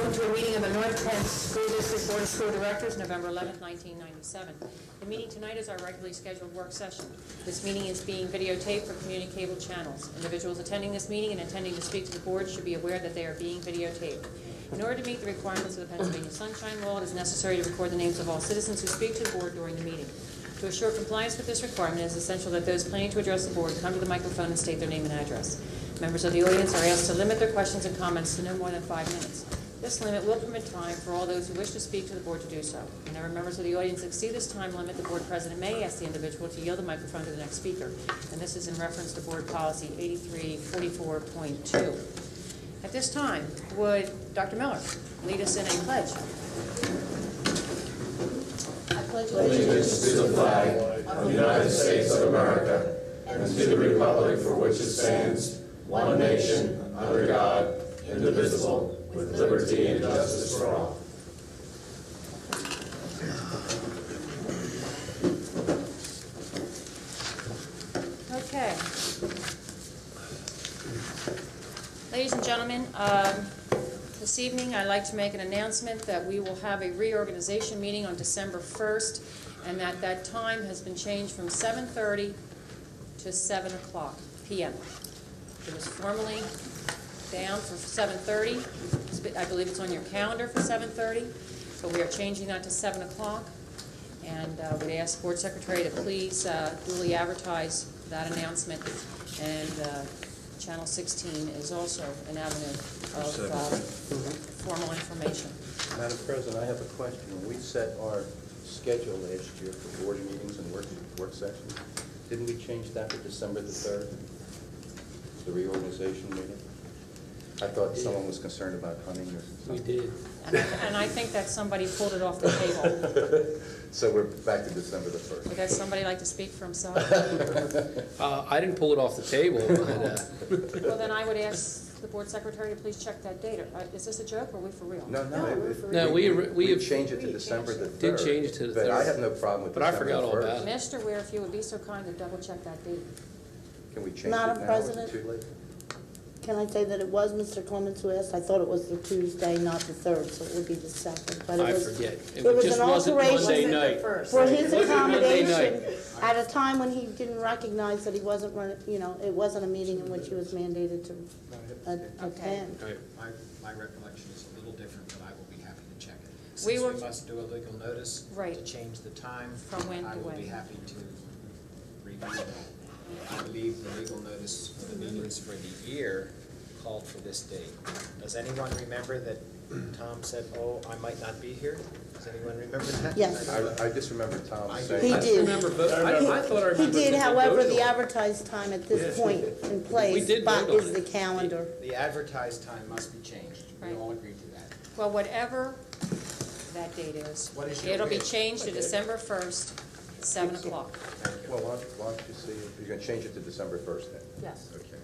welcome to a meeting of the North Penn School District Board of School Directors, November 11th, 1997. The meeting tonight is our regularly scheduled work session. This meeting is being videotaped for community cable channels. Individuals attending this meeting and intending to speak to the board should be aware that they are being videotaped. In order to meet the requirements of the Pennsylvania Sunshine Law, it is necessary to record the names of all citizens who speak to the board during the meeting. To assure compliance with this requirement, it is essential that those planning to address the board come to the microphone and state their name and address. Members of the audience are asked to limit their questions and comments to no more than 5 minutes. This limit will permit time for all those who wish to speak to the board to do so. Whenever members of the audience exceed this time limit, the board president may ask the individual to yield the microphone to the next speaker. And this is in reference to board policy 8344.2. At this time, would Dr. Miller lead us in a pledge? I pledge allegiance to the flag of the United States of America and to the republic for which it stands, one nation, under God, indivisible, with liberty and justice for all. Okay. Ladies and gentlemen, this evening I'd like to make an announcement that we will have a reorganization meeting on December 1st, and that time has been changed from 7:30 to 7 o'clock p.m. It was formally down for 7:30. I believe it's on your calendar for 7:30, but we are changing that to 7 o'clock. And we'd ask Board Secretary to please duly advertise that announcement. And Channel 16 is also an avenue of formal information. Madam President, I have a question. When we set our schedule last year for board meetings and work sessions, didn't we change that to December the 3rd? The reorganization meeting? I thought someone was concerned about hunting or something. We did. And I think that somebody pulled it off the table. So we're back to December the 1st. Would that somebody like to speak for himself? I didn't pull it off the table, but Well, then I would ask the Board Secretary to please check that date. Is this a joke or are we for real? No, we have changed it to December the 3rd. did change it to the 3rd. But I have no problem with But I December forgot the all 1st. about it. Mr. Ware, if you would be so kind to double check that date. Can we change Madam it now? President? Is it too late? Can I say that it was Mr. Clements who asked? I thought it was the Tuesday, not the 3rd, so it would be the 2nd. But I it was, forget. It was just an wasn't alteration Monday night. for his accommodation Monday at a time when he didn't recognize that he wasn't running, it wasn't a meeting in which he was mandated to attend. My recollection is a little different, but I will be happy to check it. We Since were- we must do a legal notice Right. to change the time, From when I to will when? be happy to review it. I believe the legal notice for the meetings for the year called for this date. Does anyone remember that Tom said, "Oh, I might not be here"? Does anyone remember that? Yes. I just remember Tom I saying. He I did. remember, but I thought I remember. He did, that we however, voted the on it. advertised time at this point in place We did vote on is it. the calendar. The advertised time must be changed. We Right. all agree to that. Well, whatever that date is, What is your it'll be wish? changed to December 1st, 7 o'clock. Thank you. Well, why don't you see, if you're going to change it to December 1st then? Yes. Okay.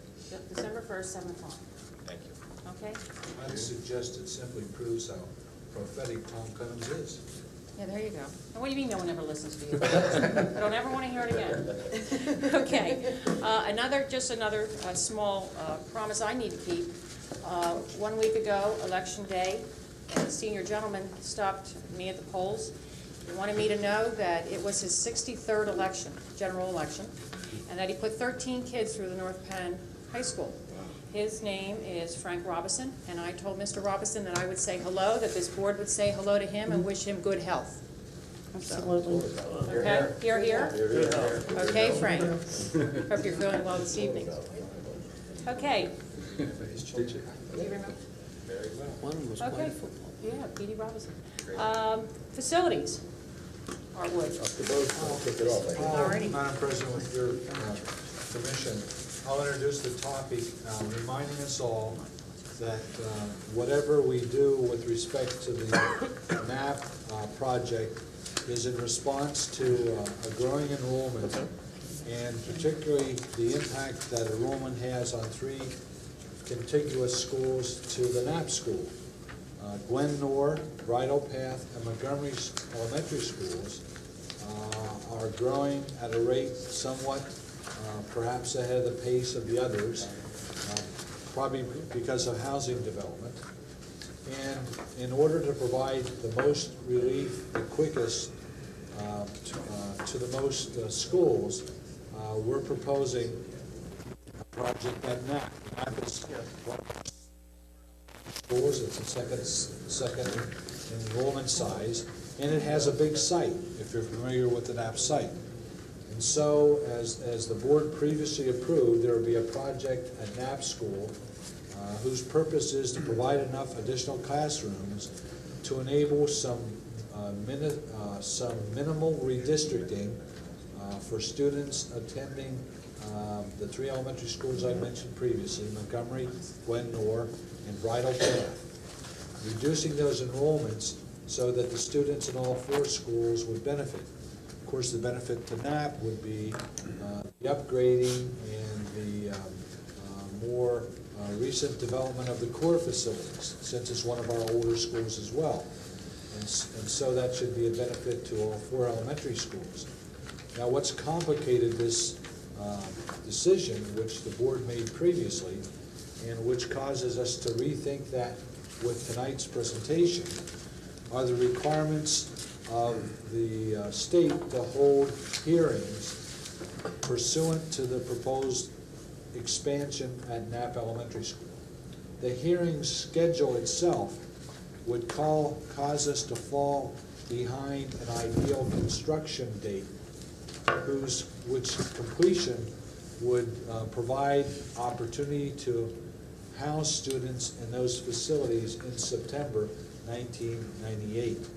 December 1st, 7 o'clock. Thank you. Okay? I suggest it simply proves how prophetic Tom Cummings is. Yeah, there you go. And what do you mean no one ever listens to you? I don't ever want to hear it again. Okay. Another small promise I need to keep. 1 week ago, Election Day, a senior gentleman stopped me at the polls. He wanted me to know that it was his 63rd election, general election, and that he put 13 kids through the North Penn High School. His name is Frank Robison, and I told Mr. Robison that I would say hello, that this board would say hello to him and wish him good health. Absolutely. Okay? You're here? Okay, Frank. Hope you're feeling well this evening. Okay. Do you remember? One was Okay. playing football. Yeah, Petey Robinson. Facilities. Our wood. Alrighty. Madam President, with your permission, I'll introduce the topic, reminding us all that whatever we do with respect to the NAP project is in response to a growing enrollment, and particularly the impact that enrollment has on 3 contiguous schools to the NAP school. Gwen Norr, Bridle Path, and Montgomery Elementary Schools are growing at a rate somewhat perhaps ahead of the pace of the others, probably because of housing development. And in order to provide the most relief, the quickest, to the most schools, we're proposing a project at NAP. NAP is schools, it's a second enrollment size, and it has a big site, if you're familiar with the NAP site. And so, as the board previously approved, there will be a project at NAP school whose purpose is to provide enough additional classrooms to enable some minimal redistricting for students attending the three elementary schools I mentioned previously, Montgomery, Glen Nor, and Bridle Path, reducing those enrollments so that the students in all four schools would benefit. Of course, the benefit to NAP would be the upgrading and the more recent development of the core facilities, since it's one of our older schools as well. And so that should be a benefit to all four elementary schools. Now, what's complicated this decision, which the board made previously, and which causes us to rethink that with tonight's presentation, are the requirements of the state to hold hearings pursuant to the proposed expansion at Knapp Elementary School. The hearing schedule itself would cause us to fall behind an ideal construction date, which completion would provide opportunity to house students in those facilities in September 1998.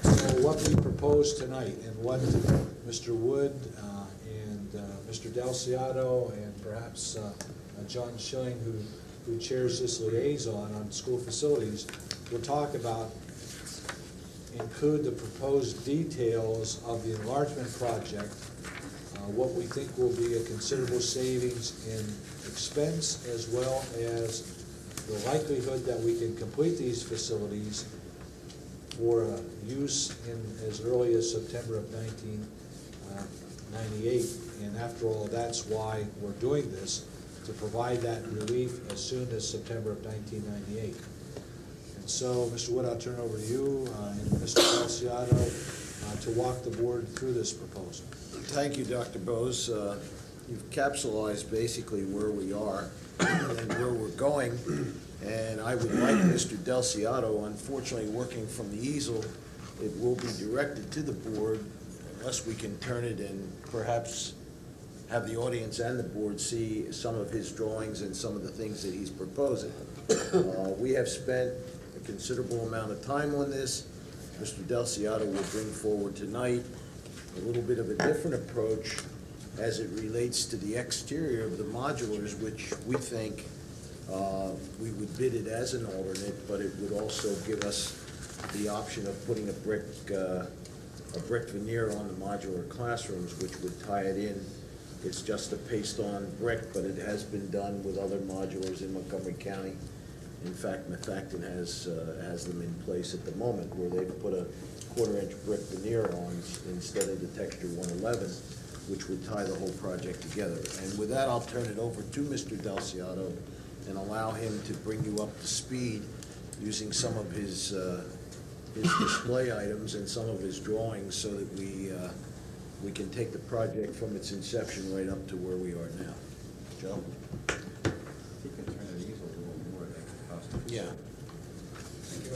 So what we propose tonight, and what Mr. Wood and Mr. Delciato and perhaps John Schilling, who chairs this liaison on school facilities, will talk about, include the proposed details of the enlargement project, what we think will be a considerable savings in expense, as well as the likelihood that we can complete these facilities for use in as early as September of 1998. And after all, that's why we're doing this, to provide that relief as soon as September of 1998. And so, Mr. Wood, I'll turn it over to you and Mr. Delciato to walk the board through this proposal. Thank you, Dr. Bose. You've capsulized basically where we are and where we're going. And I would like Mr. Delciato, unfortunately working from the easel, it will be directed to the board unless we can turn it and perhaps have the audience and the board see some of his drawings and some of the things that he's proposing. We have spent a considerable amount of time on this. Mr. Delciato will bring forward tonight a little bit of a different approach as it relates to the exterior of the modulars, which we think we would bid it as an alternate, but it would also give us the option of putting a brick veneer on the modular classrooms, which would tie it in. It's just a paste-on brick, but it has been done with other modulars in Montgomery County. In fact, Methacton has them in place at the moment, where they've put a 1/4-inch brick veneer on instead of the texture 111, which would tie the whole project together. And with that, I'll turn it over to Mr. Delciato and allow him to bring you up to speed using some of his display items and some of his drawings, so that we can take the project from its inception right up to where we are now. Joe? You can turn the easel a little more, that could possibly. Yeah. Thank you,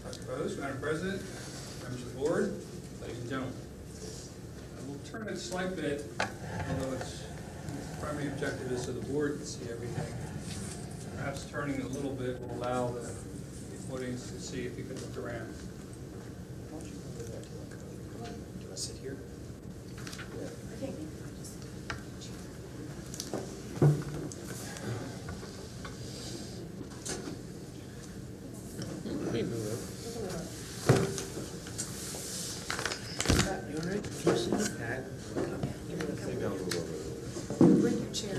Dr. Bose, Madam President, members of the board, ladies and gentlemen. I will turn it a slight bit, although its primary objective is so the board can see everything. Perhaps turning it a little bit will allow the audience to see if you could look around. Do you want to sit here? Bring your chair.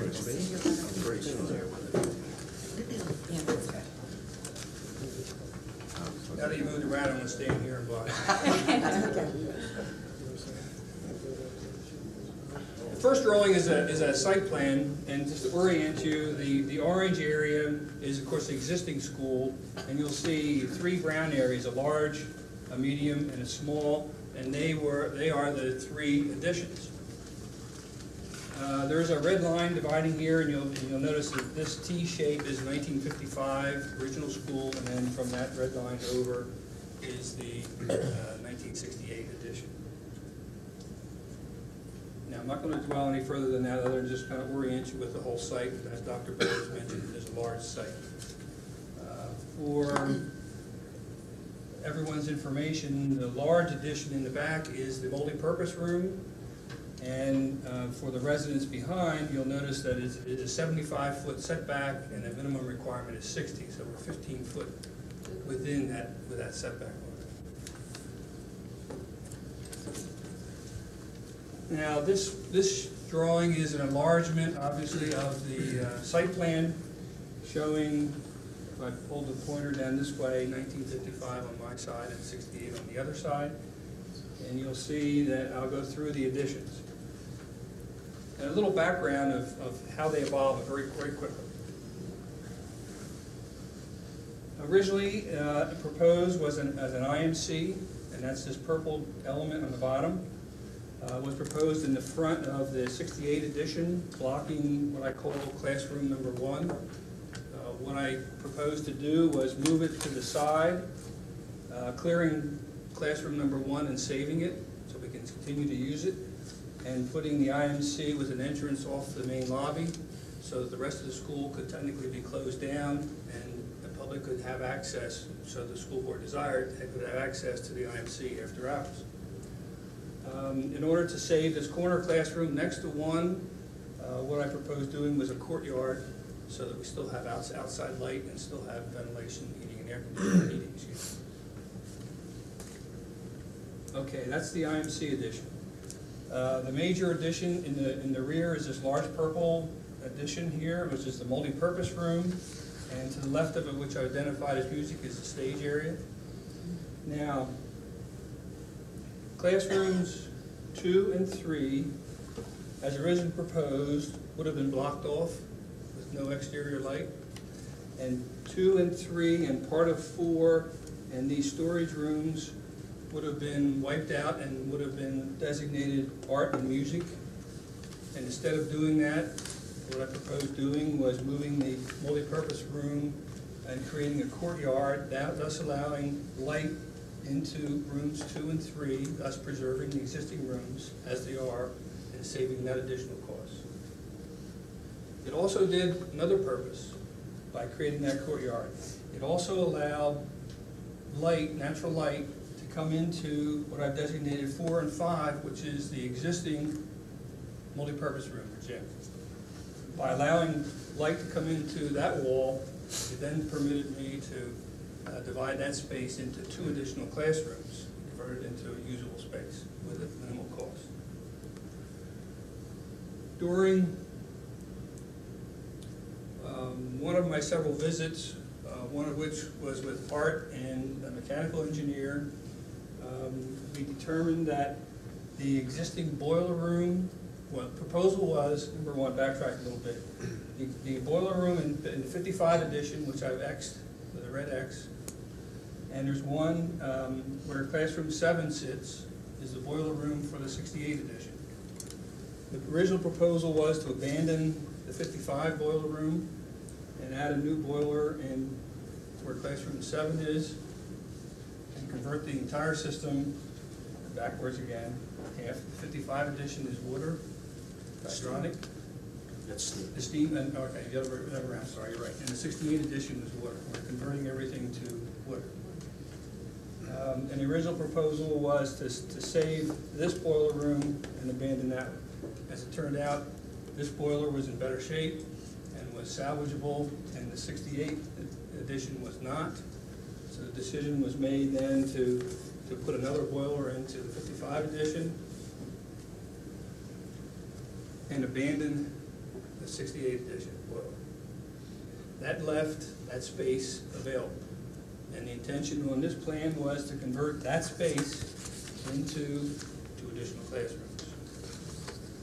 Now that you moved around, I'm going to stand here and block. first drawing is a site plan, and just to orient you, the orange area is, of course, the existing school, and you'll see 3 brown areas, a large, a medium, and a small, and they are the 3 additions. There's a red line dividing here, and you'll notice that this T shape is 1955 original school, and then from that red line over is the 1968 addition. Now, I'm not going to dwell any further than that, other than just kind of orient you with the whole site. As Dr. Burns mentioned, it is a large site. For everyone's information, the large addition in the back is the multi-purpose room. And for the residents behind, you'll notice that it is a 75-foot setback, and the minimum requirement is 60, so we're 15 foot within that, with that setback limit. Now, this drawing is an enlargement, obviously, of the site plan, showing, if I pull the pointer down this way, 1955 on my side and 68 on the other side. And you'll see that I'll go through the additions. And a little background of how they evolved very quickly. Originally, proposed was as an IMC, and that's this purple element on the bottom. Was proposed in the front of the 68 edition, blocking what I call classroom number 1. What I proposed to do was move it to the side, clearing classroom number 1 and saving it so we can continue to use it, and putting the IMC with an entrance off the main lobby so that the rest of the school could technically be closed down and the public could have access, so the school board desired, they could have access to the IMC after hours. In order to save this corner classroom next to 1, what I proposed doing was a courtyard so that we still have outside light and still have ventilation, heating, and air conditioning. Okay, that's the IMC addition. The major addition in the rear is this large purple addition here, which is the multi-purpose room, and to the left of it, which I identified as music, is the stage area. Now, classrooms 2 and 3, as originally proposed, would have been blocked off with no exterior light, and 2 and 3 and part of 4 and these storage rooms would have been wiped out and would have been designated art and music. And instead of doing that, what I proposed doing was moving the multi-purpose room and creating a courtyard, thus allowing light into rooms 2 and 3, thus preserving the existing rooms as they are and saving that additional cost. It also did another purpose by creating that courtyard. It also allowed light, natural light, come into what I've designated 4 and 5, which is the existing multi-purpose room or gym. By allowing light to come into that wall, it then permitted me to divide that space into 2 additional classrooms, convert it into a usable space with a minimal cost. During one of my several visits, one of which was with Art and a mechanical engineer, we determined that the existing boiler room, well, the proposal was, number 1, backtrack a little bit. The boiler room in the 55 edition, which I've X'd with a red X, and there's one where classroom 7 sits, is the boiler room for the 68 edition. The original proposal was to abandon the 55 boiler room and add a new boiler in where classroom 7 is, and convert the entire system backwards again. Half the 55 edition is water, hydronic. That's The steam, and, okay, the other round, sorry, you're right. And the 68 edition is water. We're converting everything to water. And the original proposal was to save this boiler room and abandon that one. As it turned out, this boiler was in better shape and was salvageable, and the 68 edition was not. So the decision was made then to put another boiler into the 55 edition and abandon the 68 edition boiler. That left that space available. And the intention on this plan was to convert that space into 2 additional classrooms.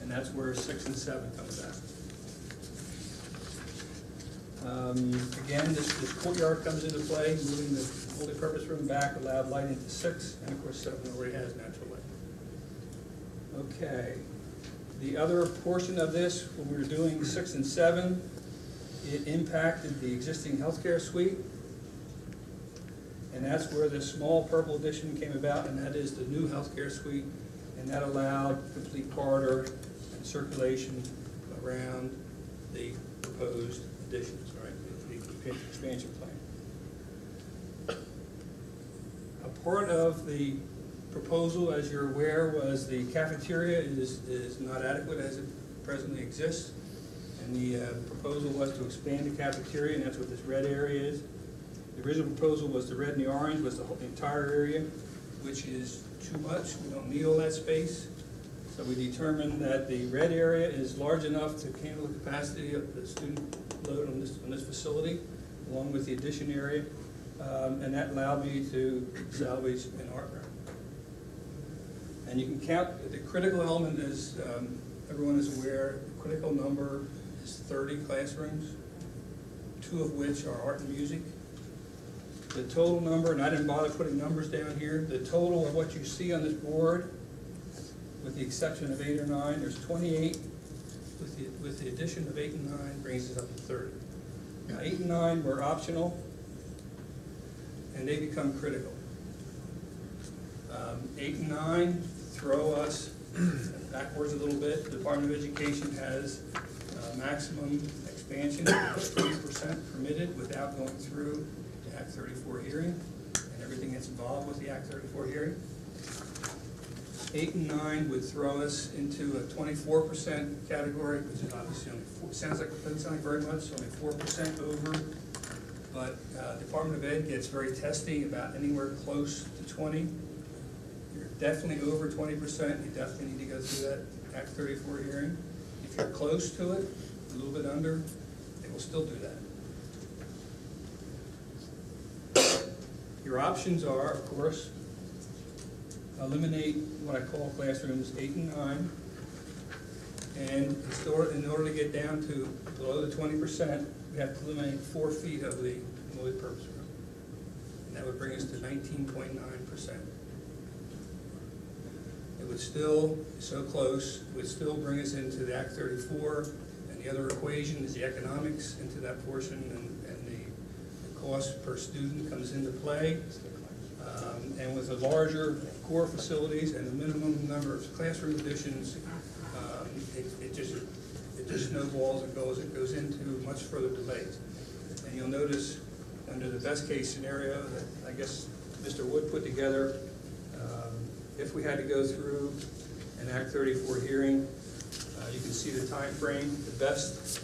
And and that's where 6 and 7 comes out. Again, this courtyard comes into play, moving the multipurpose room back allowed lighting to 6, and of course 7 already has natural light. Okay, the other portion of this, when we were doing 6 and 7, it impacted the existing healthcare suite, and that's where the small purple addition came about, and that is the new healthcare suite, and that allowed complete corridor and circulation around the proposed additions, right, the expansion plan. A part of the proposal, as you're aware, was the cafeteria is not adequate as it presently exists, and the proposal was to expand the cafeteria, and that's what this red area is. The original proposal was the red and the orange was the entire area, which is too much. We don't need all that space. So we determined that the red area is large enough to handle the capacity of the student load on this facility, along with the addition area, and that allowed me to salvage an art room. And you can count, the critical element is, everyone is aware, the critical number is 30 classrooms, 2 of which are art and music. The total number, and I didn't bother putting numbers down here, the total of what you see on this board, with the exception of 8 or 9, there's 28. With the addition of 8 and 9 brings us up to 30. Now 8 and 9 were optional, and they become critical. 8 and 9 throw us backwards a little bit. The Department of Education has maximum expansion of 20% permitted without going through the Act 34 hearing and everything that's involved with the Act 34 hearing. 8 and 9 would throw us into a 24% category, which is obviously only doesn't sound like very much, only 4% over. But Department of Ed gets very testy about anywhere close to 20. You're definitely over 20%. You definitely need to go through that Act 34 hearing. If you're close to it, a little bit under, they will still do that. Your options are, of course, eliminate what I call classrooms 8 and 9, and in order to get down to below the 20%, we have to eliminate 4 feet of the multi-purpose room, and that would bring us to 19.9%. It would still, so close, it would still bring us into the Act 34, and the other equation is the economics into that portion, and the cost per student comes into play. And with the larger core facilities and the minimum number of classroom additions, it just snowballs and goes into much further delays. And you'll notice under the best case scenario that I guess Mr. Wood put together, if we had to go through an Act 34 hearing, you can see the time frame. The best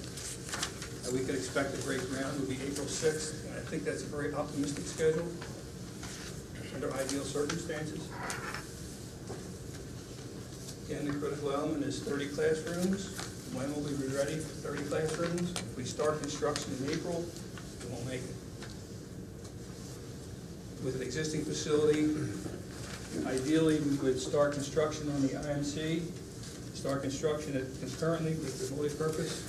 that we could expect to break ground would be April 6th, and I think that's a very optimistic schedule under ideal circumstances. Again, the critical element is 30 classrooms. When will we be ready for 30 classrooms? If we start construction in April, we won't make it. With an existing facility, ideally we would start construction on the IMC, start construction concurrently with the multi-purpose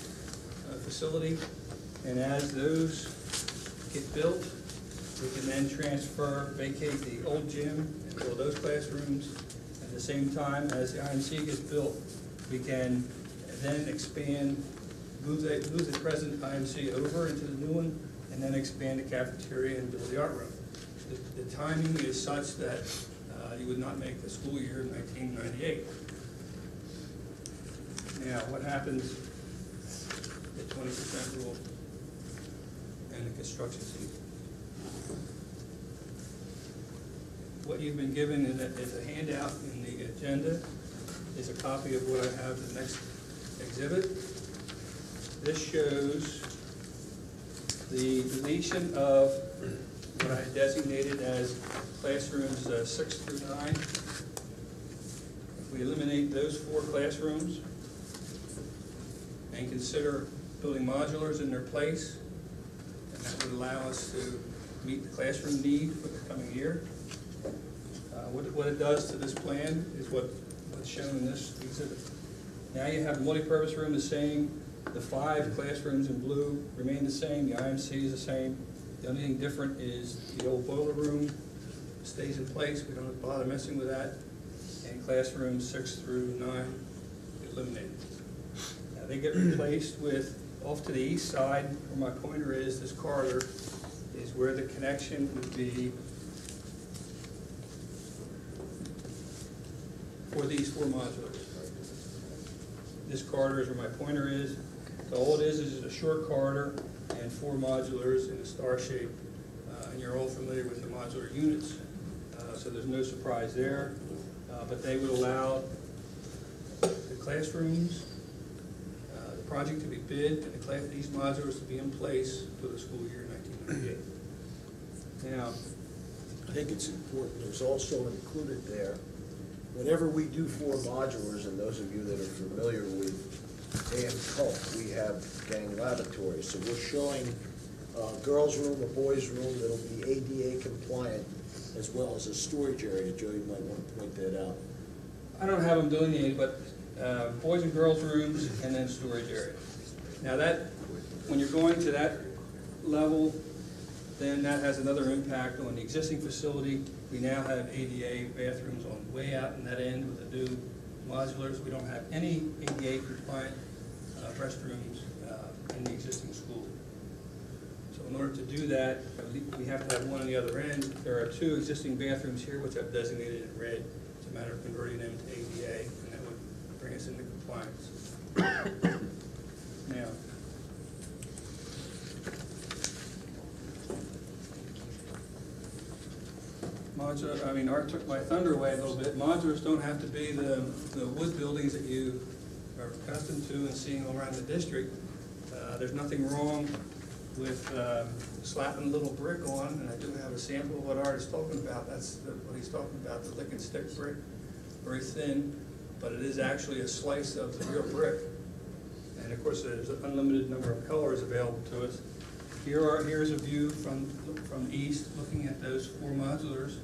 facility, and as those get built, we can then vacate the old gym and build those classrooms. At the same time, as the IMC gets built, we can then expand, move the present IMC over into the new one, and then expand the cafeteria and build the art room. The timing is such that you would not make the school year in 1998. Now, what happens at 20% rule and the construction season? What you've been given is a handout in the agenda, is a copy of what I have the next exhibit. This shows the deletion of what I designated as classrooms 6 through 9. If we eliminate those 4 classrooms and consider building modulars in their place, and that would allow us to meet the classroom need for the coming year. What it does to this plan is what's shown in this exhibit. Now you have the multipurpose room the same, the 5 classrooms in blue remain the same, the IMC is the same. The only thing different is the old boiler room stays in place, we don't bother messing with that. And classrooms 6 through 9 eliminated. Now they get replaced with, off to the east side, where my pointer is, this corridor, is where the connection would be for these 4 modulars. This corridor is where my pointer is. So all it is a short corridor and 4 modulars in a star shape. And you're all familiar with the modular units, so there's no surprise there. But they would allow the classrooms, the project to be bid, and these modulars to be in place for the school year 1998. Now, I think it's important, there's also included there, whenever we do 4 modulars, and those of you that are familiar with AM Cult, we have gang lavatories. So we're showing a girls' room, a boys' room that'll be ADA compliant, as well as a storage area. Joe, you might want to point that out. I don't have them delineated, but boys and girls rooms and then storage area. Now that, when you're going to that level, then that has another impact on the existing facility. We now have ADA bathrooms on way out in that end with the new modulars. We don't have any ADA compliant restrooms in the existing school. So in order to do that, we have to have one on the other end. There are 2 existing bathrooms here, which I've designated in red. It's a matter of converting them to ADA, and that would bring us into compliance. Now, Art took my thunder away a little bit. Modulars don't have to be the wood buildings that you are accustomed to and seeing all around the district. There's nothing wrong with slapping a little brick on, and I do have a sample of what Art is talking about. That's what he's talking about, the lick and stick brick, very thin, but it is actually a slice of the real brick. And of course, there's an unlimited number of colors available to us. Here's a view from the east, looking at those 4 modulars.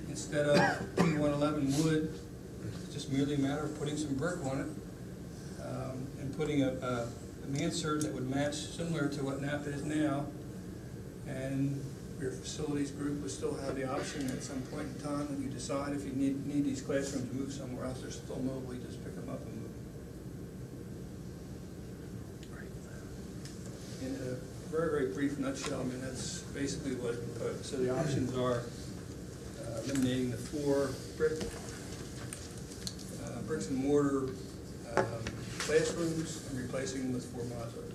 Instead of P111 wood, it's just merely a matter of putting some brick on it and putting a mansard that would match similar to what Napa is now. And your facilities group would still have the option at some point in time when you decide if you need these classrooms to move somewhere else, they're still mobile, you just pick them up and move them. In a very, very brief nutshell, that's basically what it proposed. So the options are eliminating the 4 bricks and mortar classrooms and replacing them with 4 modulars.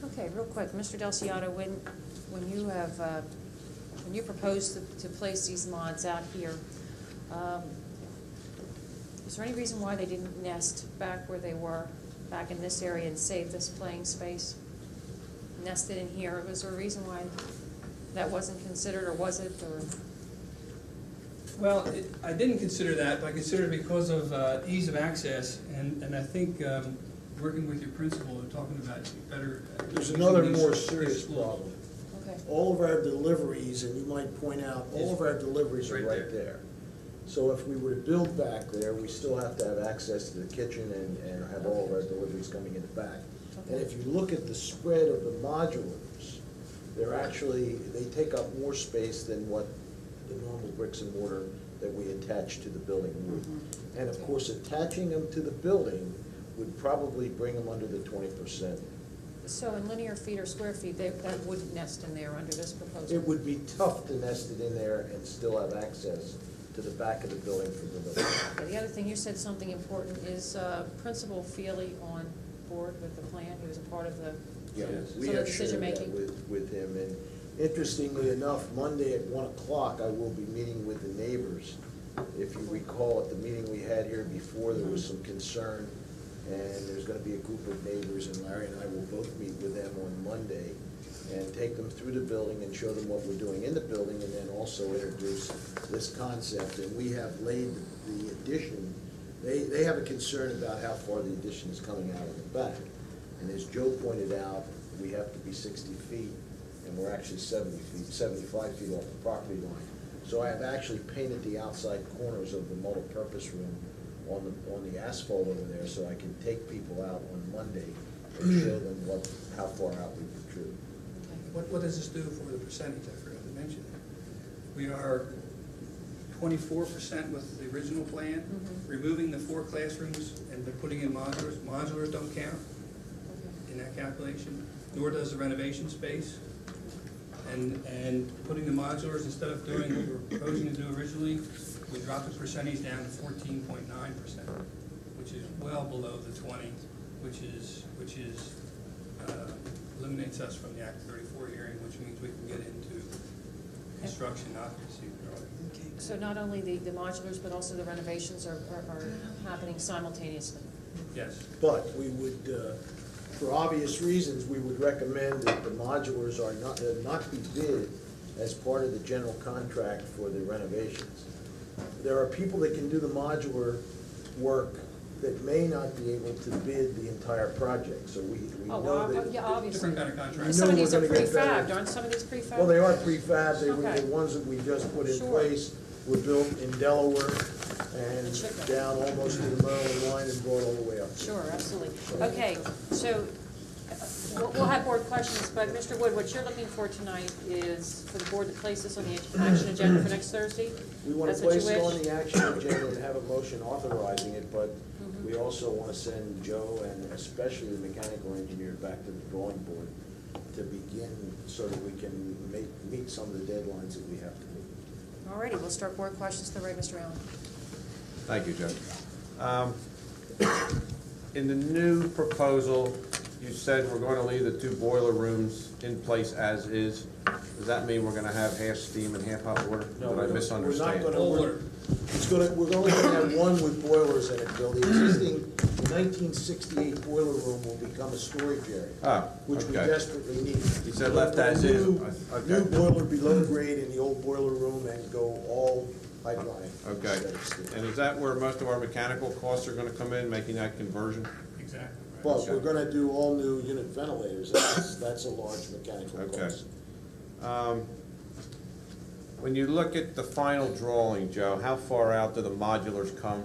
Okay, real quick, Mr. Del Ciotto, when you propose to place these mods out here, is there any reason why they didn't nest back where they were, back in this area, and save this playing space? Nested in here, was there a reason why that wasn't considered, or was it, or? Well, I didn't consider that, but I considered it because of ease of access, and I think working with your principal and talking about better. There's another more serious problem. Okay. All of our deliveries, and you might point out, all of our deliveries are Right right there. So if we were to build back there, we still have to have access to the kitchen and have all of our deliveries coming in the back. And if you look at the spread of the modulars, they take up more space than what the normal bricks and mortar that we attach to the building would. And of course, attaching them to the building would probably bring them under the 20%. So in linear feet or square feet, that wouldn't nest in there under this proposal? It would be tough to nest it in there and still have access to the back of the building from the building. Okay, the other thing, you said something important, is Principal Feely on board with the plan? He was a part of the, Yeah, Yes. we So the have shared that decision-making. with him, and interestingly enough, Monday at 1 o'clock, I will be meeting with the neighbors. If you recall, at the meeting we had here before, there was some concern, and there's gonna be a group of neighbors, and Larry and I will both meet with them on Monday and take them through the building and show them what we're doing in the building, and then also introduce this concept. And we have laid the addition. They have a concern about how far the addition is coming out of the back. And as Joe pointed out, we have to be 60 feet, and we're actually 75 feet off the property line. So I have actually painted the outside corners of the multipurpose room on the asphalt over there, so I can take people out on Monday and show them how far out we protrude. What does this do for the percentage? I forgot to mention it. We are 24% with the original plan, removing the 4 classrooms and they're putting in modulars. Modulars don't count in that calculation, nor does the renovation space. And putting the modulars, instead of doing what we were proposing to do originally, we dropped the percentage down to 14.9%, which is well below the 20, which eliminates us from the Act 34 hearing, which means we can get into construction occupancy. So not only the modulars, but also the renovations are happening simultaneously? Yes. But we would, for obvious reasons, we would recommend that the modulars are not be bid as part of the general contract for the renovations. There are people that can do the modular work that may not be able to bid the entire project, so we know that. Yeah, obviously. Different kind of contract. We Some know of these we're are gonna get better. prefabbed, aren't some of these prefabbed? Well, they are prefab, they were Okay. the ones that we just put in Sure. place, were built in Delaware and And shipped. down almost to the Maryland line and brought all the way up. Sure, absolutely. Okay, so we'll have board questions, but Mr. Wood, what you're looking for tonight is for the board to place this on the action agenda for next Thursday? We want That's to what you place it on wish? the action agenda and have a motion authorizing it, but we also want to send Joe and especially the mechanical engineer back to the drawing board to begin so that we can meet some of the deadlines that we have to meet. All righty, we'll start board questions to the right, Mr. Allen. Thank you, Joe. In the new proposal, you said we're going to leave the 2 boiler rooms in place as is. Does that mean we're going to have half steam and half hot water? No, Did I misunderstand? We're not we're only gonna have one with boilers in it, Bill. The existing 1968 boiler room will become a storage area, Oh, which we okay. desperately need. You said left as is. Okay. New boiler below grade in the old boiler room and go all pipeline. Okay. instead of steam. And is that where most of our mechanical costs are going to come in, making that conversion? Exactly. Right. Plus, we're gonna do all new unit ventilators. That's a large mechanical Okay. cost. When you look at the final drawing, Joe, how far out do the modulars come?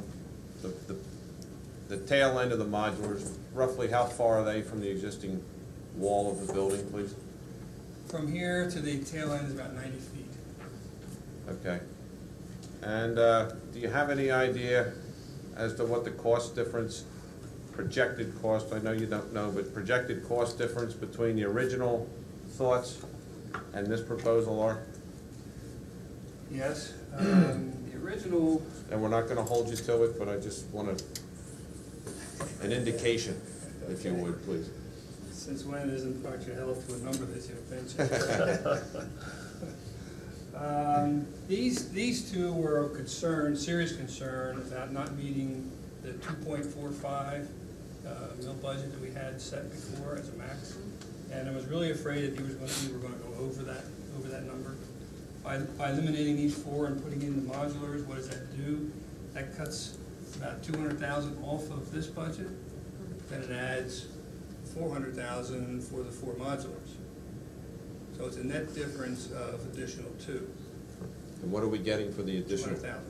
The tail end of the modulars, roughly how far are they from the existing wall of the building, please? From here to the tail end is about 90 feet. Okay. And do you have any idea as to what the cost difference, projected cost, I know you don't know, but projected cost difference between the original thoughts and this proposal are? Yes, the original, And we're not going to hold you to it, but I just want an indication, if you would, please. since when isn't part of your health to a number that you mentioned? These two were of concern, serious concern about not meeting the 2.45 mil budget that we had set before as a max. And I was really afraid that we were going to go over that number. By eliminating these 4 and putting in the modulars, what does that do? That cuts about 200,000 off of this budget. Then it adds 400,000 for the 4 modulars. So it's a net difference of additional 2. And what are we getting for the additional? 200,000.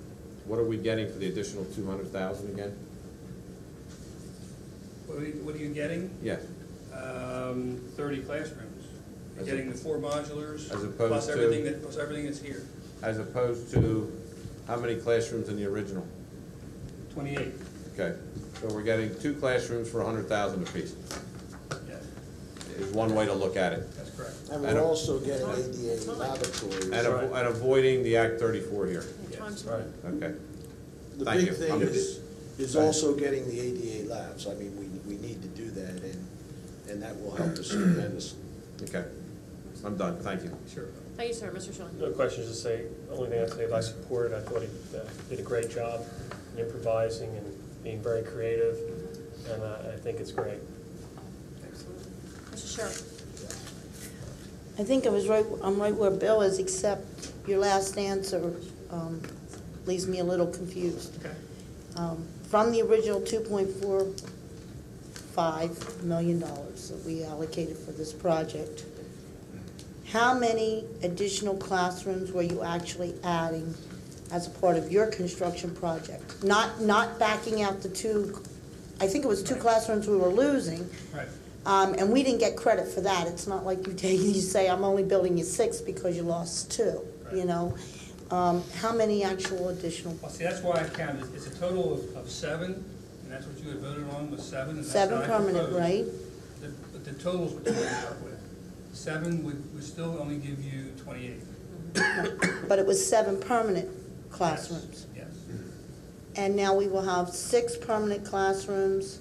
What are we getting for the additional 200,000 again? What are you getting? Yes. 30 classrooms. You're As getting the 4 modulars as opposed plus to- everything that's here. As opposed to how many classrooms in the original? 28. Okay, so we're getting 2 classrooms for 100,000 apiece, Yes, is one way to look at it. that's correct. And And we're a- also getting ADA laboratories. And avoiding the Act 34 here. Yes. Time's Right. Okay. The Thank big you. thing I'm- is Go ahead. also getting the ADA labs. I mean, we need to do that, and that will help us tremendously. Okay, I'm done, thank you. Sure. Thank you, sir. Mr. Schilling. No questions to say. Only thing I'd say is I support it. I thought he did a great job improvising and being very creative, and I think it's great. Mr. Sheriff. I think I'm right where Bill is, except your last answer leaves me a little confused. Okay. From the original $2.45 million that we allocated for this project, how many additional classrooms were you actually adding as a part of your construction project. Not backing out the two, I think it was two classrooms we were losing. Right. And we didn't get credit for that. It's not like you say, I'm only building you 6 because you lost 2, you know? How many actual additional? Well, see, that's why I counted, it's a total of 7, and that's what you had voted on, was 7. And that's 7 what I permanent, proposed. right? But the totals what you would work with. 7 would still only give you 28. But it was 7 permanent classrooms. Yes. And now we will have 6 permanent classrooms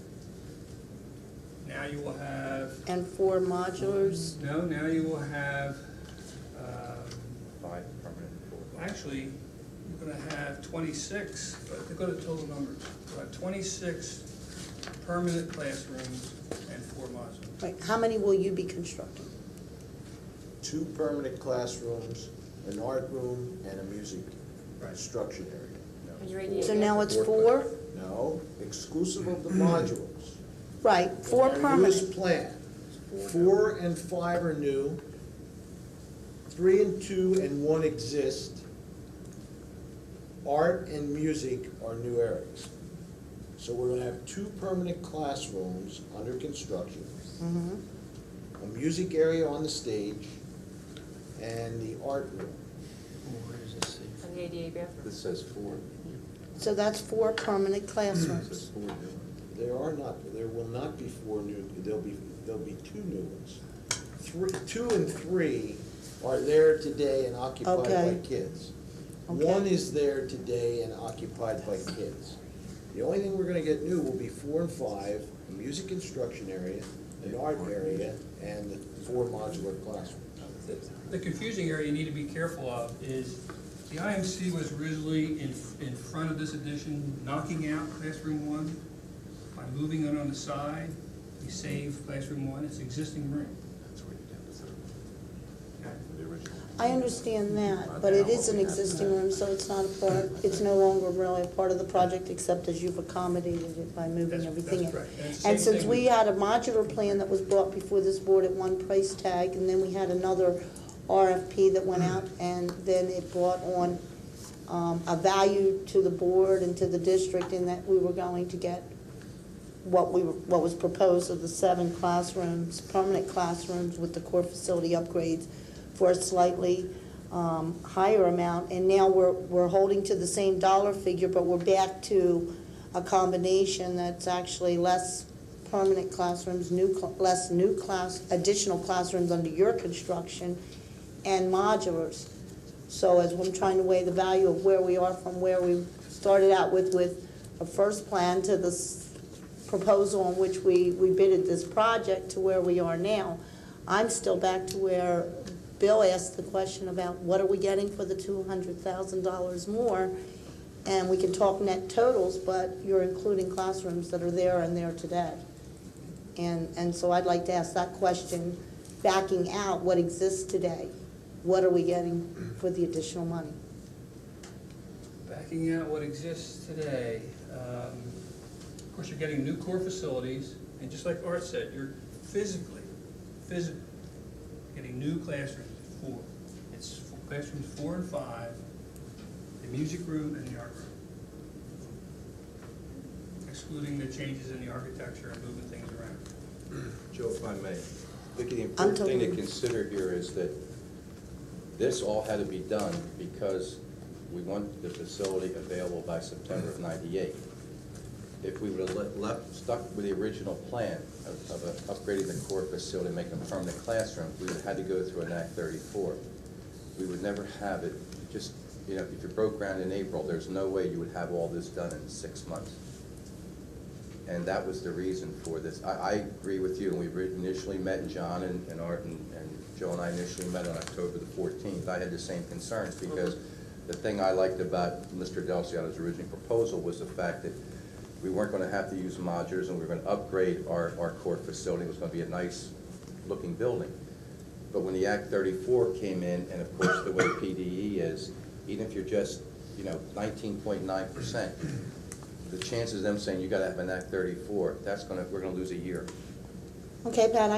Now you will have, and 4 modulars. no, now you will have, 5 permanent, 4. actually, you're gonna have 26, but go to total numbers. You'll have 26 permanent classrooms and 4 modules. Right, how many will you be constructing? 2 permanent classrooms, an art room, and a music Right. instruction area. And your ADA? So now it's 4? No, exclusive of the modules. Right, 4 Our permanent. newest plan, 4 and 5 are new, 3 and 2 and 1 exist. Art and music are new areas. So we're gonna have 2 permanent classrooms under construction, Mhm. a music area on the stage, and the art room. And the ADA bathroom? This says 4. So that's 4 permanent It says classrooms. 4 new. There will not be 4 new, there'll be 2 new ones. 2 and 3 are there today and occupied Okay. by kids. Okay. 1 is there today and occupied by kids. The only thing we're gonna get new will be 4 and 5, a music instruction area, an art area, and the 4 modular classrooms. The confusing area you need to be careful of is, the IMC was originally in front of this addition, knocking out classroom 1. By moving it on the side, we save classroom 1, it's existing room. The original. I understand that, but it is an existing room, so it's not a part, it's no longer really a part of the project, except as you've accommodated it by moving That's everything in. correct. And it's the And same since thing we with- had a modular plan that was brought before this board at one price tag, and then we had another RFP that went out, and then it brought on a value to the board and to the district in that we were going to get what was proposed of the 7 classrooms, permanent classrooms with the core facility upgrades for a slightly higher amount. And now we're holding to the same dollar figure, but we're back to a combination that's actually less permanent classrooms, less additional classrooms under your construction, and modulars. So as I'm trying to weigh the value of where we are from where we started out with a first plan to this proposal on which we bidded this project to where we are now, I'm still back to where Bill asked the question about what are we getting for the $200,000 more? And we can talk net totals, but you're including classrooms that are there and there today. And so I'd like to ask that question, backing out what exists today. What are we getting for the additional money? Backing out what exists today, of course, you're getting new core facilities, and just like Art said, you're physically getting new classrooms, 4. It's classrooms 4 and 5, the music room and the art room. Excluding the changes in the architecture and moving things around. Joe, if I may, Vicki, the important thing to consider here is that this all had to be done because we want the facility available by September of '98. If we would have stuck with the original plan of upgrading the core facility, making them permanent classrooms, we would have had to go through an Act 34. We would never have it, just, you know, if you broke ground in April, there's no way you would have all this done in 6 months. And that was the reason for this. I agree with you, and we initially met, and John and Art and Joe and I initially met on October the 14th. I had the same concerns because the thing I liked about Mr. Delciato's original proposal was the fact that we weren't going to have to use modulars, and we were going to upgrade our core facility. It was going to be a nice looking building. But when the Act 34 came in, and of course the way PDE is, even if you're just, 19.9%, the chances of them saying you got to have an Act 34, we're going to lose a year. Okay, Pat,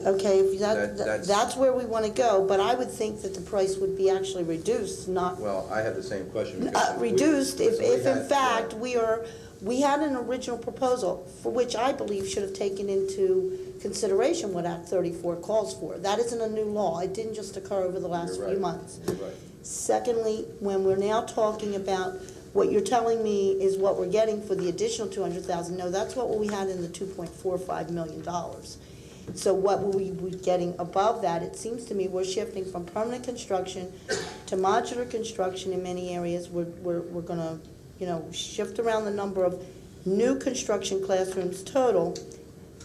okay, if That's- that's where we want to go, but I would think that the price would be actually reduced, not Well, I have the same question. because we- reduced, if so we in had, fact we had an original proposal, for which I believe should have taken into consideration what Act 34 calls for. That isn't a new law, it didn't just occur over the last You're few right. months. You're right. Secondly, when we're now talking about, what you're telling me is what we're getting for the additional 200,000, no, that's what we had in the $2.45 million. So what will we be getting above that? It seems to me we're shifting from permanent construction to modular construction in many areas. We're gonna, shift around the number of new construction classrooms total,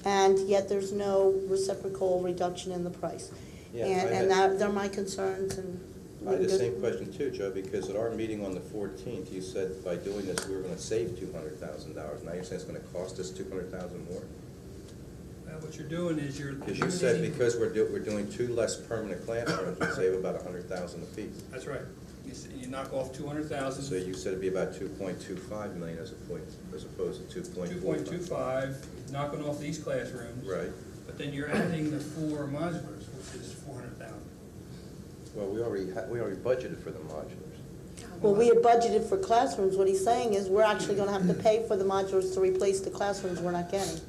and yet there's no reciprocal reduction in the price. Yeah, And they're my concerns, and. I had the same question too, Joe, because at our meeting on the 14th, you said by doing this, we were gonna save $200,000. Now you're saying it's gonna cost us $200,000 more? What you're doing is you're. Because you said because we're doing 2 less permanent classrooms, we save about $100,000 apiece. That's right. You knock off 200,000. So you said it'd be about 2.25 million as opposed to 2.45. 2.25, knocking off these classrooms. Right. But then you're adding the 4 modulars, which is 400,000. Well, we already budgeted for the modulars. Well, we had budgeted for classrooms. What he's saying is we're actually gonna have to pay for the modulars to replace the classrooms we're not getting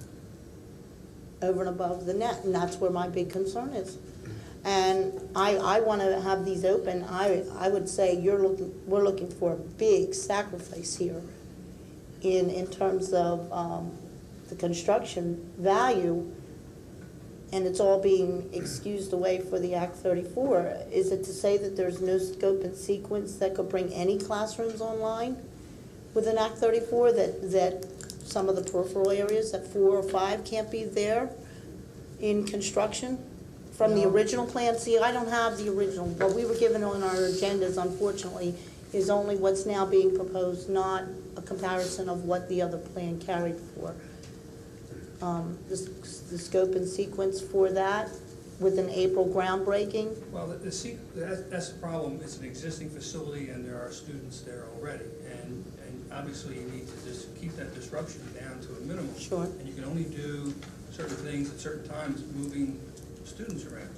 over and above the net, and that's where my big concern is. And I wanna have these open. I would say we're looking for a big sacrifice here in terms of the construction value, and it's all being excused away for the Act 34. Is it to say that there's no scope and sequence that could bring any classrooms online with an Act 34, that some of the peripheral areas, that 4 or 5 can't be there in construction from the original plan? See, I don't have the original. What we were given on our agendas, unfortunately, is only what's now being proposed, not a comparison of what the other plan carried for. The scope and sequence for that with an April groundbreaking. Well, that's the problem. It's an existing facility and there are students there already. And obviously you need to just keep that disruption down to a minimum. Sure. And you can only do certain things at certain times, moving students around.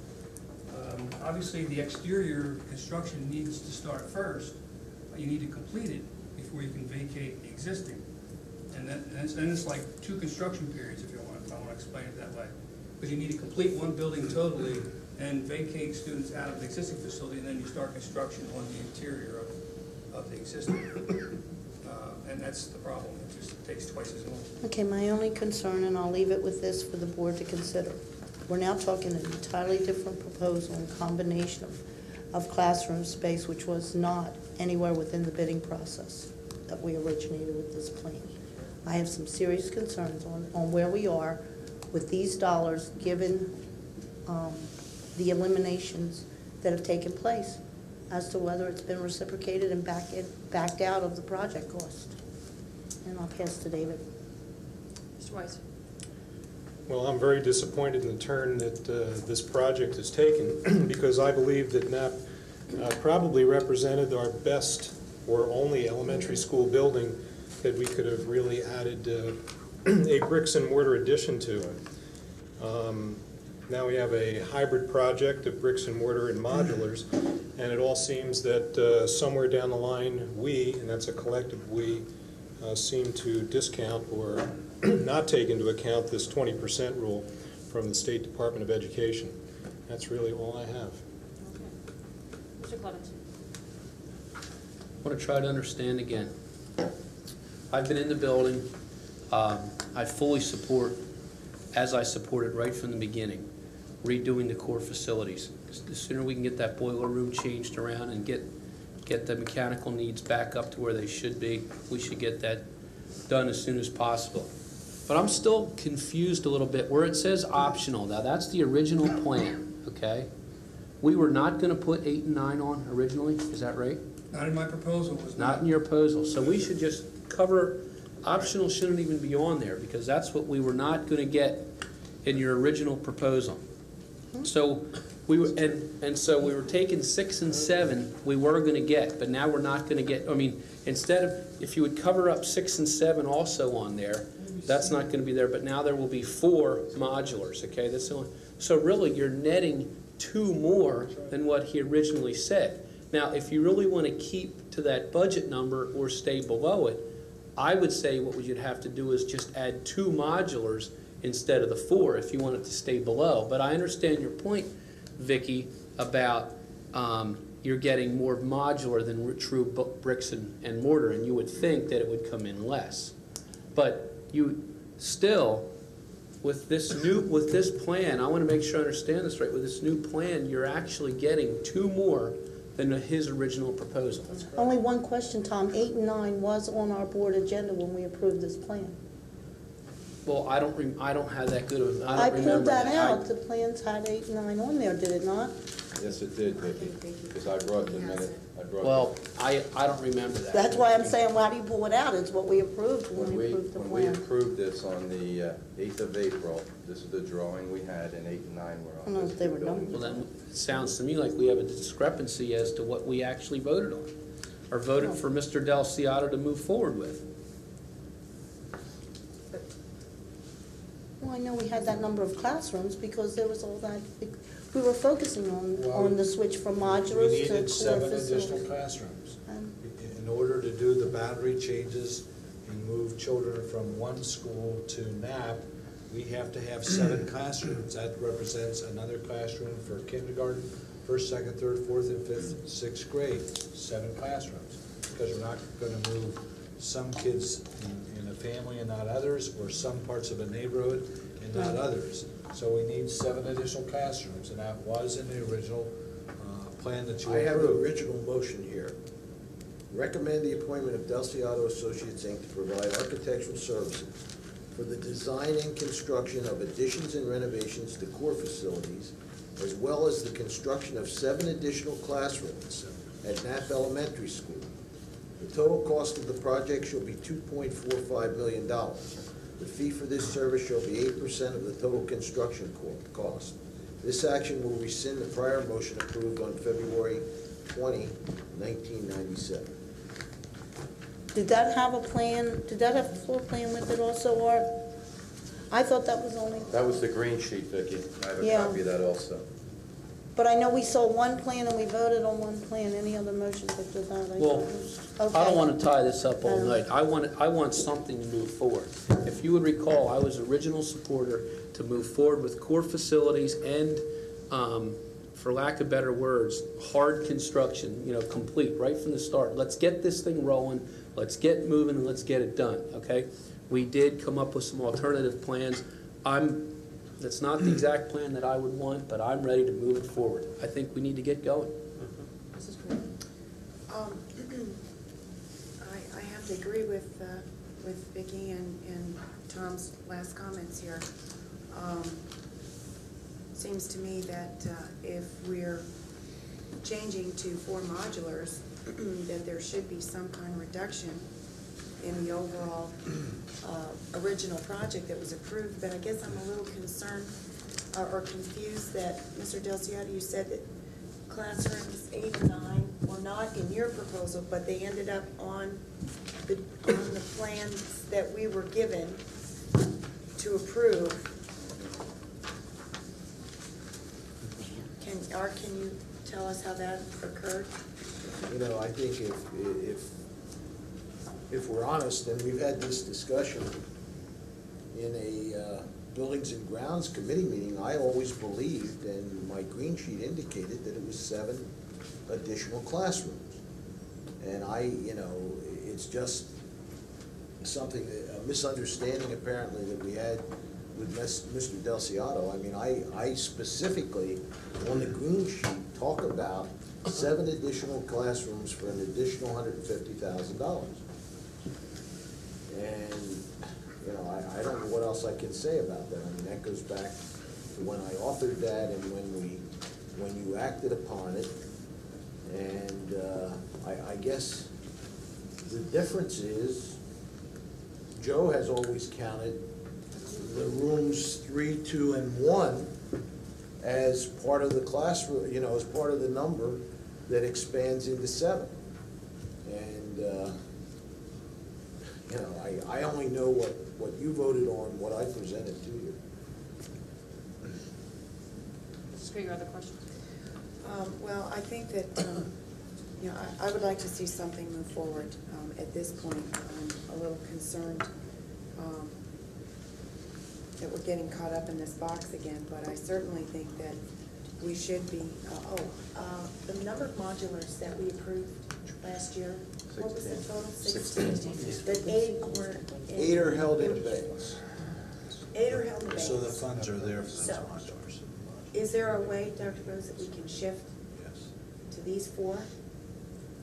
Obviously the exterior construction needs to start first. You need to complete it before you can vacate the existing. And then it's like 2 construction periods, if I want to explain it that way. Because you need to complete one building totally and vacate students out of the existing facility, and then you start construction on the interior of the existing. And that's the problem. It just takes twice as long. Okay, my only concern, and I'll leave it with this for the board to consider. We're now talking an entirely different proposal and combination of classroom space, which was not anywhere within the bidding process that we originated with this plan. I have some serious concerns on where we are with these dollars, given the eliminations that have taken place, as to whether it's been reciprocated and backed out of the project cost. And I'll pass to David. Mr. Weiss. Well, I'm very disappointed in the turn that this project has taken, because I believe that NAP probably represented our best or only elementary school building that we could have really added a bricks and mortar addition to. Now we have a hybrid project of bricks and mortar and modulars, and it all seems that somewhere down the line, and that's a collective we, seem to discount or not take into account this 20% rule from the State Department of Education. That's really all I have. Okay. Mr. Clemens. I want to try to understand again. I've been in the building. I fully support, as I supported right from the beginning, redoing the core facilities. The sooner we can get that boiler room changed around and get the mechanical needs back up to where they should be, we should get that done as soon as possible. But I'm still confused a little bit where it says optional. Now, that's the original plan, okay? We were not going to put 8 and 9 on originally, is that right? Not in my proposal. It was Not in your proposal. So we should just cover, optional shouldn't even be on there, because that's what we were not going to get in your original proposal. So we were, and so we were taking 6 and 7 we were going to get, but now we're not going to get. I mean, instead of, if you would cover up 6 and 7 also on there, That's not gonna be there, but now there will be 4 modulars, okay? That's the only, so really, you're netting 2 more than what he originally said. Now, if you really wanna keep to that budget number or stay below it, I would say what you'd have to do is just add 2 modulars instead of the 4 if you want it to stay below. But I understand your point, Vicki, about you're getting more modular than true bricks and mortar, and you would think that it would come in less. But you still, with this plan, I want to make sure I understand this right. With this new plan, you're actually getting 2 more than his original proposal. Only one question, Tom. 8 and 9 was on our board agenda when we approved this plan. Well, I don't have that good of, I I don't remember pulled that that. out. The plans had 8 and 9 on there, did it not? Yes, it did, Vicki, because I brought the minute, Well, I don't remember that. That's why I'm saying, why do you pull it out? It's what we approved when we approved the When we plan. approved this on the 8th of April, this is the drawing we had, and 8 and 9 were I on don't know this if they were building. done. Well, then, it sounds to me like we have a discrepancy as to what we actually voted on, or voted for Mr. Del Ciato to move forward with. Well, I know we had that number of classrooms because there was all that, we were focusing on the switch from We modulars to needed core 7 additional facilities. classrooms. And In order to do the boundary changes and move children from one school to NAP, we have to have 7 classrooms. That represents another classroom for kindergarten, 1st, 2nd, 3rd, 4th, and 5th, 6th grade, 7 classrooms. Because we're not gonna move some kids in a family and not others, or some parts of a neighborhood and not others. So we need 7 additional classrooms, and that was in the original plan that you I have the approved. original motion here. Recommend the appointment of Del Ciato Associates, Inc. to provide architectural services for the design and construction of additions and renovations to core facilities, as well as the construction of 7 additional classrooms at Knapp Elementary School. The total cost of the project shall be $2.45 million. The fee for this service shall be 8% of the total construction cost. This action will rescind the prior motion approved on February 20, 1997. did that have a plan, did that have a floor plan with it also, Art? I thought that was only, That was the green sheet, Vicki. I have a Yeah. copy of that also. but I know we saw one plan and we voted on one plan. Any other motions after that? Well, I Okay. don't want to tie this up all night. I want something to move forward. If you would recall, I was original supporter to move forward with core facilities and, for lack of better words, hard construction, complete, right from the start. Let's get this thing rolling, let's get moving, and let's get it done, okay? We did come up with some alternative plans. That's not the exact plan that I would want, but I'm ready to move it forward. I think we need to get going. Mrs. Green? I have to agree with Vicki and Tom's last comments here. Seems to me that if we're changing to 4 modulars, that there should be some kind of reduction in the overall original project that was approved. But I guess I'm a little concerned or confused that, Mr. Del Ciato, you said that classrooms 8 and 9 were not in your proposal, but they ended up on the plans that we were given to approve. Can you tell us how that occurred? I think if we're honest, and we've had this discussion in a Buildings and Grounds Committee meeting, I always believed, and my green sheet indicated, that it was 7 additional classrooms. And it's just something, a misunderstanding apparently that we had with Mr. Del Ciato. I mean, I specifically, on the green sheet, talk about 7 additional classrooms for an additional $150,000. And, I don't know what else I can say about that. I mean, that goes back to when I authored that and when you acted upon it. And I guess the difference is, Joe has always counted the rooms 3, 2, and 1 as part of the classroom, as part of the number that expands into 7. And, You know, I only know what you voted on, what I presented to you. Mrs. Krieger, other questions? Well, I think that, you know, I would like to see something move forward. At this point, I'm a little concerned that we're getting caught up in this box again, but I certainly think that we should be, the number of modulars that we approved last year, what was the total? 16. But 8 were. 8 are held in abeyance. 8 are held in abeyance. So the funds are there for those So, modulars. Is there a way, Dr. Rose, that we can shift Yes. to these 4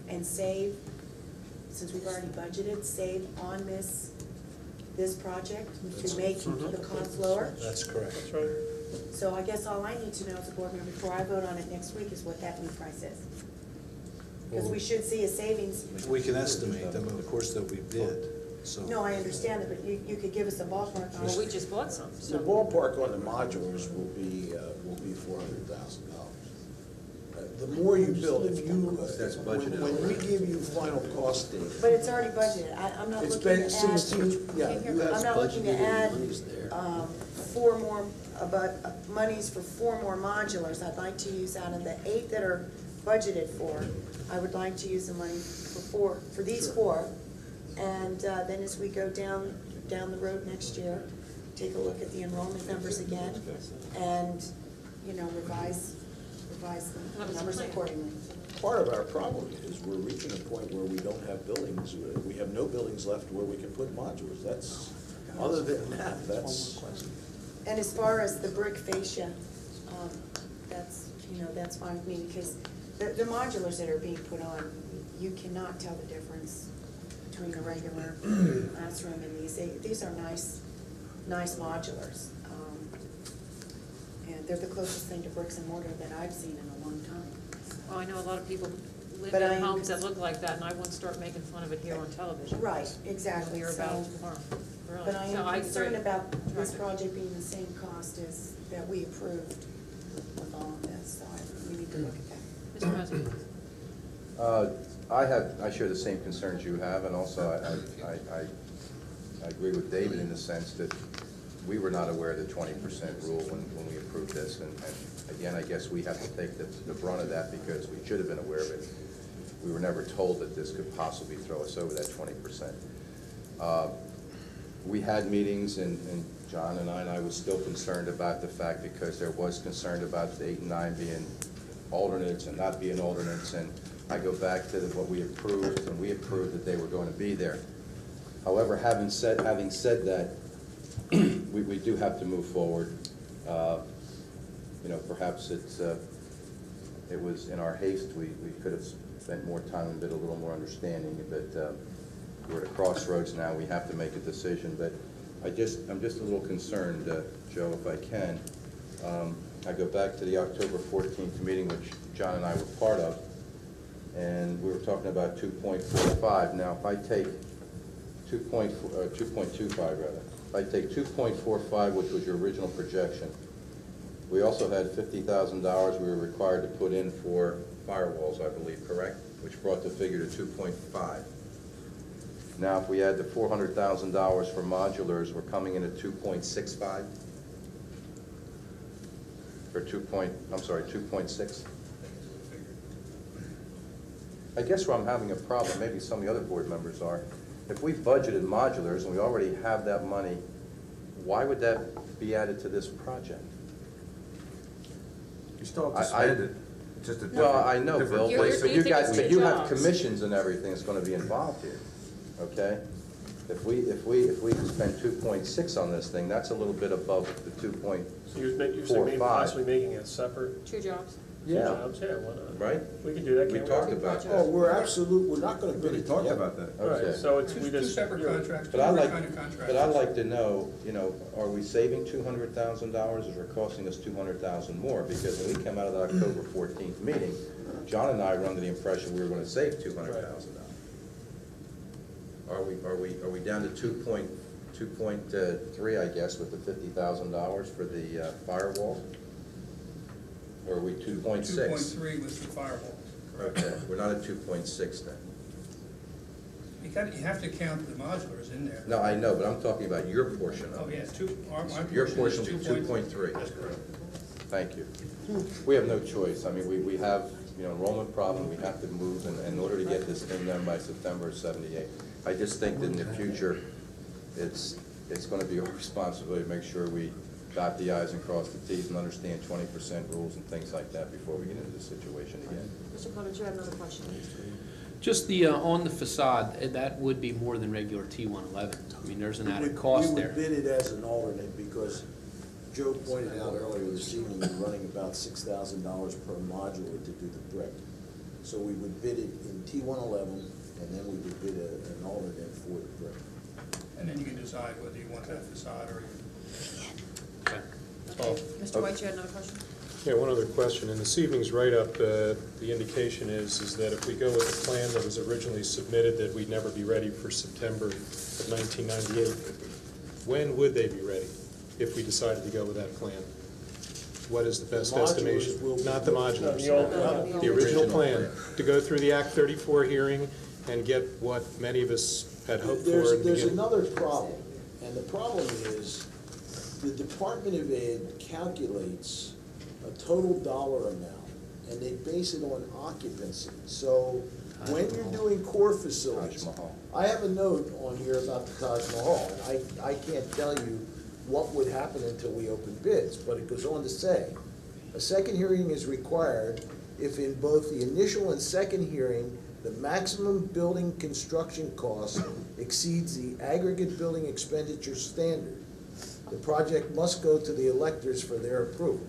and save, since we've already budgeted, save on this project to make the cost lower? That's correct. So I guess all I need to know as a board member before I vote on it next week is what that new price is. Because we should see a savings. We can estimate them, of course, that we bid, so. No, I understand it, but you could give us a ballpark on Well, we it. just bought some, The so. ballpark on the modulars will be $400,000. The more you build, if you, That's budgeted when we give you final cost data, But it's already budgeted. I'm not it's looking been to add. 16, yeah, you I'm have, not looking to add 4 more, monies for 4 more modulars. I'd like to use out of the 8 that are budgeted for, I would like to use the money for these 4. And then as we go down the road next year, take a look at the enrollment numbers again and, you know, revise the numbers accordingly. part of our problem is we're reaching a point where we don't have buildings, we have no buildings left where we can put modulars. That's, other than that, that's. And as far as the brick fascia, that's, you know, that's fine with me, because the modulars that are being put on, you cannot tell the difference between a regular classroom and these. These are nice modulars. And they're the closest thing to bricks and mortar that I've seen in a long time. Well, I know a lot of people live But in I- homes that look like that, and I won't start making fun of it here on television. Right, exactly. You're So- about tomorrow, really. But I So am agree. concerned about this Right. project being the same cost as that we approved with all of this, so we need to look at that. Mr. President? I share the same concerns you have, and also I agree with David in the sense that we were not aware of the 20% rule when we approved this, and again, I guess we have to take the brunt of that because we should have been aware of it. We were never told that this could possibly throw us over that 20%. We had meetings, and John and I was still concerned about the fact, because there was concern about the 8 and 9 being alternates and not being alternates, and I go back to what we approved, and we approved that they were going to be there. However, having said that, we do have to move forward. You know, perhaps it was in our haste, we could have spent more time and been a little more understanding, but we're at a crossroads now, we have to make a decision. But I'm just a little concerned, Joe, if I can. I go back to the October 14th meeting, which John and I were part of, and we were talking about 2.45. Now, if I take 2.25 rather, if I take 2.45, which was your original projection, we also had $50,000 we were required to put in for firewalls, I believe, correct? Which brought the figure to 2.5. Now, if we add the $400,000 for modulars, we're coming in at 2.65? Or 2.6? I guess where I'm having a problem, maybe some of the other board members are, if we budgeted modulars and we already have that money, why would that be added to this project? You still have to spend it. It's just a different. Well, I know, Bill, You're- but you you think guys, it's but two you have jobs. commissions and everything that's gonna be involved here, okay? If we spend 2.6 on this thing, that's a little bit above the 2.45. So you're saying maybe possibly making a separate 2 jobs. Yeah, jobs? Yeah, why not? right? We can do that, We can't talked Two about projects. that. We're not gonna bid We it talked together. about that. All right, Okay. so it's, Two we just. separate contracts, two But different kind of contracts. But I'd like to know, you know, are we saving $200,000 or is it costing us $200,000 more? Because when we came out of the October 14th meeting, John and I were under the impression we were gonna save $200,000. Are we down to 2.3, I guess, with the $50,000 for the firewall? Or are we 2.6? 2.3 was the firewall. Okay, we're not at 2.6 then. You have to count the modulars in there. No, I know, but I'm talking about your portion Oh, of yeah, it. my Your portion portion is is 2.3. That's correct. Thank you. We have no choice. I mean, we have, enrollment problem, we have to move in order to get this thing done by September of '78. I just think that in the future, it's gonna be our responsibility to make sure we dot the i's and cross the t's and understand 20% rules and things like that before we get into this situation again. Mr. Clemens, you had another question? Just the, on the facade, that would be more than regular T111. I mean, there's an added cost We there. would bid it as an alternate because Joe pointed out earlier this evening, we're running about $6,000 per modular to do the brick. So we would bid it in T111, and then we would bid an alternate for the brick. And then you can decide whether you want that facade or Okay. Okay. Mr. White, you had another question? Yeah, one other question. In this evening's write-up, the indication is that if we go with the plan that was originally submitted, that we'd never be ready for September of 1998. When would they be ready if we decided to go with that plan? What is the best The modulars estimation? will be- Not the modulars. No. The original plan, to go through the Act 34 hearing and get what many of us had hoped for in the There's beginning. another problem, and the problem is the Department of Ed calculates a total dollar amount, and they base it on occupancy. So when you're doing core facilities, Taj Mahal. I have a note on here about the Taj Mahal, and I can't tell you what would happen until we open bids, but it goes on to say, a second hearing is required if in both the initial and second hearing, the maximum building construction cost exceeds the aggregate building expenditure standard. The project must go to the electors for their approval.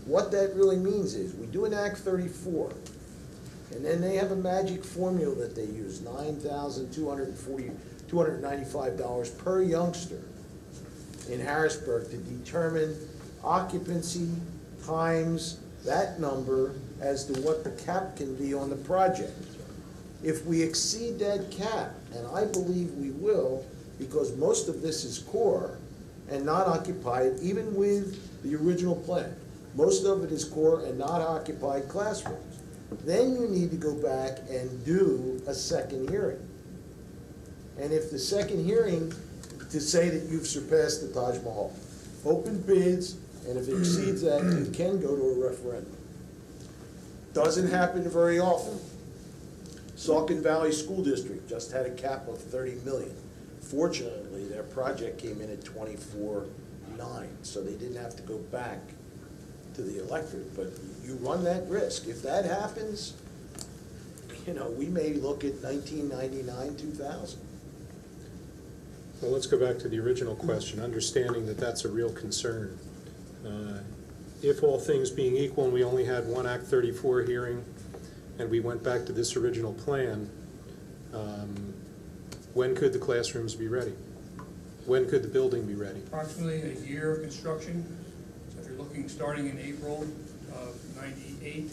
What that really means is, we do an Act 34, and then they have a magic formula that they use, $9,295 per youngster in Harrisburg to determine occupancy times that number as to what the cap can be on the project. If we exceed that cap, and I believe we will, because most of this is core and not occupied, even with the original plan. Most of it is core and not occupied classrooms. Then you need to go back and do a second hearing. And if the second hearing, to say that you've surpassed the Taj Mahal, open bids, and if it exceeds that, you can go to a referendum. Doesn't happen very often. Saucon Valley School District just had a cap of 30 million. Fortunately, their project came in at 24.9, so they didn't have to go back to the electorate, but you run that risk. If that happens, we may look at 1999, 2000. Well, let's go back to the original question, understanding that that's a real concern. If all things being equal and we only had one Act 34 hearing and we went back to this original plan, when could the classrooms be ready? When could the building be ready? approximately a year of construction. So if you're looking, starting in April of '98,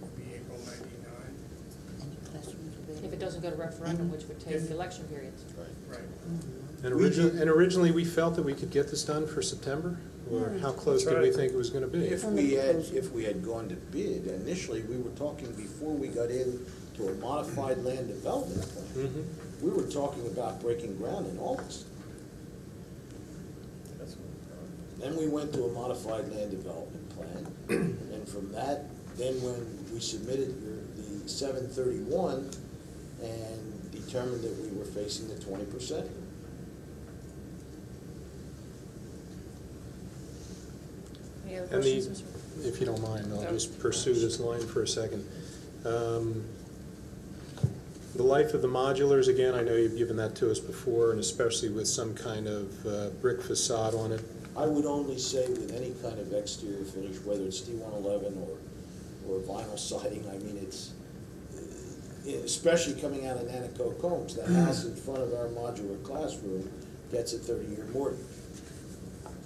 would be April '99. If it doesn't go to referendum, which would take the election periods. Right. And originally, we felt that we could get this done for September? Or how close did we think it was going to be? If we had gone to bid, initially, we were talking before we got into a modified land development plan. Mhm. We were talking about breaking ground in August. Then we went to a modified land development plan, and from that, then when we submitted the 731 and determined that we were facing the 20%. Any other And questions, Mr. if you don't mind, I'll No. just pursue this line for a second. The life of the modulars, again, I know you've given that to us before, and especially with some kind of brick facade on it. I would only say with any kind of exterior finish, whether it's T111 or vinyl siding, I mean, it's, especially coming out of Nanaco Combs, the house in front of our modular classroom gets a 30-year mortgage.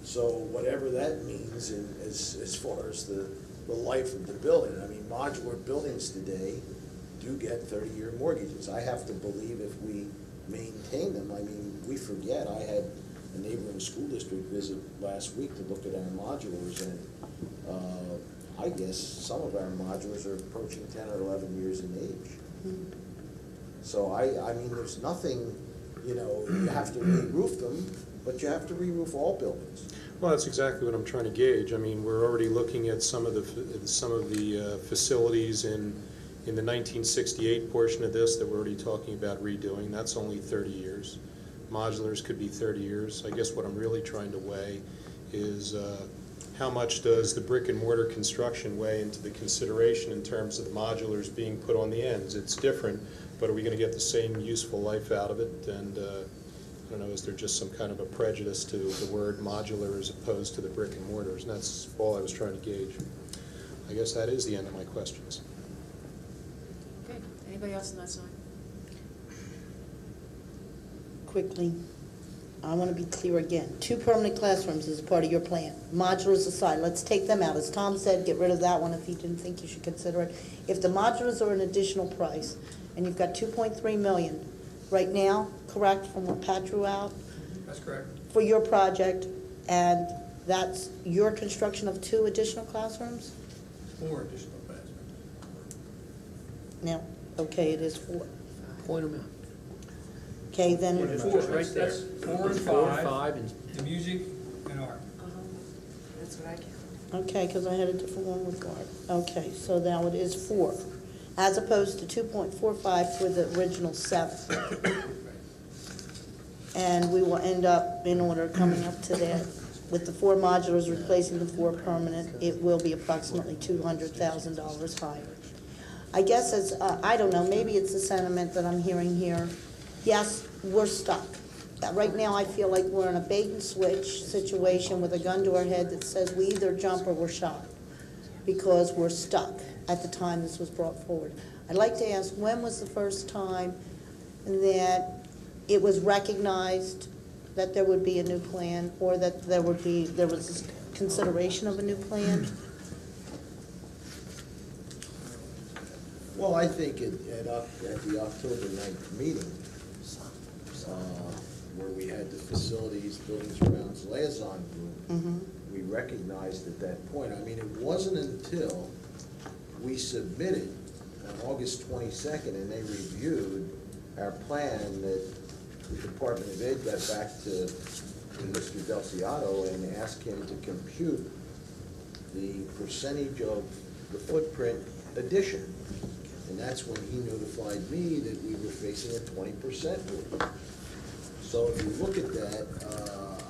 So whatever that means as far as the life of the building, I mean, modular buildings today do get 30-year mortgages. I have to believe if we maintain them, I mean, we forget, I had a neighboring school district visit last week to look at our modulars, and I guess some of our modulars are approaching 10 or 11 years in age. So I mean, there's nothing, you know, you have to re-roof them, but you have to re-roof all buildings. Well, that's exactly what I'm trying to gauge. I mean, we're already looking at some of the facilities in the 1968 portion of this that we're already talking about redoing. That's only 30 years. Modulars could be 30 years. I guess what I'm really trying to weigh is how much does the brick and mortar construction weigh into the consideration in terms of the modulars being put on the ends? It's different, but are we going to get the same useful life out of it? And I don't know, is there just some kind of a prejudice to the word modular as opposed to the brick and mortars? And that's all I was trying to gauge. I guess that is the end of my questions. Okay, anybody else on that side? Quickly, I want to be clear again. 2 permanent classrooms is part of your plan. Modulars aside, let's take them out. As Tom said, get rid of that one if you didn't think you should consider it. If the modulars are an additional price, and you've got 2.3 million right now, correct, from what Pat drew out? That's correct. For your project, and that's your construction of 2 additional classrooms? 4 additional classrooms. Now, okay, it is 4. Point them out. Okay, then, Four, Right there. that's 4 and 4 and 5, 5 and the music and art. That's what I count. okay, because I had a different one with guard. Okay, so now it is 4, as opposed to 2.45 for the original 7. And we will end up, in order, coming up to that, with the 4 modulars replacing the 4 permanent, it will be approximately $200,000 higher. I guess it's, I don't know, maybe it's the sentiment that I'm hearing here. Yes, we're stuck. Right now, I feel like we're in a bait and switch situation with a gun to our head that says we either jump or we're shot, because we're stuck at the time this was brought forward. I'd like to ask, when was the first time that it was recognized that there would be a new plan, or that there was consideration of a new plan? Well, I think at the October 9th meeting, where we had the facilities, buildings, grounds, liaison group, we recognized at that point. I mean, it wasn't until we submitted on August 22nd and they reviewed our plan that the Department of Ed got back to Mr. Delciato and asked him to compute the percentage of the footprint addition. And that's when he notified me that we were facing a 20% rule. So if you look at that,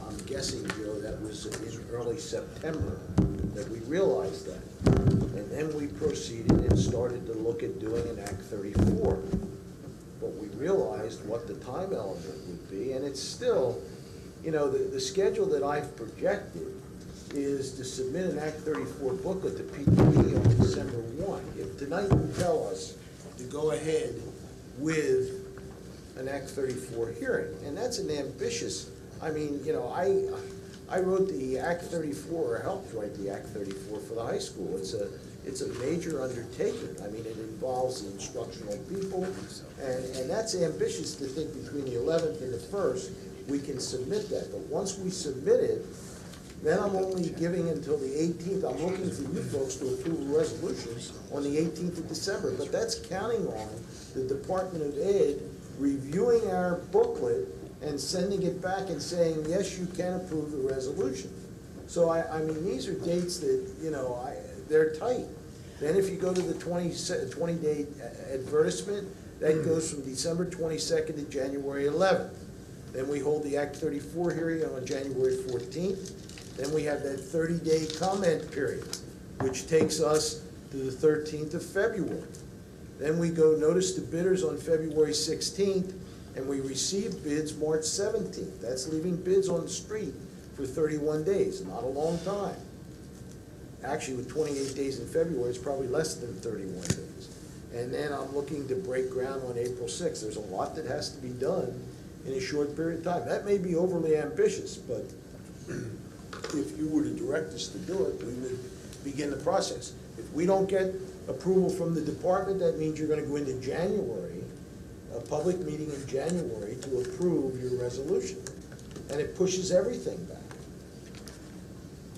I'm guessing, Joe, that was in early September that we realized that. And then we proceeded and started to look at doing an Act 34. But we realized what the time element would be, and it's still, you know, the schedule that I've projected is to submit an Act 34 booklet to PTV on December 1. If tonight you tell us to go ahead with an Act 34 hearing, and that's an ambitious, I mean, you know, I wrote the Act 34, or helped write the Act 34 for the high school. It's a major undertaking. I mean, it involves the instructional people, and that's ambitious to think between the 11th and the 1st, we can submit that. But once we submit it, then I'm only giving until the 18th. I'm looking for you folks to approve a resolution on the 18th of December. But that's counting on the Department of Ed reviewing our booklet and sending it back and saying, yes, you can approve the resolution. So I mean, these are dates that, you know, they're tight. Then if you go to the 20-day advertisement, that goes from December 22nd to January 11th. Then we hold the Act 34 hearing on January 14th. Then we have that 30-day comment period, which takes us to the 13th of February. Then we go notice to bidders on February 16th, and we receive bids March 17th. That's leaving bids on the street for 31 days, not a long time. Actually, with 28 days in February, it's probably less than 31 days. And then I'm looking to break ground on April 6th. There's a lot that has to be done in a short period of time. That may be overly ambitious, but if you were to direct us to do it, we would begin the process. If we don't get approval from the department, that means you're going to go into January, a public meeting in January to approve your resolution. And it pushes everything back.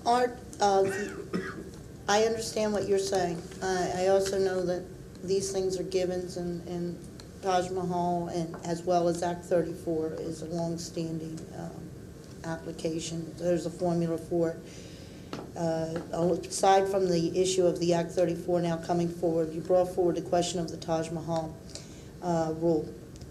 Art, I understand what you're saying. I also know that these things are givens, and Taj Mahal and as well as Act 34 is a long-standing application. There's a formula for it. Aside from the issue of the Act 34 now coming forward, you brought forward the question of the Taj Mahal rule.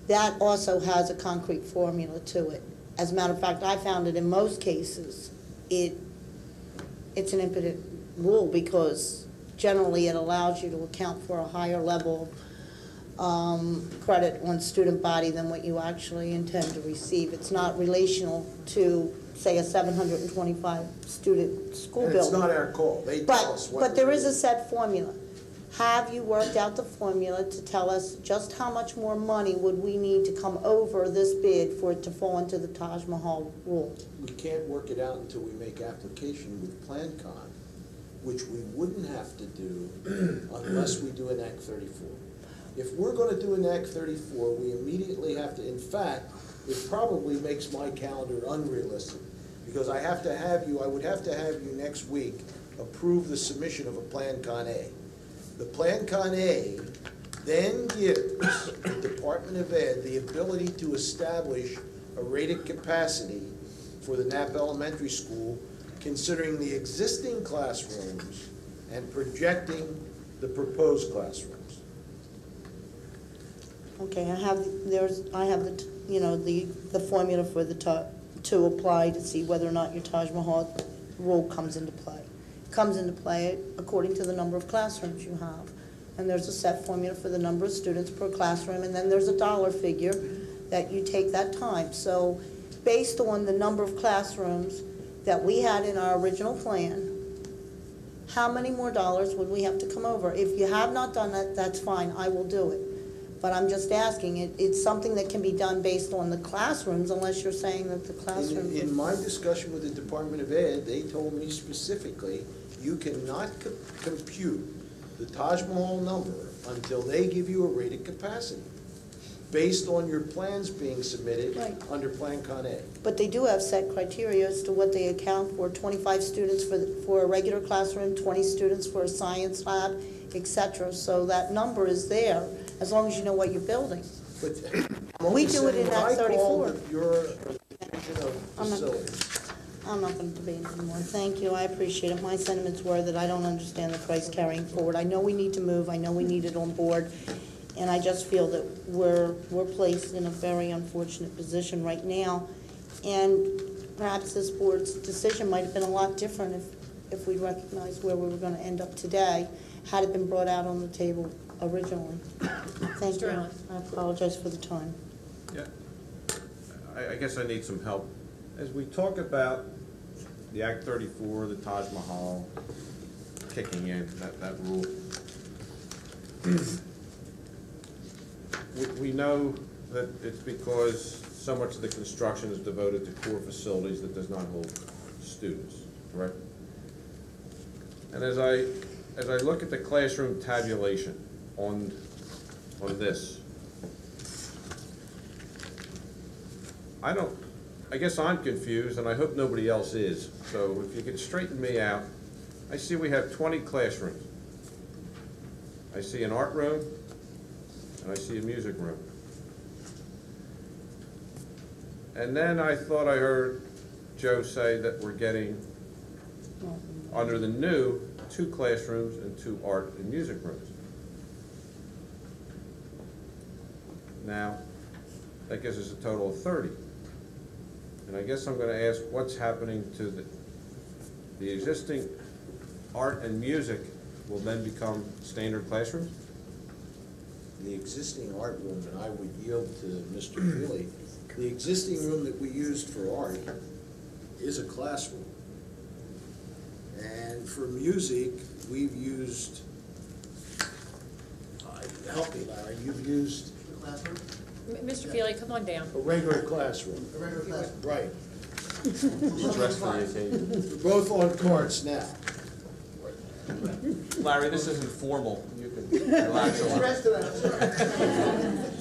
That also has a concrete formula to it. As a matter of fact, I found it in most cases, it's an impotent rule because generally it allows you to account for a higher level credit on student body than what you actually intend to receive. It's not relational to, say, a 725 student school And building. it's not our call, they tell us what. But there we're is a doing. set formula. Have you worked out the formula to tell us just how much more money would we need to come over this bid for it to fall into the Taj Mahal rule? We can't work it out until we make application with PlanCon, which we wouldn't have to do unless we do an Act 34. If we're gonna do an Act 34, we immediately have to, in fact, it probably makes my calendar unrealistic, because I would have to have you next week approve the submission of a PlanCon A. The PlanCon A then gives the Department of Ed the ability to establish a rated capacity for the Knapp Elementary School, considering the existing classrooms and projecting the proposed classrooms. Okay, I have the formula for to apply to see whether or not your Taj Mahal rule comes into play. Comes into play according to the number of classrooms you have. And there's a set formula for the number of students per classroom, and then there's a dollar figure that you take that time. So based on the number of classrooms that we had in our original plan, how many more dollars would we have to come over? If you have not done that, that's fine, I will do it. But I'm just asking, it's something that can be done based on the classrooms, unless you're saying that the classrooms. In my discussion with the Department of Ed, they told me specifically, you cannot compute the Taj Mahal number until they give you a rated capacity, based on your plans being submitted Right. under PlanCon A. But they do have set criteria as to what they account for, 25 students for a regular classroom, 20 students for a science lab, etc. So that number is there, as long as you know what you're building. But We do it in Act 34. Your vision of I'm not- facilities. I'm not going to debate anymore. Thank you, I appreciate it. My sentiments were that I don't understand the price carrying forward. I know we need to move, I know we need it on board, and I just feel that we're placed in a very unfortunate position right now. And perhaps this board's decision might have been a lot different if we recognized where we were going to end up today, had it been brought out on the table originally. Thank Mr. you. Allen. I apologize for the time. Yeah, I guess I need some help. As we talk about the Act 34, the Taj Mahal kicking in, that rule, we know that it's because so much of the construction is devoted to core facilities that does not hold students, correct? And as I look at the classroom tabulation on this, I guess I'm confused, and I hope nobody else is. So if you could straighten me out, I see we have 20 classrooms. I see an art room, and I see a music room. And then I thought I heard Joe say that we're getting, under the new, 2 classrooms and 2 art and music rooms. Now, that gives us a total of 30. And I guess I'm going to ask what's happening to the existing art and music will then become standard classrooms? The existing art room, and I would yield to Mr. Feely, the existing room that we used for art is a classroom. And for music, we've used, help me, Larry, you've used Mr. Feely, come on down. a regular classroom. A regular classroom. Right. Dressed for the occasion. We're both on carts now. Larry, this isn't formal. You can relax a It's little. rest of that.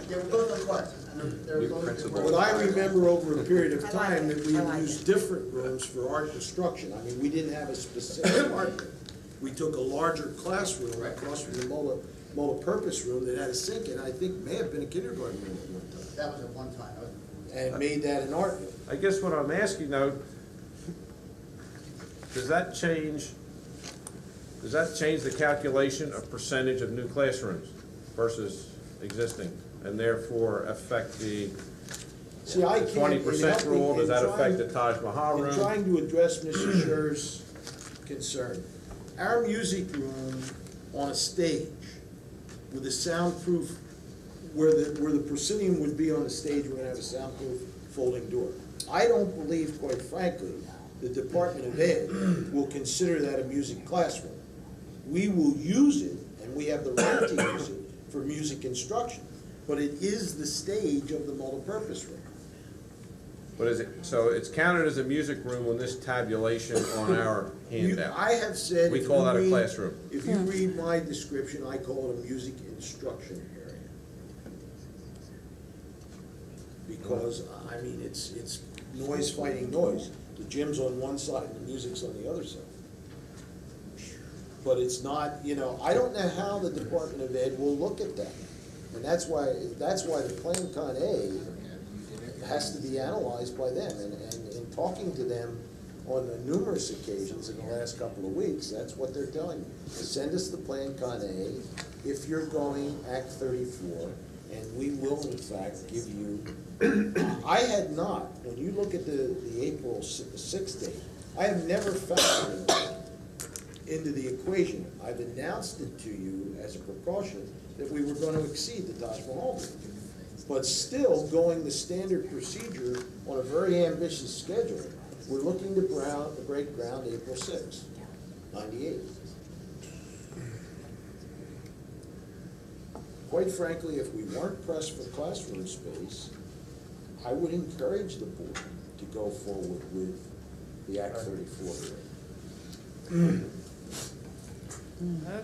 Yeah, we're both on cards. And they're New both- principal. But I remember over a period of time that we I like used different rooms for art instruction. We didn't have a specific art room. We took a larger classroom across from the MOLA multipurpose room that had a sink in it, I think may have been a kindergarten room at one time. That was at one time. And made that an art room. I guess what I'm asking though, does that change the calculation of percentage of new classrooms versus existing, and therefore affect the See, I can't. 20% rule? Does that affect the Taj Mahal In room? trying to address Mr. Scher's concern, our music room on a stage with a soundproof, where the proscenium would be on the stage, we're gonna have a soundproof folding door. I don't believe, quite frankly, the Department of Ed will consider that a music classroom. We will use it, and we have the right to use it for music instruction, but it is the stage of the multipurpose room. What is it? So it's counted as a music room on this tabulation on our handout. I have said. We if call you that a read- classroom. If you read my description, I call it a music instruction area. Because, I mean, it's noise fighting noise. The gym's on one side and the music's on the other side. But it's not, I don't know how the Department of Ed will look at that. And that's why the Plan Con A has to be analyzed by them. And in talking to them on numerous occasions in the last couple of weeks, that's what they're telling me. Send us the Plan Con A if you're going Act 34, and we will in fact give you. I had not, when you look at the April 6th date, I have never factored it into the equation. I've announced it to you as a precaution that we were going to exceed the Taj Mahal date. But still, going the standard procedure on a very ambitious schedule, we're looking to break ground April 6th, 98. Quite frankly, if we weren't pressed for classroom space, I would encourage the board to go forward with the Act 34 rate.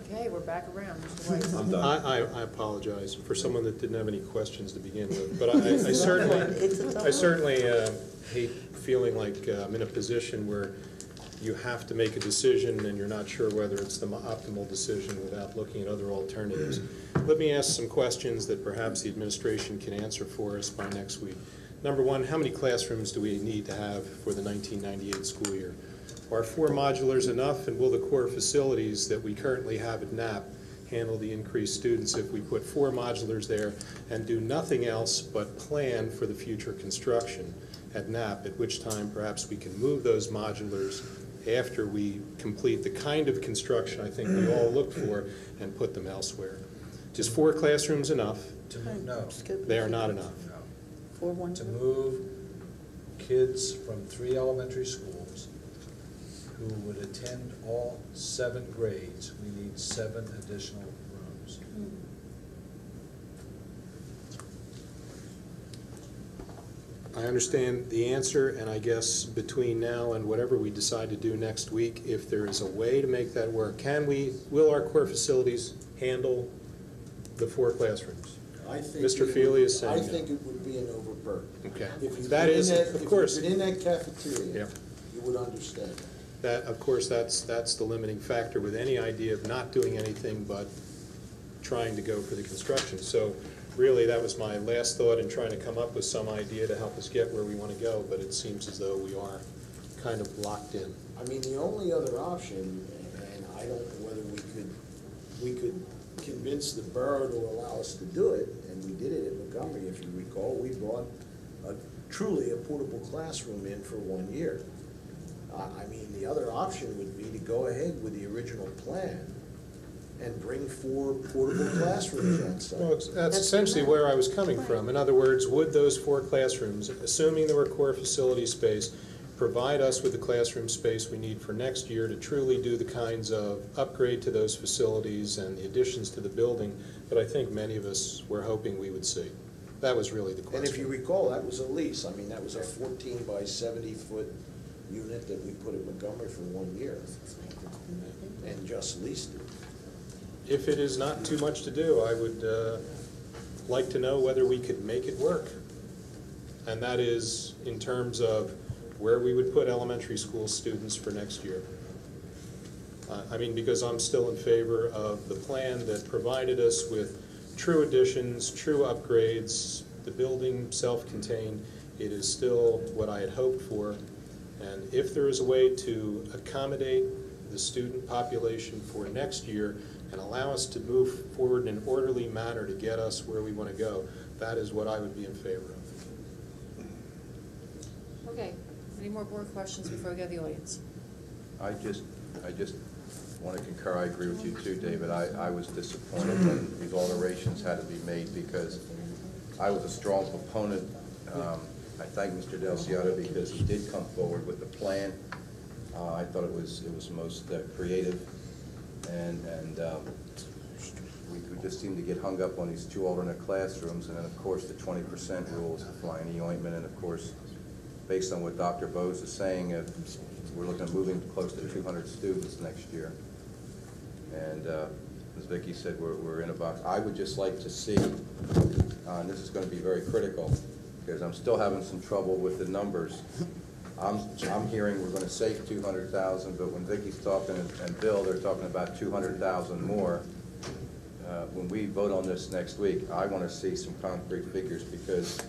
Okay, we're back around, Mr. Weiss. I'm done. I apologize for someone that didn't have any questions to begin with, but I certainly hate feeling like I'm in a position where you have to make a decision and you're not sure whether it's the optimal decision without looking at other alternatives. Let me ask some questions that perhaps the administration can answer for us by next week. Number one, how many classrooms do we need to have for the 1998 school year? Are 4 modulars enough, and will the core facilities that we currently have at NAP handle the increased students if we put 4 modulars there and do nothing else but plan for the future construction at NAP, at which time perhaps we can move those modulars after we complete the kind of construction I think we all look for and put them elsewhere? Is 4 classrooms enough? No. They are not enough. To move kids from 3 elementary schools who would attend all 7 grades, we need 7 additional rooms. I understand the answer, and I guess between now and whatever we decide to do next week, if there is a way to make that work, will our core facilities handle the 4 classrooms? I think Mr. Feely is saying I no. think it would be an overburden. Okay. If you've That been in is, that- of course. If you've been in that cafeteria, Yeah. you would understand that. That, of course, that's the limiting factor with any idea of not doing anything but trying to go for the construction. So really, that was my last thought in trying to come up with some idea to help us get where we want to go, but it seems as though we are kind of locked in. I mean, the only other option, and I don't know whether we could convince the borough to allow us to do it, and we did it at Montgomery, if you recall. We brought truly a portable classroom in for 1 year. I mean, the other option would be to go ahead with the original plan and bring 4 portable classrooms on site. Well, that's essentially where I was coming from. In other words, would those 4 classrooms, assuming there were core facility space, provide us with the classroom space we need for next year to truly do the kinds of upgrade to those facilities and the additions to the building that I think many of us were hoping we would see? That was really the question. And if you recall, that was a lease. I mean, that was a 14 by 70 foot unit that we put at Montgomery for 1 year and just leased it. If it is not too much to do, I would like to know whether we could make it work. And that is in terms of where we would put elementary school students for next year. Because I'm still in favor of the plan that provided us with true additions, true upgrades, the building self-contained. It is still what I had hoped for. And if there is a way to accommodate the student population for next year and allow us to move forward in an orderly manner to get us where we want to go, that is what I would be in favor of. Okay, any more board questions before we go to the audience? I just want to concur, I agree with you too, David. I was disappointed when these alterations had to be made because I was a strong proponent. I thank Mr. Del Ciotto because he did come forward with the plan. I thought it was most creative, and we just seem to get hung up on these 2 alternate classrooms, and then of course the 20% rule is the fly in the ointment, and of course, based on what Dr. Bose is saying, we're looking at moving close to 200 students next year. And as Vicki said, we're in a box. I would just like to see, and this is going to be very critical, because I'm still having some trouble with the numbers. I'm hearing we're going to save 200,000, but when Vicki's talking and Bill, they're talking about 200,000 more. When we vote on this next week, I want to see some concrete figures, because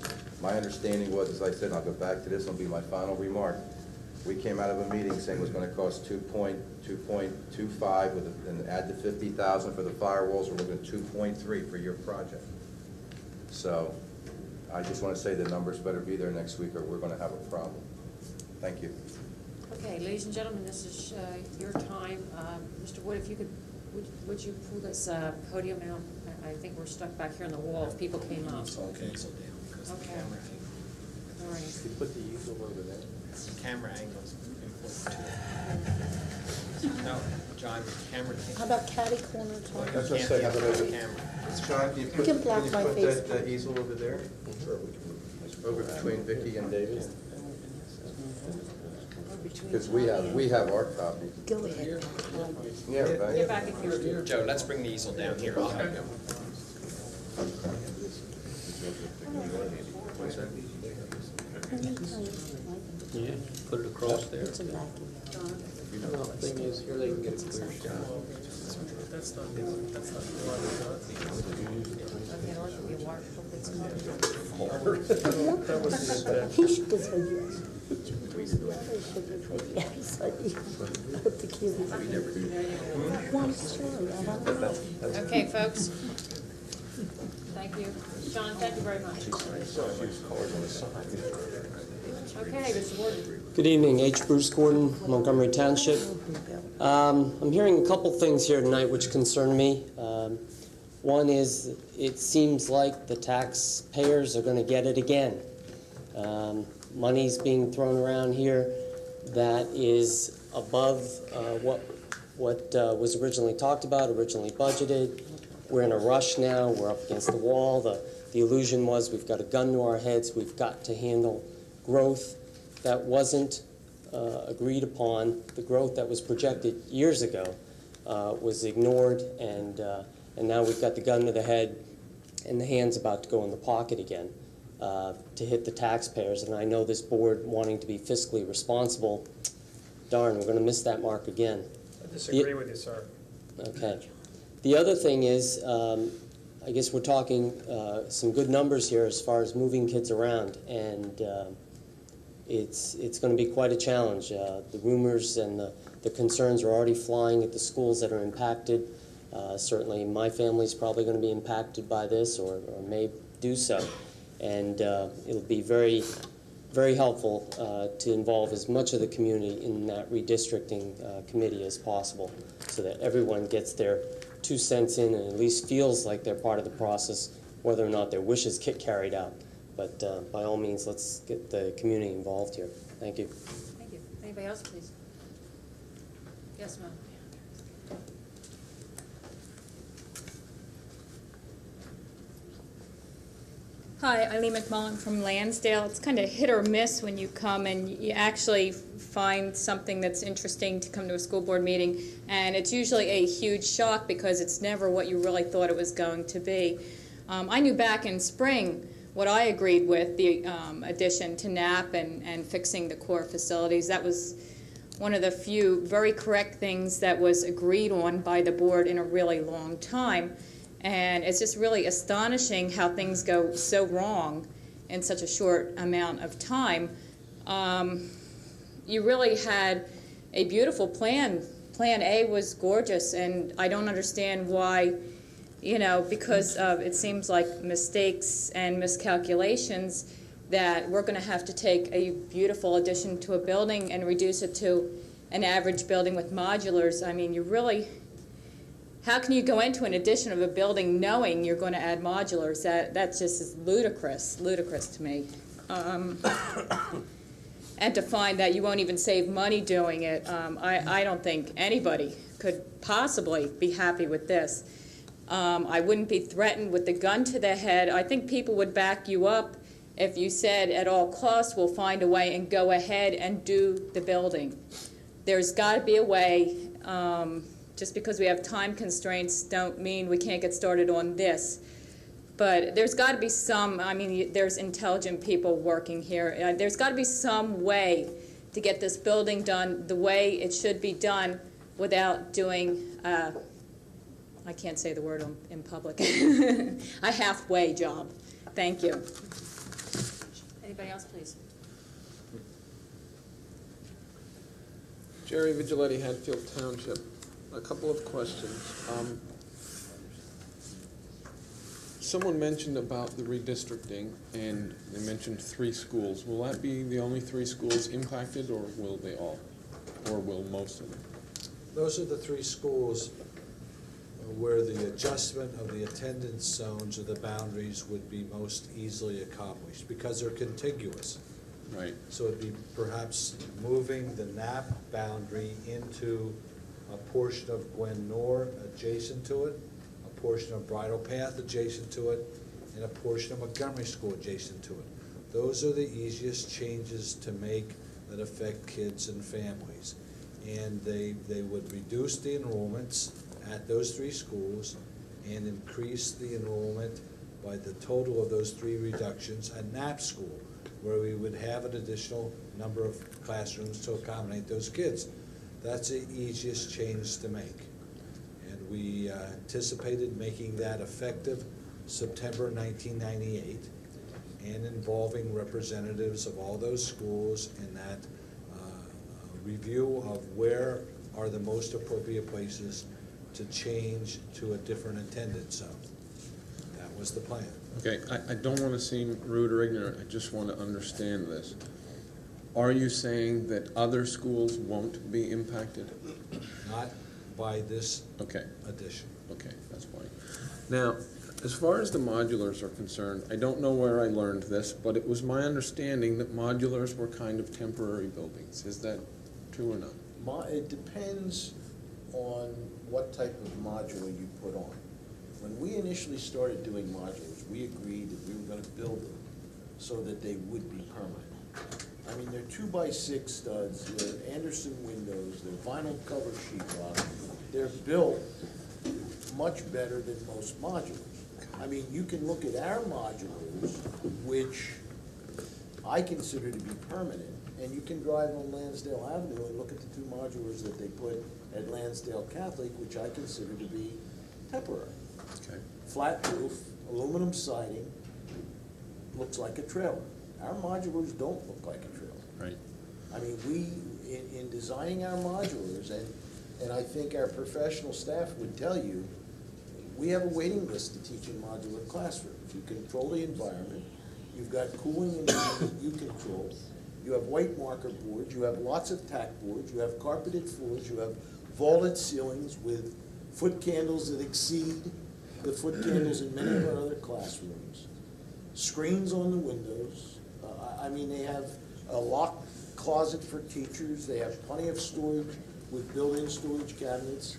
my understanding was, as I said, and I'll go back to this, will be my final remark. We came out of a meeting saying it was going to cost 2.25 and add the 50,000 for the firewalls. We're looking at 2.3 for your project. So I just want to say the numbers better be there next week, or we're going to have a problem. Thank you. Okay, ladies and gentlemen, this is your time. Mr. Wood, if you could, would you pull this podium out? I think we're stuck back here on the wall if people came up. It's all canceled down because of the Okay. camera angle. All right. You put the easel over there. The camera angle is important too. No, John, the camera How can't. about catty corner Well, time? you That's what I can't said, be how in about front of the over- camera. John, can you can block my put face. that easel over there? Over between Vicki and David? Because we have our copy. Go ahead. Yeah, right. Get back in here. Joe, let's bring the easel down here. I'll help you. Yeah, put it across there. It's a vacuum. Well, the thing is, here they can get a clear shot. That's not the one that's Okay, now let me water. That was the bad. He should have said yes. He should have said yes. The kid is. Well, I'm sorry, I don't know. Okay, folks. Thank you. John, thank you very much. Okay, Mr. Warden. Good evening, H. Bruce Gordon, Montgomery Township. I'm hearing a couple things here tonight which concern me. One is, it seems like the taxpayers are going to get it again. Money's being thrown around here that is above what was originally talked about, originally budgeted. We're in a rush now. We're up against the wall. The illusion was we've got a gun to our heads. We've got to handle growth that wasn't agreed upon. The growth that was projected years ago was ignored, and now we've got the gun to the head, and the hand's about to go in the pocket again to hit the taxpayers. And I know this board wanting to be fiscally responsible, darn, we're going to miss that mark again. I disagree with you, sir. Okay. The other thing is, I guess we're talking some good numbers here as far as moving kids around, and it's going to be quite a challenge. The rumors and the concerns are already flying at the schools that are impacted. Certainly my family's probably going to be impacted by this, or may do so. And it'll be very, very helpful to involve as much of the community in that redistricting committee as possible, so that everyone gets their 2 cents in and at least feels like they're part of the process, whether or not their wishes get carried out. But by all means, let's get the community involved here. Thank you. Thank you. Anybody else, please? Yes, ma'am. Hi, Eileen McMullen from Lansdale. It's kind of hit or miss when you come and you actually find something that's interesting to come to a school board meeting, and it's usually a huge shock because it's never what you really thought it was going to be. I knew back in spring what I agreed with, the addition to NAP and fixing the core facilities. That was one of the few very correct things that was agreed on by the board in a really long time. And it's just really astonishing how things go so wrong in such a short amount of time. You really had a beautiful plan. Plan A was gorgeous, and I don't understand why, because it seems like mistakes and miscalculations, that we're going to have to take a beautiful addition to a building and reduce it to an average building with modulars. I mean, how can you go into an addition of a building knowing you're going to add modulars? That's just ludicrous to me. And to find that you won't even save money doing it, I don't think anybody could possibly be happy with this. I wouldn't be threatened with the gun to the head. I think people would back you up if you said at all costs we'll find a way and go ahead and do the building. There's got to be a way. Just because we have time constraints don't mean we can't get started on this. But there's got to be there's intelligent people working here. There's got to be some way to get this building done the way it should be done without doing, I can't say the word in public, a halfway job. Thank you. Anybody else, please? Jerry Vigiletti, Hatfield Township. A couple of questions. Someone mentioned about the redistricting, and they mentioned 3 schools. Will that be the only 3 schools impacted, or will they all? Or will most of them? Those are the 3 schools where the adjustment of the attendance zones or the boundaries would be most easily accomplished, because they're contiguous. Right. So it'd be perhaps moving the NAP boundary into a portion of Gwen Nor adjacent to it, a portion of Bridle Path adjacent to it, and a portion of Montgomery School adjacent to it. Those are the easiest changes to make that affect kids and families. And they would reduce the enrollments at those 3 schools and increase the enrollment by the total of those 3 reductions at NAP school, where we would have an additional number of classrooms to accommodate those kids. That's the easiest change to make. And we anticipated making that effective September 1998 and involving representatives of all those schools in that review of where are the most appropriate places to change to a different attendance zone. That was the plan. Okay, I don't want to seem rude or ignorant. I just want to understand this. Are you saying that other schools won't be impacted? Not by this Okay. addition. Okay, that's fine. Now, as far as the modulars are concerned, I don't know where I learned this, but it was my understanding that modulars were kind of temporary buildings. Is that true or not? It depends on what type of modular you put on. When we initially started doing modulars, we agreed that we were going to build them so that they would be permanent. I mean, they're 2x6 studs, they're Anderson windows, they're vinyl cover sheetrock. They're built much better than most modulars. I mean, you can look at our modulars, which I consider to be permanent, and you can drive on Lansdale Avenue and look at the 2 modulars that they put at Lansdale Catholic, which I consider to be temporary. Okay. Flat roof, aluminum siding, looks like a trailer. Our modulars don't look like a trailer. Right. I mean, in designing our modulars, and I think our professional staff would tell you, we have a waiting list to teach in modular classrooms. You control the environment, you've got cooling and heating you control, you have white marker boards, you have lots of tack boards, you have carpeted floors, you have vaulted ceilings with foot candles that exceed the foot candles in many of our other classrooms, screens on the windows. I mean, they have a locked closet for teachers, they have plenty of storage with built-in storage cabinets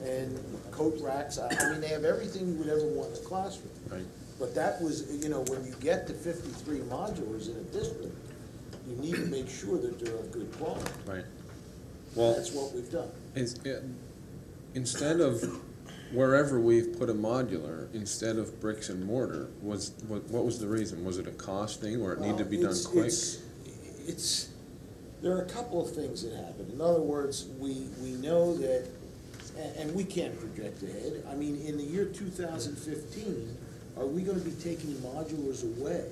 and coat racks. I mean, they have everything you would ever want in a classroom. Right. But that was, when you get to 53 modulars in a district, you need to make sure that they're of good quality. Right. Well, that's what we've done. Instead of wherever we've put a modular, instead of bricks and mortar, what was the reason? Was it a cost thing, or it needed to be done quick? There are a couple of things that happen. In other words, we know that, and we can't project ahead. I mean, in the year 2015, are we gonna be taking modulars away?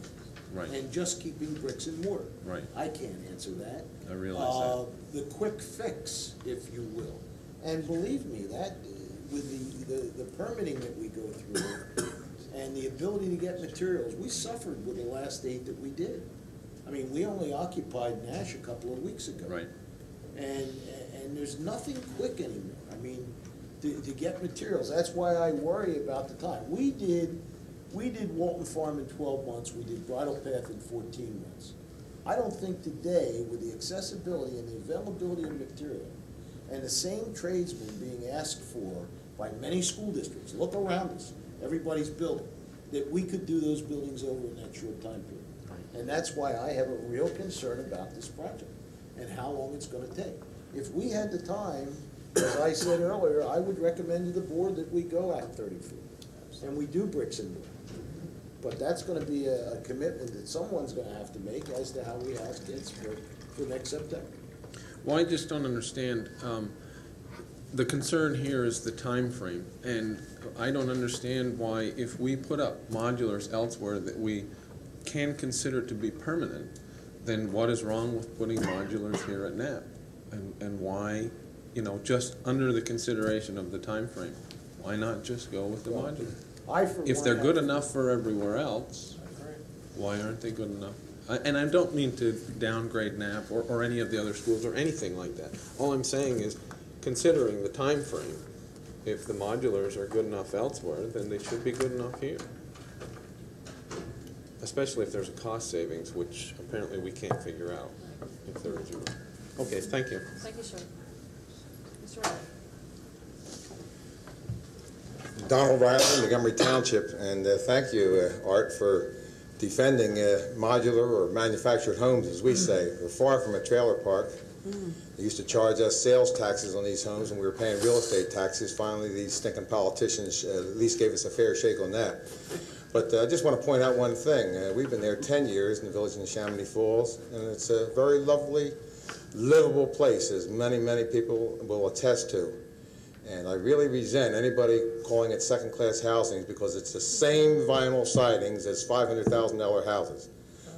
Right. And just keeping bricks and mortar? Right. I can't answer that. I realize The quick fix, if you will. And believe me, that, with the permitting that we go through and the ability to get materials, we suffered with the last 8 that we did. I mean, we only occupied Nash a couple of weeks ago. Right. And there's nothing quick anymore. I mean, to get materials, that's why I worry about the time. We did Walton Farm in 12 months, we did Bridle Path in 14 months. I don't think today, with the accessibility and the availability of material, and the same tradesmen being asked for by many school districts, look around us, everybody's building, that we could do those buildings over in that short time period. And that's why I have a real concern about this project and how long it's gonna take. If we had the time, as I said earlier, I would recommend to the board that we go at 30 feet, and we do bricks and mortar. But that's gonna be a commitment that someone's gonna have to make as to how we house kids for next September. Well, I just don't understand, the concern here is the time frame, and I don't understand why, if we put up modulars elsewhere that we can consider to be permanent, then what is wrong with putting modulars here at Knapp? And why, just under the consideration of the time frame, why not just go with the modular? If they're good enough for everywhere else, why aren't they good enough? And I don't mean to downgrade Knapp or any of the other schools or anything like that. All I'm saying is, considering the time frame, if the modulars are good enough elsewhere, then they should be good enough here. Especially if there's a cost savings, which apparently we can't figure out, if there is or not. Okay, thank you. Thank you, sir. Mr. Riley. Donald Riley, Montgomery Township, and thank you, Art, for defending modular or manufactured homes, as we say. We're far from a trailer park. They used to charge us sales taxes on these homes, and we were paying real estate taxes. Finally, these stinking politicians at least gave us a fair shake on that. But I just want to point out one thing. We've been there 10 years in the village in Chamonix Falls, and it's a very lovely, livable place, as many, many people will attest to. And I really resent anybody calling it second-class housing, because it's the same vinyl sidings as $500,000 houses.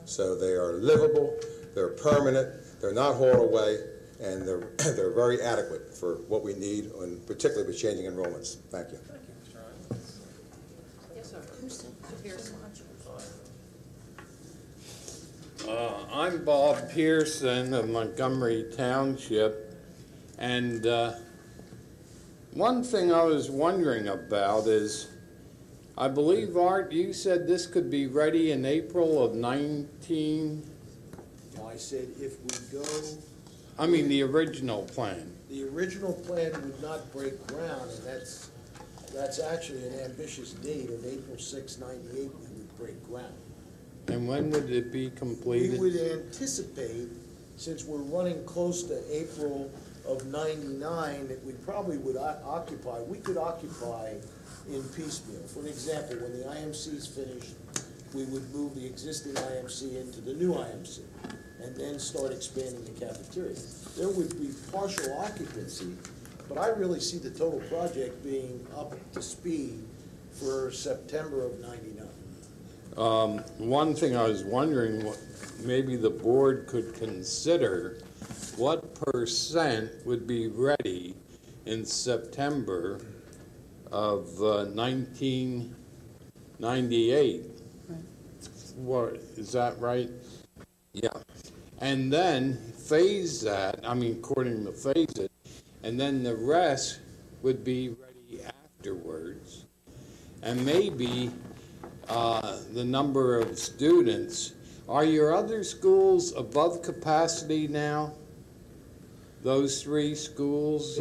So they are livable, they're permanent, they're not hauled away, and they're very adequate for what we need, and particularly with changing enrollments. Thank you. Yes, sir. Mr. Pierce. I'm Bob Pearson of Montgomery Township, and one thing I was wondering about is, I believe, Art, you said this could be ready in April of 19... No, I said if we go... I mean the original plan. The original plan would not break ground, and that's actually an ambitious date of April 6, 98, we would break ground. And when would it be completed? We would anticipate, since we're running close to April of 99, that we probably would occupy, we could occupy in piecemeal. For an example, when the IMC is finished, we would move the existing IMC into the new IMC, and then start expanding the cafeteria. There would be partial occupancy, but I really see the total project being up to speed for September of 99. One thing I was wondering, maybe the board could consider what percent would be ready in September of 1998. What, is that right? Yeah. And then phase that, according to phase it, and then the rest would be ready afterwards. And maybe the number of students. Are your other schools above capacity now? Those 3 schools,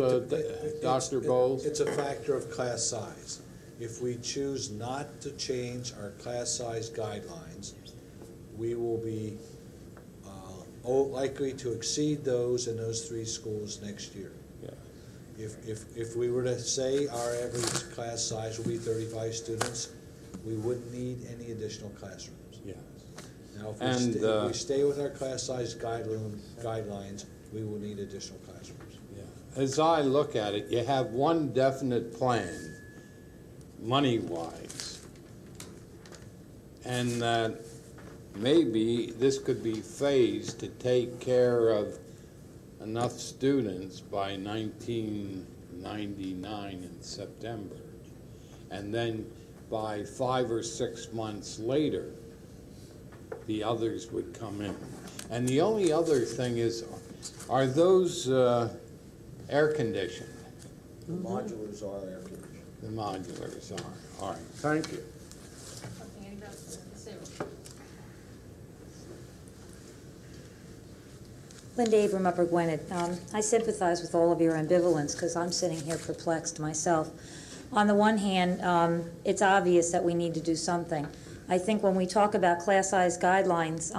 Dr. Bowles? It's a factor of class size. If we choose not to change our class size guidelines, we will be likely to exceed those in those 3 schools next year. Yeah. If we were to say our average class size will be 35 students, we wouldn't need any additional classrooms. Yeah. Now, if And, we stay with our class size guidelines, we will need additional classrooms. as I look at it, you have one definite plan, money-wise, and that maybe this could be phased to take care of enough students by 1999 in September. And then by 5 or 6 months later, the others would come in. And the only other thing is, are those air conditioned? The modulars are air conditioned. The modulars are. All right, thank you. Linda Abram, Upper Gwinnett. I sympathize with all of your ambivalence because I'm sitting here perplexed myself. On the one hand, it's obvious that we need to do something. I think when we talk about class size guidelines,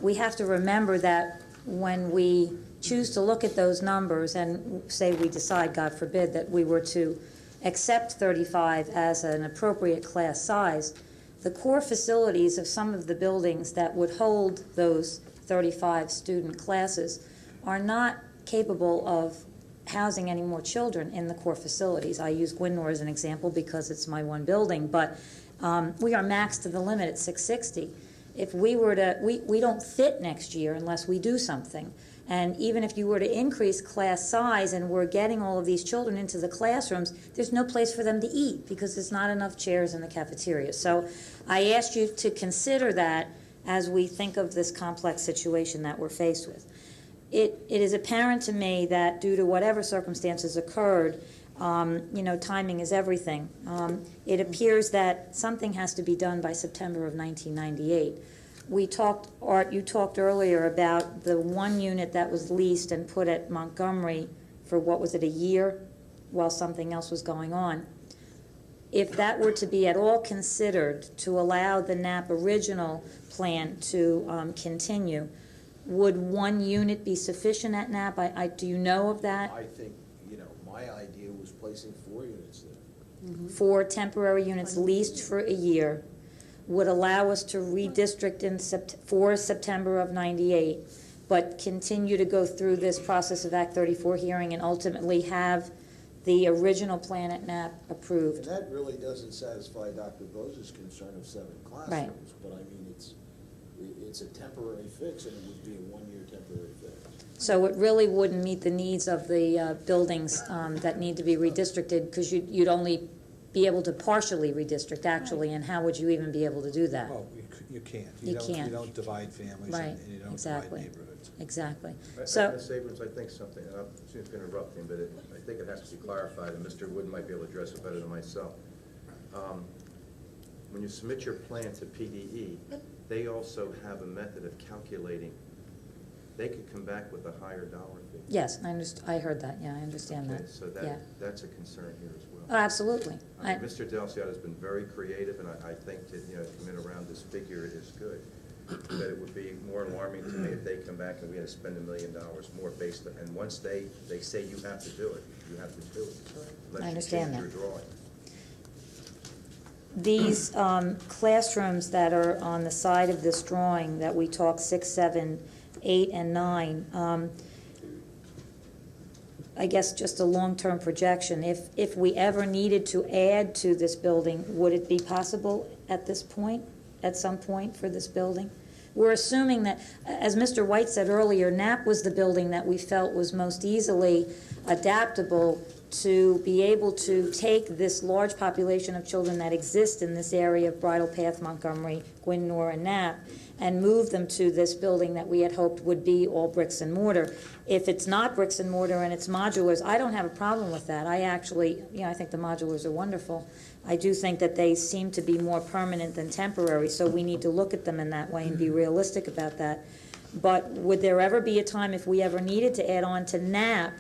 we have to remember that when we choose to look at those numbers and say we decide, God forbid, that we were to accept 35 as an appropriate class size, the core facilities of some of the buildings that would hold those 35 student classes are not capable of housing any more children in the core facilities. I use Gwynnor as an example because it's my one building, but we are maxed to the limit at 660. If we were to, we don't fit next year unless we do something. And even if you were to increase class size and we're getting all of these children into the classrooms, there's no place for them to eat because there's not enough chairs in the cafeteria. So I asked you to consider that as we think of this complex situation that we're faced with. It is apparent to me that due to whatever circumstances occurred, timing is everything. It appears that something has to be done by September of 1998. Art, you talked earlier about the one unit that was leased and put at Montgomery for, what was it, a year while something else was going on. If that were to be at all considered to allow the NAP original plan to continue, would one unit be sufficient at NAP? Do you know of that? I think, my idea was placing 4 units there. 4 temporary units leased for a year would allow us to redistrict for September of 98, but continue to go through this process of Act 34 hearing and ultimately have the original plan at NAP approved. And that really doesn't satisfy Dr. Bose's concern of 7 classrooms, Right. but I mean, it's a temporary fix, and it would be a one-year temporary fix. So it really wouldn't meet the needs of the buildings that need to be redistricted, because you'd only be able to partially redistrict, actually, and how would you even be able to do that? Well, you can't. You can't. You don't divide families, Right, and you don't exactly. divide neighborhoods. Exactly. So, Ms. Abrams, I think something, and I'm sorry for interrupting, but I think it has to be clarified, and Mr. Wood might be able to address it better than myself. When you submit your plan to PDE, they also have a method of calculating. They could come back with a higher dollar fee. Yes, I heard that, yeah, I understand Okay, that. so Yeah. that's a concern here as well. Oh, absolutely. Mr. Delciato has been very creative, and I think that, coming around this figure is good. But it would be more alarming to me if they come back and we had to spend $1 million more based on, and once they say you have to do it, you have to do it. I understand Unless that. you change your drawing. These classrooms that are on the side of this drawing that we talk 6, 7, 8, and 9, I guess just a long-term projection. If we ever needed to add to this building, would it be possible at this point, at some point for this building? We're assuming that, as Mr. White said earlier, NAP was the building that we felt was most easily adaptable to be able to take this large population of children that exist in this area of Bridle Path, Montgomery, Gwynnor, and Knapp, and move them to this building that we had hoped would be all bricks and mortar. If it's not bricks and mortar and it's modulars, I don't have a problem with that. I actually, I think the modulars are wonderful. I do think that they seem to be more permanent than temporary, so we need to look at them in that way and be realistic about that. But would there ever be a time, if we ever needed to add on to Knapp,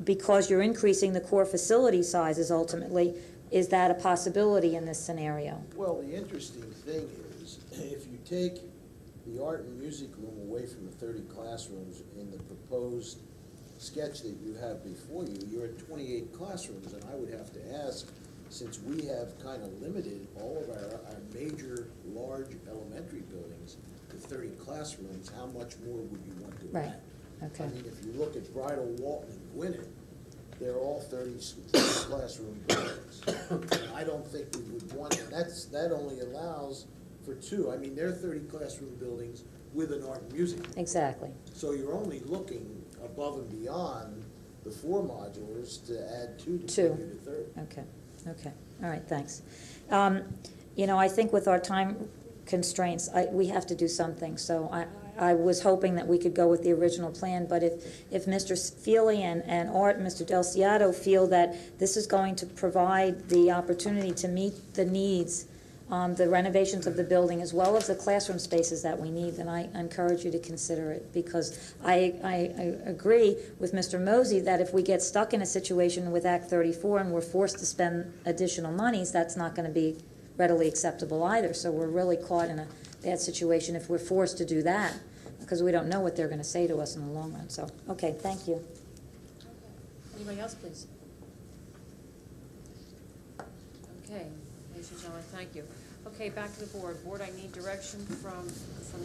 because you're increasing the core facility sizes ultimately, is that a possibility in this scenario? Well, the interesting thing is, if you take the art and music room away from the 30 classrooms in the proposed sketch that you have before you, you're at 28 classrooms, and I would have to ask, since we have kind of limited all of our major large elementary buildings to 30 classrooms, how much more would you want to Right. add? Okay. I mean, if you look at Bridal, Walton, and Gwinnett, they're all 30 classroom buildings. And I don't think we would want, and that only allows for 2. I mean, they're 30 classroom buildings with an art and music. Exactly. So you're only looking above and beyond the 4 modulars to add 2 to Two. bring you to 30. Okay, all right, thanks. You know, I think with our time constraints, we have to do something, so I was hoping that we could go with the original plan, but if Mr. Feely and Art and Mr. Del Ciato feel that this is going to provide the opportunity to meet the needs, the renovations of the building, as well as the classroom spaces that we need, then I encourage you to consider it, because I agree with Mr. Mosey that if we get stuck in a situation with Act 34 and we're forced to spend additional monies, that's not going to be readily acceptable either. So we're really caught in a bad situation if we're forced to do that, because we don't know what they're going to say to us in the long run. So, okay, thank you. Anybody else, please? Okay, ladies and gentlemen, thank you. Okay, back to the board. Board, I need direction from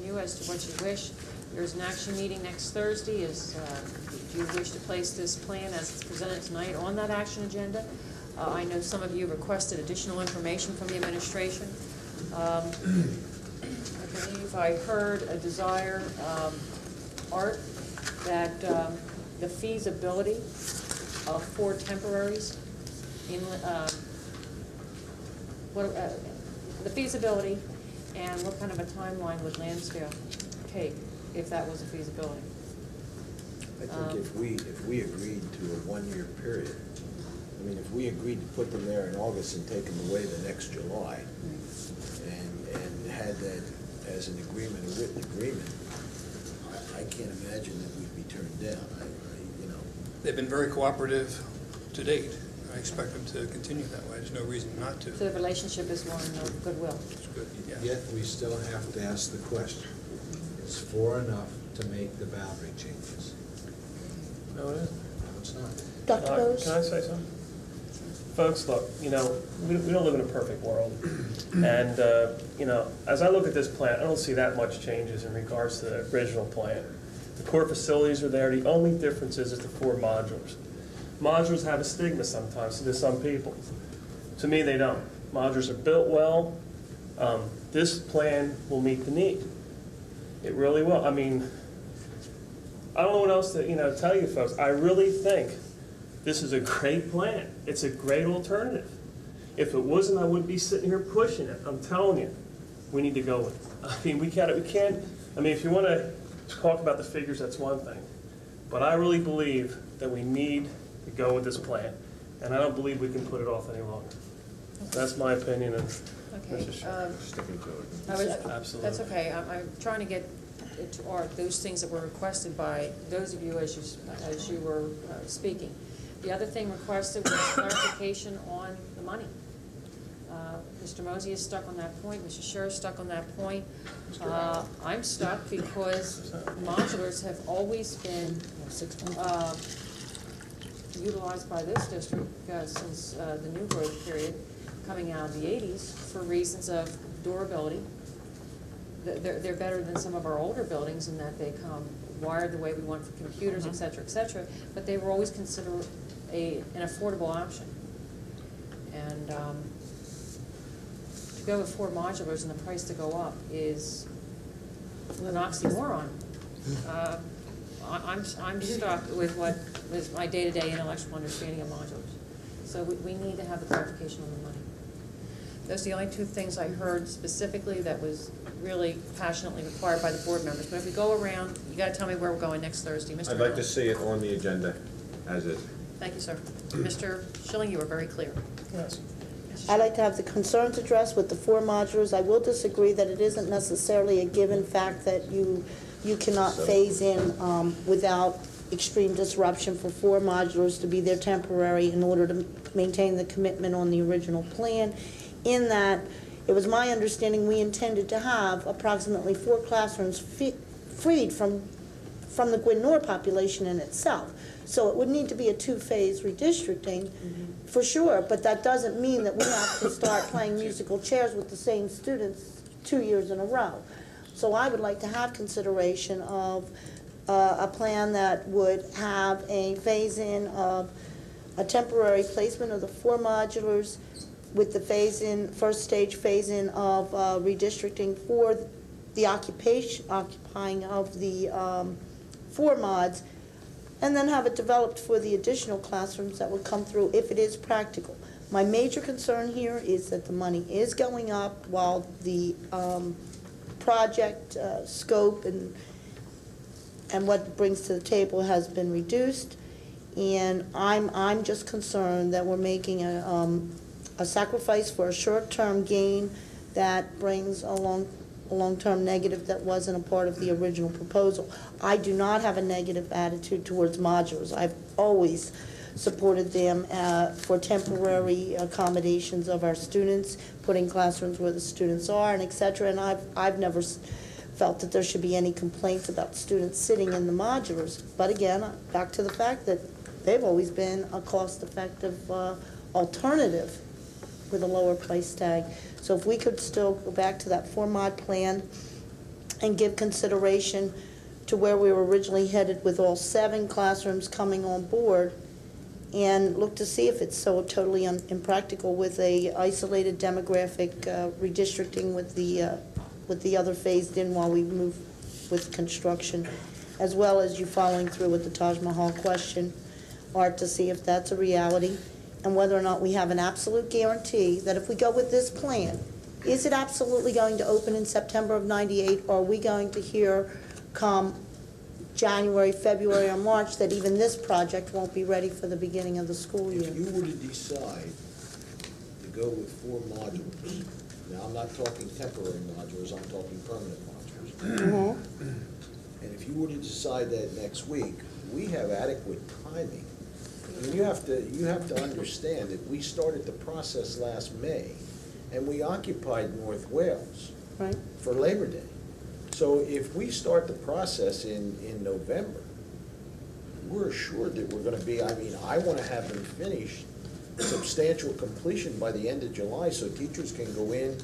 you as to what you wish. There's an action meeting next Thursday. Do you wish to place this plan as it's presented tonight on that action agenda? I know some of you requested additional information from the administration. I believe I heard a desire, Art, that the feasibility of 4 temporaries in the feasibility and what kind of a timeline would Lansdale take if that was a feasibility? I think if we agreed to a 1-year period, I mean, if we agreed to put them there in August and take them away the next July, and had that as an agreement, a written agreement, I can't imagine that we'd be turned down. They've been very cooperative to date. I expect them to continue that way. There's no reason not to. So the relationship is one of goodwill. It's good, yeah. Yet we still have to ask the question, is 4 enough to make the boundary changes? No, it isn't. No, it's not. Dr. Bose? Can I say something? Folks, look, we don't live in a perfect world. And, as I look at this plan, I don't see that much changes in regards to the original plan. The core facilities are there. The only difference is the 4 modulars. Modulars have a stigma sometimes to some people. To me, they don't. Modulars are built well. This plan will meet the need. It really will. I mean, I don't know what else to tell you folks. I really think this is a great plan. It's a great alternative. If it wasn't, I wouldn't be sitting here pushing it. I'm telling you, we need to go with it. I mean, we can't, I mean, if you want to talk about the figures, that's one thing. But I really believe that we need to go with this plan. And I don't believe we can put it off any longer. That's my opinion. And Okay. Sticking to it. Absolutely. That's okay. I'm trying to get to Art those things that were requested by those of you as you were speaking. The other thing requested was clarification on the money. Mr. Mosey is stuck on that point. Mr. Scher is stuck on that point. I'm stuck because modulars have always been utilized by this district since the new growth period coming out of the 80s for reasons of durability. They're better than some of our older buildings in that they come wired the way we want for computers, et cetera, but they were always considered an affordable option. And to go with 4 modulars and the price to go up is an oxymoron. I'm stuck with what is my day-to-day intellectual understanding of modulars. So we need to have the clarification on the money. Those are the only 2 things I heard specifically that was really passionately required by the board members. But if we go around, you got to tell me where we're going next Thursday. Mr. I'd like Miller. to see it on the agenda as is. Thank you, sir. Mr. Schilling, you were very clear. Yes. I'd like to have the concerns addressed with the 4 modulars. I will disagree that it isn't necessarily a given fact that you cannot phase in without extreme disruption for 4 modulars to be there temporary in order to maintain the commitment on the original plan. In that, it was my understanding we intended to have approximately 4 classrooms freed from the Gwynn-Nor population in itself. So it would need to be a 2-phase redistricting, for sure, but that doesn't mean that we have to start playing musical chairs with the same students 2 years in a row. So I would like to have consideration of a plan that would have a phase-in of a temporary placement of the 4 modulars with the phase-in, first stage phase-in of redistricting for the occupying of the 4 mods, and then have it developed for the additional classrooms that would come through if it is practical. My major concern here is that the money is going up while the project scope and what it brings to the table has been reduced. And I'm just concerned that we're making a sacrifice for a short-term gain that brings a long-term negative that wasn't a part of the original proposal. I do not have a negative attitude towards modulars. I've always supported them for temporary accommodations of our students, putting classrooms where the students are, and et cetera. And I've never felt that there should be any complaints about students sitting in the modulars. But again, back to the fact that they've always been a cost-effective alternative with a lower price tag. So if we could still go back to that 4-mod plan and give consideration to where we were originally headed with all 7 classrooms coming on board, and look to see if it's so totally impractical with a isolated demographic redistricting with the other phased in while we move with construction, as well as you following through with the Taj Mahal question, Art, to see if that's a reality, and whether or not we have an absolute guarantee that if we go with this plan, is it absolutely going to open in September of '98, or are we going to hear come January, February, or March that even this project won't be ready for the beginning of the school year? If you were to decide to go with 4 modulars, now I'm not talking temporary modulars, I'm talking permanent modulars. And if you were to decide that next week, we have adequate timing. I mean, you have to understand that we started the process last May, and we occupied North Wales for Labor Day. So if we start the process in November, we're assured that we're going to be, I want to have them finished substantial completion by the end of July so teachers can go in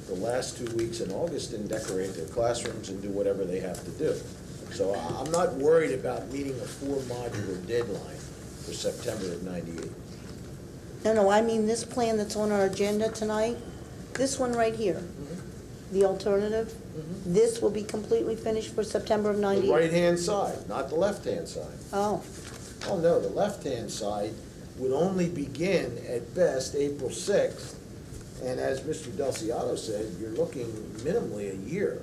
the last 2 weeks in August and decorate their classrooms and do whatever they have to do. So I'm not worried about meeting a 4-modular deadline for September of '98. No, I mean this plan that's on our agenda tonight, this one right here, the alternative, this will be completely finished for September of '98? The right-hand side, not the left-hand side. Oh. Oh, no, the left-hand side would only begin at best April 6th, and as Mr. Delciato said, you're looking minimally a year.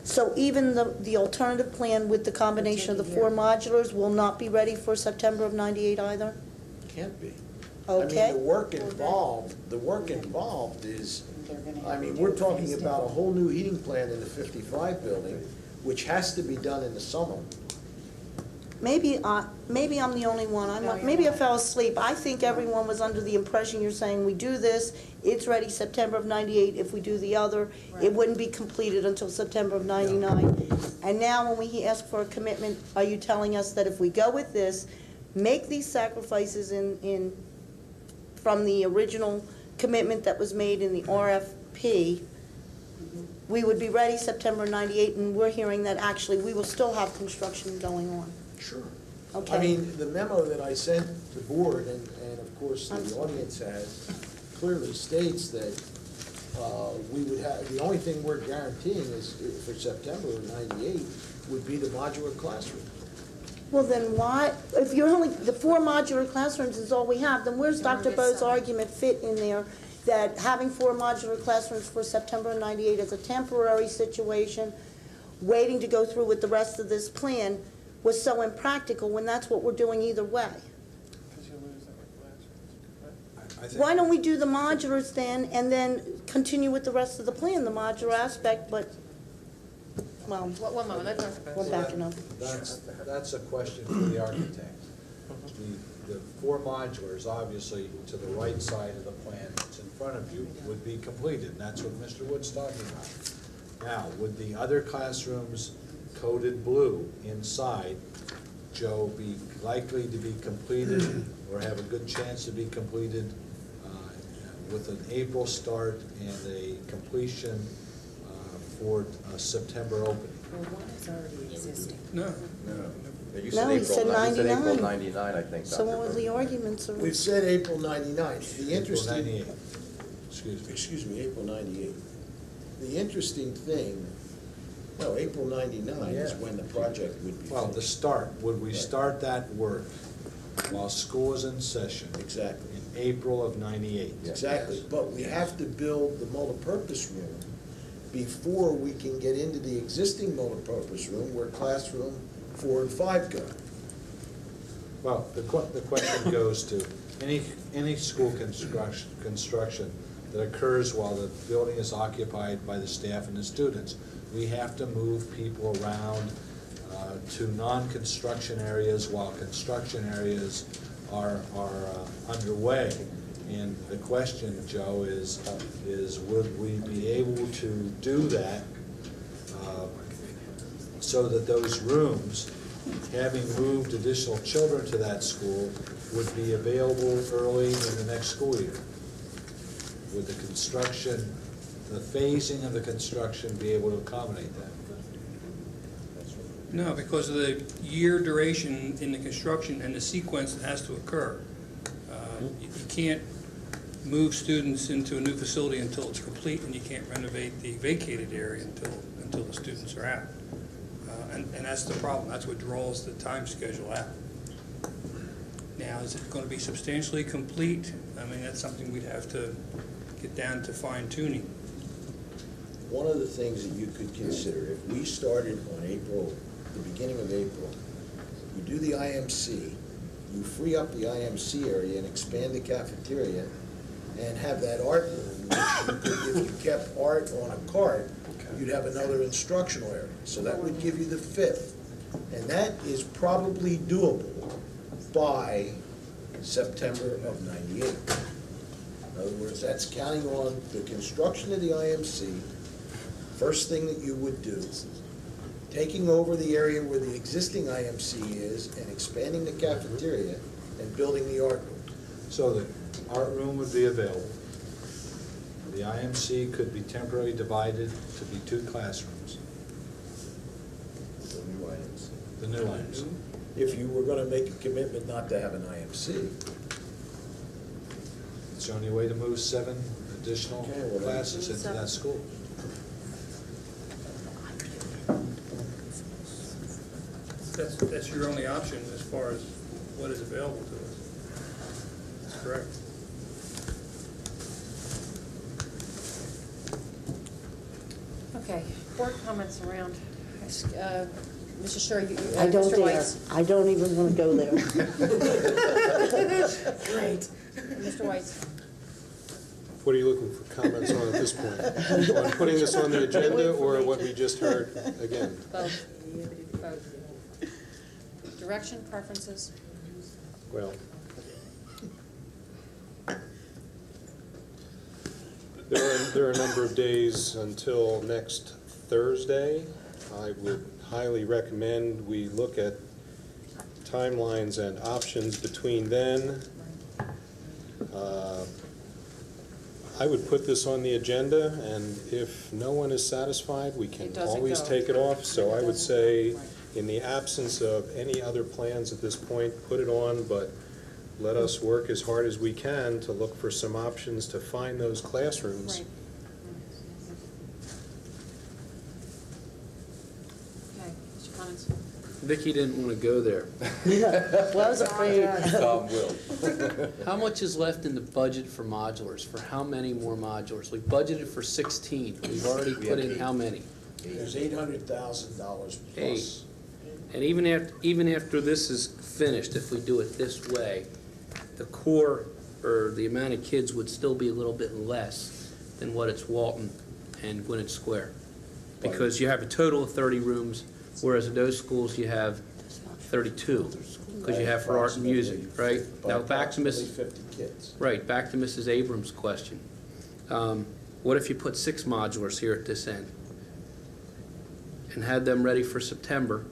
So even the alternative plan with the combination of the 4 modulars will not be ready for September of '98 either? Can't be. Okay. I mean, the work involved is, we're talking about a whole new heating plant in the 55 building, which has to be done in the summer. Maybe I'm the only one. Maybe I fell asleep. I think everyone was under the impression you're saying we do this, it's ready September of '98. If we do the other, it wouldn't be completed until September of '99. And now when we ask for a commitment, are you telling us that if we go with this, make these sacrifices from the original commitment that was made in the RFP, we would be ready September '98, and we're hearing that actually we will still have construction going on? Sure. Okay. I mean, the memo that I sent the board, and of course the audience has, clearly states that we would have, the only thing we're guaranteeing is for September of '98 would be the modular classroom. Well, then why, if you're only, the 4 modular classrooms is all we have, then where's Dr. Bo's argument fit in there that having 4 modular classrooms for September of '98 is a temporary situation, waiting to go through with the rest of this plan was so impractical when that's what we're doing either way? Why don't we do the modulars then and then continue with the rest of the plan, the modular aspect, but, well, One moment, let Dr. Bo. we're backing up. That's a question for the architect. The 4 modulars, obviously, to the right side of the plan that's in front of you, would be completed, and that's what Mr. Wood's talking about. Now, would the other classrooms coded blue inside, Joe, be likely to be completed or have a good chance to be completed with an April start and a completion for September opening. Well, one is already existing. No. You No, he said You said April 99. 99, I think, So Dr. what was the arguments? We've said April 99. The April interesting, 98. Excuse me. April 98. The interesting thing, no, April 99 is when the project would be Well, the finished. start, would we Right. start that work while school is in session Exactly. in April of 98? Exactly, but we have to build the multipurpose room before we can get into the existing multipurpose room where classroom 4 and 5 go. Well, the question goes to any school construction that occurs while the building is occupied by the staff and the students. We have to move people around to non-construction areas while construction areas are underway. And the question, Joe, is would we be able to do that so that those rooms, having moved additional children to that school, would be available early in the next school year? Would the construction, the phasing of the construction be able to accommodate that? No, because of the year duration in the construction and the sequence that has to occur. You can't move students into a new facility until it's complete, and you can't renovate the vacated area until the students are out. And that's the problem. That's what draws the time schedule out. Now, is it going to be substantially complete? I mean, that's something we'd have to get down to fine tuning. One of the things that you could consider, if we started on April, the beginning of April, you do the IMC, you free up the IMC area and expand the cafeteria and have that art room, which you could, if you kept art on a cart, you'd have another instructional area. So that would give you the 5th. And that is probably doable by September of 98. In other words, that's counting on the construction of the IMC, first thing that you would do, taking over the area where the existing IMC is and expanding the cafeteria and building the art room. So the art room would be available. The IMC could be temporarily divided to be 2 classrooms, The new IMC. the new IMC. If you were gonna make a commitment not to have an IMC. It's the only way to move 7 additional Okay, well, classes into that school. That's your only option as far as what is available to us. That's correct. Okay, board comments around. Mr. Sure, I don't Mr. dare. Weiss. I don't even want to go there. Great. Mr. Weiss. What are you looking for comments on at this point? On putting this on the agenda or what we just heard again? Both. Both. Direction, preferences? Well, there are a number of days until next Thursday. I would highly recommend we look at timelines and options between then. I would put this on the agenda, and if no one is satisfied, we can It doesn't always go. take it off. So I would doesn't say, go. Right. in the absence of any other plans at this point, put it on, but let us work as hard as we can to look for some options to find those classrooms. Right. Okay, Mr. Clemens? Vicki didn't want to go there. Well, I was afraid. Tom will. How much is left in the budget for modulars? For how many more modulars? We budgeted for 16. We've already put in how many? There's $800,000 plus. 8. And even after this is finished, if we do it this way, the core, or the amount of kids would still be a little bit less than what it's Walton and Gwinnett Square. Because you have a total of 30 rooms, whereas in those schools you have 32, because you have for art and music, right? Now back to Approximately Miss, 50 kids. right, back to Mrs. Abrams' question. What if you put 6 modulars here at this end and had them ready for September,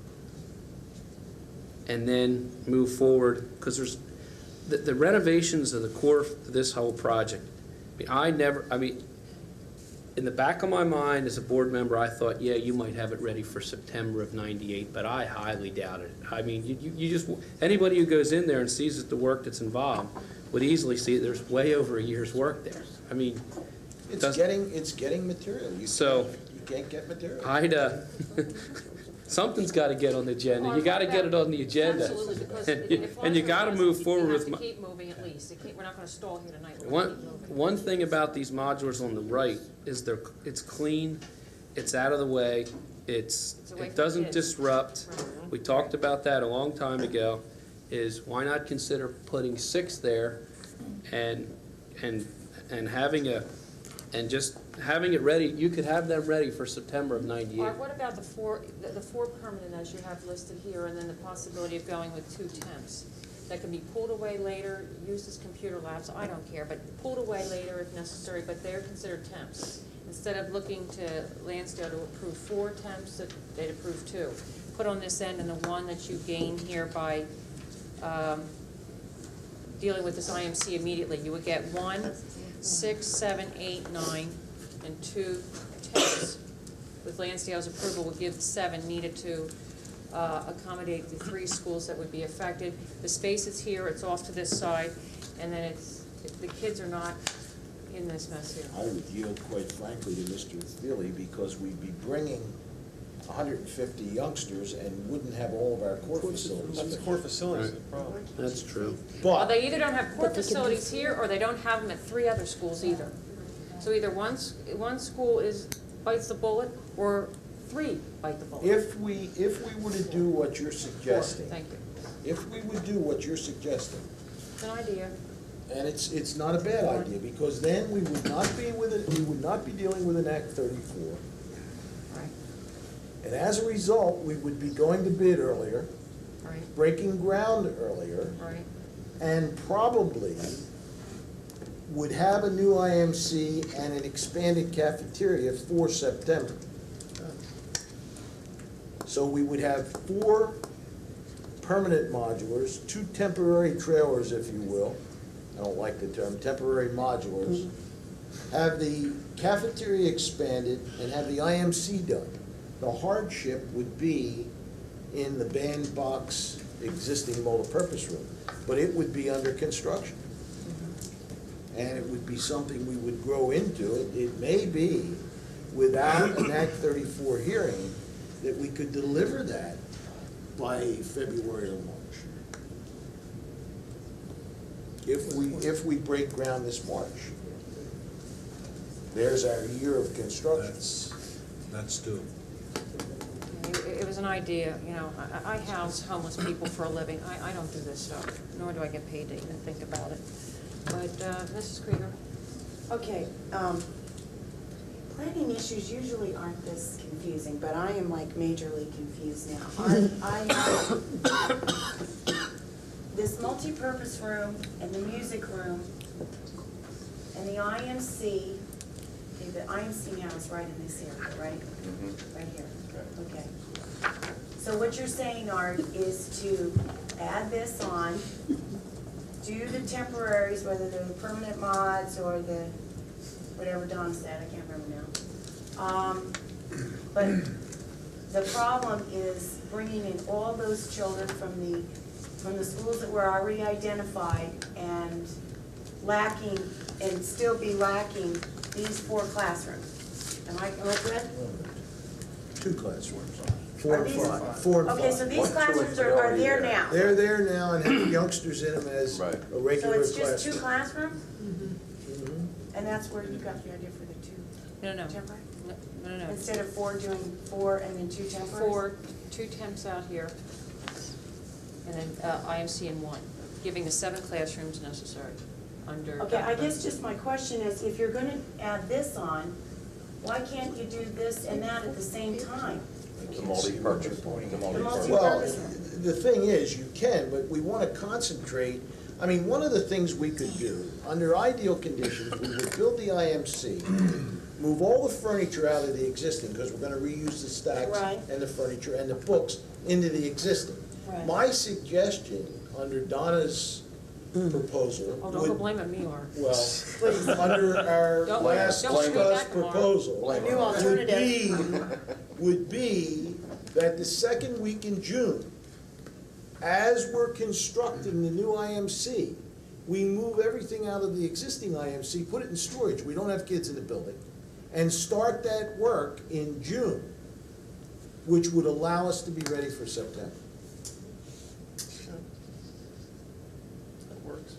and then move forward, because there's the renovations of the core of this whole project. in the back of my mind, as a board member, I thought, yeah, you might have it ready for September of '98, but I highly doubt it. I mean, you just, anybody who goes in there and sees the work that's involved would easily see there's way over a year's work there. I mean, It's getting material. You can't get material. Something's got to get on the agenda. You got to get it on the agenda. Absolutely, because And you got to move forward with. We have to keep moving at least. We're not going to stall here tonight. We're One, gonna keep moving. one thing about these modulars on the right is it's clean, it's out of the way, it doesn't disrupt. We talked about that a long time ago, is why not consider putting 6 there and just having it ready. You could have them ready for September of '98. Art, what about the four permanent as you have listed here, and then the possibility of going with 2 temps? That can be pulled away later, used as computer labs, I don't care, but pulled away later if necessary, but they're considered temps. Instead of looking to Lansdale to approve 4 temps, that they'd approve 2. Put on this end, and the one that you gain here by dealing with this IMC immediately, you would get 1, 6, 7, 8, 9, and 2 temps. With Lansdale's approval, would give 7 needed to accommodate the 3 schools that would be affected. The space is here, it's off to this side, and then the kids are not in this mess here. I would yield, quite frankly, to Mr. Thiele, because we'd be bringing 150 youngsters and wouldn't have all of our core facilities. That's the core facilities, the problem. That's true. Well, they either don't have core facilities here, or they don't have them at 3 other schools either. So either one school bites the bullet, or 3 bite the bullet. If we were to do what you're suggesting. 4, thank you. If we would do what you're suggesting, It's an idea. and it's not a bad idea, because then we would not be dealing with an Act 34. Right. And as a result, we would be going to bid earlier, Right. breaking ground earlier, Right. and probably would have a new IMC and an expanded cafeteria for September. So we would have 4 permanent modulars, 2 temporary trailers, if you will. I don't like the term, temporary modulars. Have the cafeteria expanded and have the IMC done. The hardship would be in the bandbox existing multipurpose room, but it would be under construction. And it would be something we would grow into. It may be, without an Act 34 hearing, that we could deliver that by February or March. If we break ground this March. There's our year of construction. That's due. It was an idea, you know, I house homeless people for a living. I don't do this stuff, nor do I get paid to even think about it. But, Mrs. Krieger? Okay, planning issues usually aren't this confusing, but I am like majorly confused now. This multi-purpose room and the music room and the IMC, okay, the IMC now is right in this area, right? Right here, okay. So what you're saying, Art, is to add this on, do the temporaries, whether they're the permanent mods or the, whatever Don said, I can't remember now. But the problem is bringing in all those children from the schools that were already identified and lacking, and still be lacking these 4 classrooms. Am I correct? 2 classrooms. 4 and 5. 4 and 5. Okay, so these classrooms are there now? They're there now and have youngsters in them as a regular So class. it's just 2 classrooms? And that's where you got the idea for the 2 No. temporary? No. Instead of 4, doing 4 and then 2 temporaries? 2 temps out here, and then IMC in 1, giving the 7 classrooms necessary under. Okay, I guess just my question is, if you're gonna add this on, why can't you do this and that at the same time? The multi-purpose. Well, the thing is, you can, but we want to concentrate. I mean, one of the things we could do, under ideal conditions, we would build the IMC, move all the furniture out of the existing, because we're going to reuse the stacks Right. and the furniture and the books into the existing. Right. My suggestion, under Donna's proposal. Oh, don't go blaming me, Art. Well, under our Don't last blame me discussed back tomorrow. proposal, A new alternative. would be that the second week in June, as we're constructing the new IMC, we move everything out of the existing IMC, put it in storage, we don't have kids in the building, and start that work in June, which would allow us to be ready for September. That works.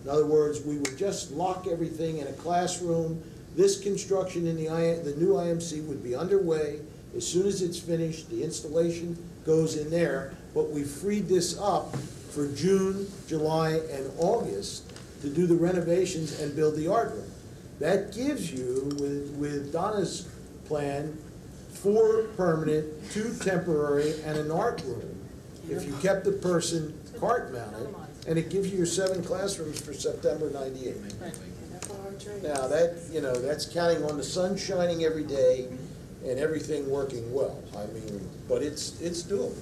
In other words, we would just lock everything in a classroom. This construction in the new IMC would be underway. As soon as it's finished, the installation goes in there, but we freed this up for June, July, and August to do the renovations and build the art room. That gives you, with Donna's plan, 4 permanent, 2 temporary, and an art room, if you kept the person cart mounted, and it gives you your 7 classrooms for September '98. Now, that's counting on the sun shining every day and everything working well. I mean, but it's doable.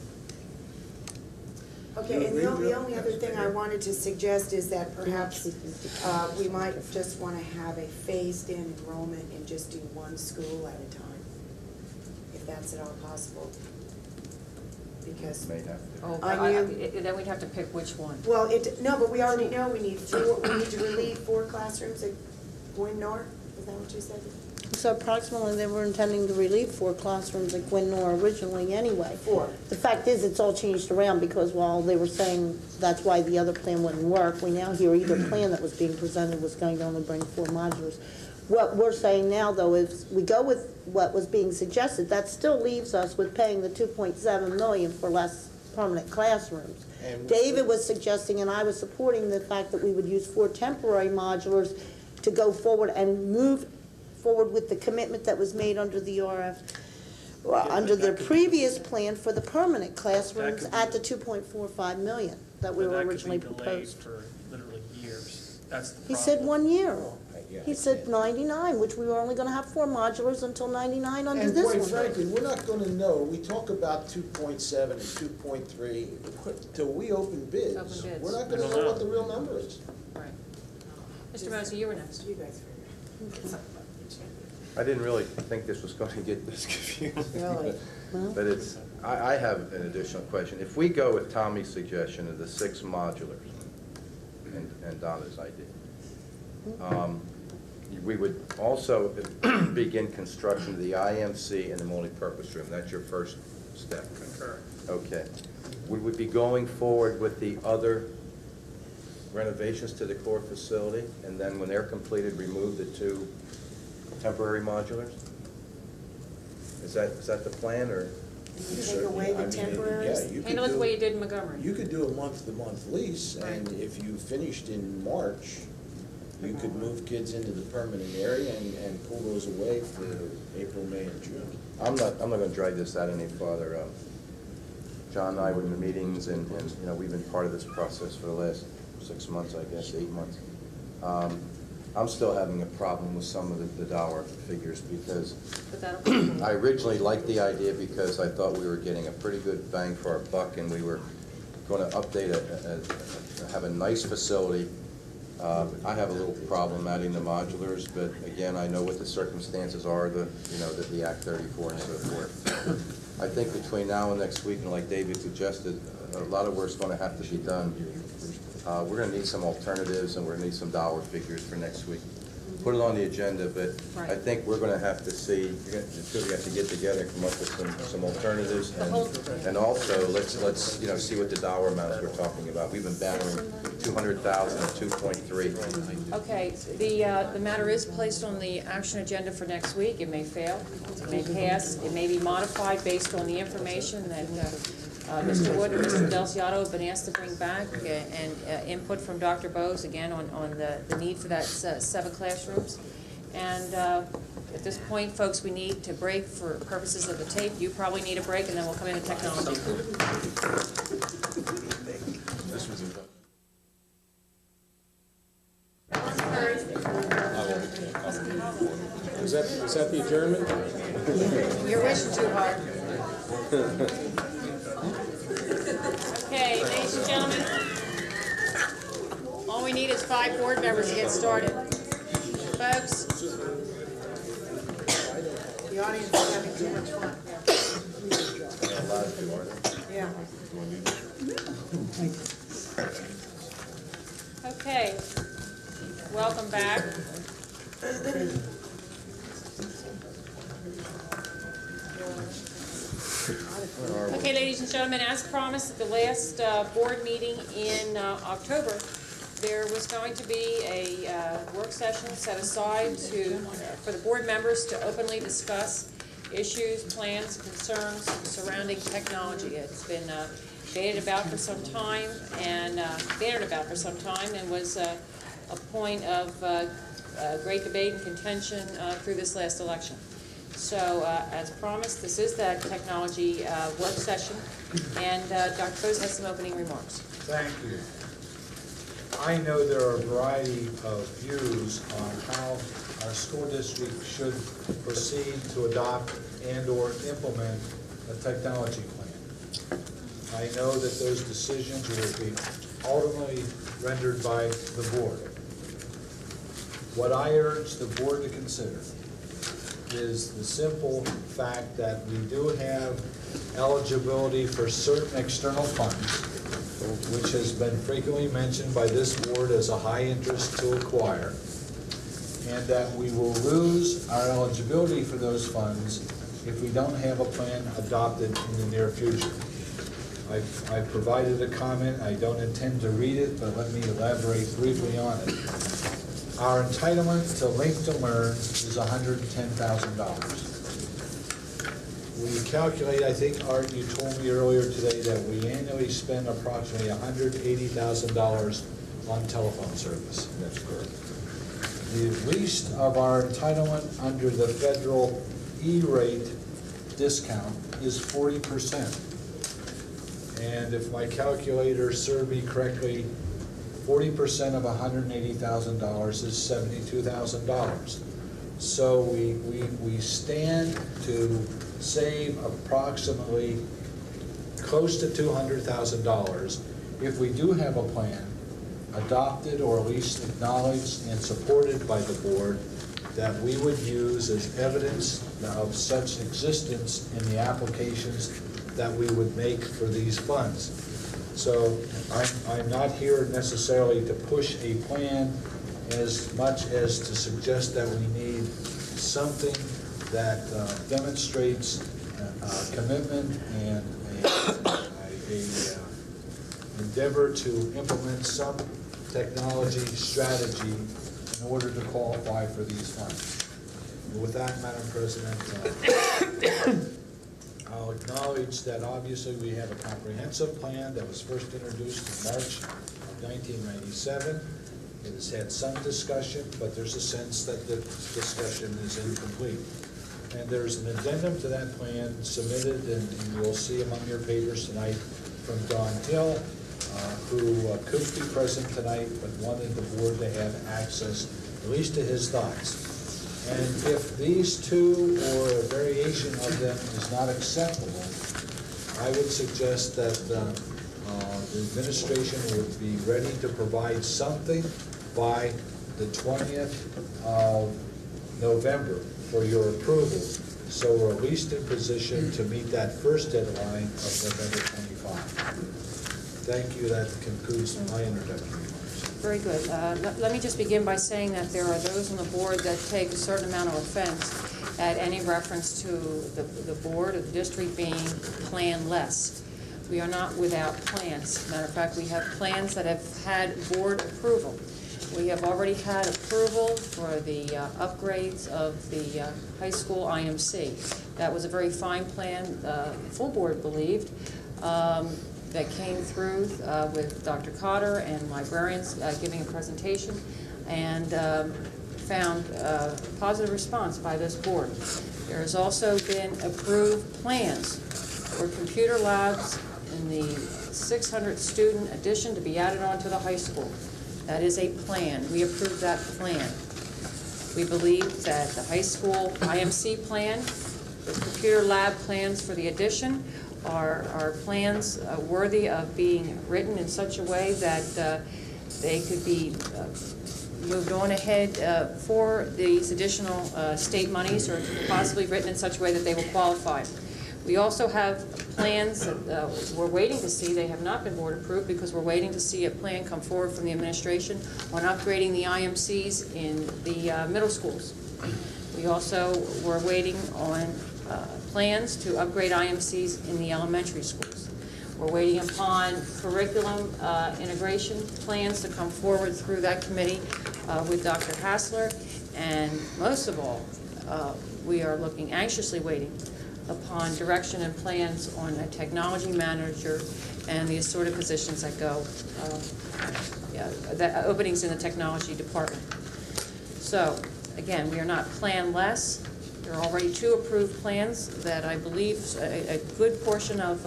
Okay, and the only other thing I wanted to suggest is that perhaps we might just want to have a phased-in enrollment and just do 1 school at a time, if that's at all possible. Because May have to. Then we'd have to pick which one. well, no, but we already know we need to relieve 4 classrooms at Gwynn North. Is that what you said? So approximately, they were intending to relieve 4 classrooms at Gwynn North originally anyway. 4. The fact is, it's all changed around because while they were saying that's why the other plan wouldn't work, we now hear either plan that was being presented was going to only bring 4 modulars. What we're saying now, though, is we go with what was being suggested, that still leaves us with paying the $2.7 million for less permanent classrooms. David was suggesting, and I was supporting the fact that we would use 4 temporary modulars to go forward and move forward with the commitment that was made under the under the previous plan for the permanent classrooms at the $2.45 million that we were originally proposed. For literally years. That's the problem. He said 1 year. He said 99, which we were only going to have 4 modulars until 99 under And this quite one. frankly, we're not going to know. We talk about 2.7 and 2.3 till we open bids. Open bids. We're not going to know what the real number is. Right. Mr. Mosey, you were next. You guys figure. I didn't really think this was going to get this confused. Really? But I have an additional question. If we go with Tommy's suggestion of the 6 modulars and Donna's idea, we would also begin construction of the IMC and the multipurpose room. That's your first step. Concur. Okay. We would be going forward with the other renovations to the core facility, and then when they're completed, remove the 2 temporary modulars? Is that the plan, or? You take away the temporaries? Yeah, you could Handle it the do- way you did in Montgomery. You could do a month-to-month lease, and if you finished in March, you could move kids into the permanent area and pull those away for April, May, and June. I'm not gonna drag this out any farther. John and I were in the meetings, and we've been part of this process for the last 6 months, I guess, 8 months. I'm still having a problem with some of the dollar figures because I originally liked the idea because I thought we were getting a pretty good bang for our buck, and we were going to update have a nice facility. I have a little problem adding the modulars, but again, I know what the circumstances are, the Act 34 and so forth. I think between now and next week, and like David suggested, a lot of work's going to have to be done. We're going to need some alternatives, and we're going to need some dollar figures for next week. Put it on the agenda, but I think we're going to have to see, we have to get together and come up with some alternatives, and also let's see what the dollar amounts we're talking about. We've been battering 200,000 and 2.3. Okay, the matter is placed on the action agenda for next week. It may fail, it may pass, it may be modified based on the information that Mr. Wood and Mr. Delciato have been asked to bring back, and input from Dr. Bose, again, on the need for that 7 classrooms. And at this point, folks, we need to break for purposes of the tape. You probably need a break, and then we'll come into technology. Is that the adjournment? You're wishing too hard. Okay, ladies and gentlemen, we need is 5 board members to get started. Folks, The audience is having too much fun. Yeah. okay, welcome back. Okay, ladies and gentlemen, as promised at the last board meeting in October, there was going to be a work session set aside for the board members to openly discuss issues, plans, concerns surrounding technology. It's been bandied about for some time and was a point of great debate and contention through this last election. So, as promised, this is that technology work session, and Dr. Bose has some opening remarks. Thank you. I know there are a variety of views on how our school district should proceed to adopt and/or implement a technology plan. I know that those decisions will be ultimately rendered by the board. What I urge the board to consider is the simple fact that we do have eligibility for certain external funds, which has been frequently mentioned by this board as a high interest to acquire, and that we will lose our eligibility for those funds if we don't have a plan adopted in the near future. I've provided a comment. I don't intend to read it, but let me elaborate briefly on it. Our entitlement to Link to Learn is $110,000. We calculate, I think, Art, you told me earlier today that we annually spend approximately $180,000 on telephone service. That's correct. The least of our entitlement under the federal E-rate discount is 40%. And if my calculators serve me correctly, 40% of $180,000 is $72,000. So we stand to save approximately close to $200,000 if we do have a plan adopted or at least acknowledged and supported by the board that we would use as evidence of such existence in the applications that we would make for these funds. So I'm not here necessarily to push a plan as much as to suggest that we need something that demonstrates commitment and a endeavor to implement some technology strategy in order to qualify for these funds. And with that, Madam President, I'll acknowledge that obviously we have a comprehensive plan that was first introduced in March of 1997. It has had some discussion, but there's a sense that the discussion is incomplete. And there's an addendum to that plan submitted, and you'll see among your papers tonight, from Don Hill, who could be present tonight, but wanted the board to have access at least to his thoughts. And if these two or a variation of them is not acceptable, I would suggest that the administration would be ready to provide something by the 20th of November for your approval, so we're at least in position to meet that first deadline of November 25. Thank you. That concludes my introductory remarks. Very good. Let me just begin by saying that there are those on the board that take a certain amount of offense at any reference to the board or the district being planless. We are not without plans. Matter of fact, we have plans that have had board approval. We have already had approval for the upgrades of the high school IMC. That was a very fine plan, the full board believed, that came through with Dr. Cotter and librarians giving a presentation, and found positive response by this board. There has also been approved plans for computer labs in the 600 student addition to be added on to the high school. That is a plan. We approved that plan. We believe that the high school IMC plan, the computer lab plans for the addition, are plans worthy of being written in such a way that they could be moved on ahead for these additional state monies, or possibly written in such a way that they will qualify. We also have plans that we're waiting to see. They have not been board approved because we're waiting to see a plan come forward from the administration on upgrading the IMCs in the middle schools. We also were waiting on plans to upgrade IMCs in the elementary schools. We're waiting upon curriculum integration plans to come forward through that committee with Dr. Hassler. And most of all, we are anxiously waiting upon direction and plans on a technology manager and the assorted positions that go, the openings in the technology department. So, again, we are not planless. There are already 2 approved plans that I believe a good portion of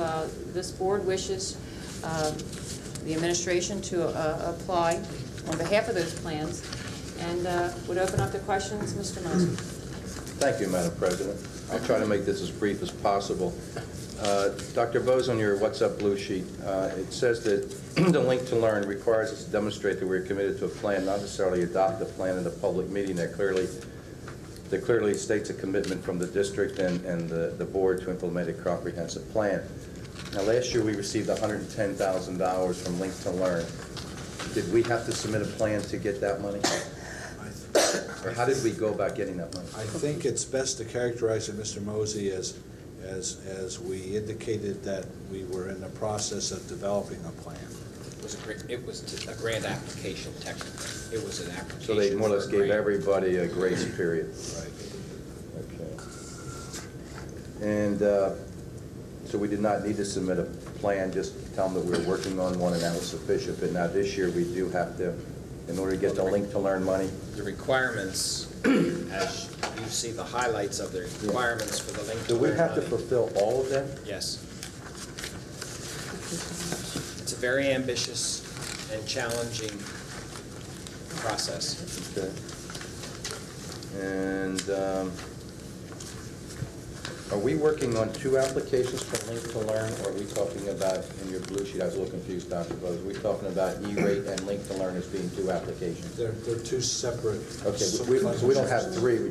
this board wishes the administration to apply on behalf of those plans, and would open up the questions. Mr. Mosley. Thank you, Madam President. I'll try to make this as brief as possible. Dr. Bose, on your What's Up Blue sheet, it says that the link to learn requires us to demonstrate that we're committed to a plan, not necessarily adopt a plan in a public meeting that clearly states a commitment from the district and the board to implement a comprehensive plan. Now, last year we received $110,000 from Link to Learn. Did we have to submit a plan to get that money? Or how did we go about getting that money? I think it's best to characterize it, Mr. Mosey, as we indicated that we were in the process of developing a plan. It was a grant application, technically. It was an application. So they more or less gave everybody a grace period. Right. Okay. And so we did not need to submit a plan, just tell them that we were working on one and that was sufficient. But now this year we do have to, in order to get the Link to Learn money. The requirements, as you see the highlights of the requirements for the Link to Learn Do we have to money. fulfill all of them? Yes. It's a very ambitious and challenging process. Okay. And are we working on 2 applications for Link to Learn, or are we talking about, in your blue sheet, I was a little confused, Dr. Bose, are we talking about E-rate and Link to Learn as being 2 applications? They're 2 separate. Okay, so we don't have 3, we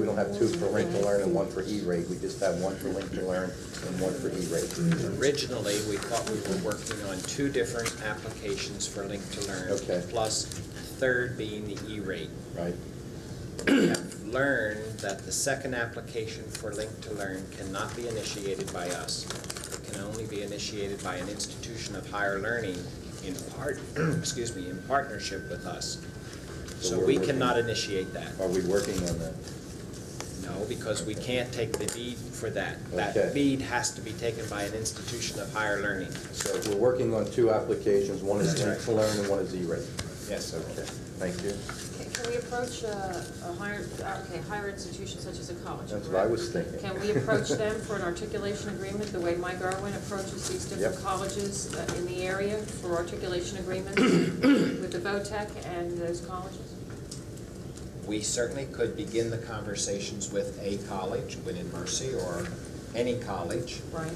don't have 2 for Link to Learn and 1 for E-rate, we just have 1 for Link to Learn and 1 for E-rate. Originally, we thought we were working on 2 different applications for Link to Learn. Okay. Plus, third being the E-rate. Right. We have learned that the second application for Link to Learn cannot be initiated by us. It can only be initiated by an institution of higher learning in partnership with us. So we cannot initiate that. Are we working on that? No, because we can't take the lead for that. Okay. That lead has to be taken by an institution of higher learning. So we're working on 2 applications, one is Link to Learn and one is E-rate. Yes. Okay, thank you. Can we approach a higher institution such as a college? That's what I was thinking. Can we approach them for an articulation agreement, the way Mike Irwin approaches these different Yep. colleges in the area for articulation agreements with the VOTEC and those colleges? We certainly could begin the conversations with a college, Win Mercy, or any college. Right.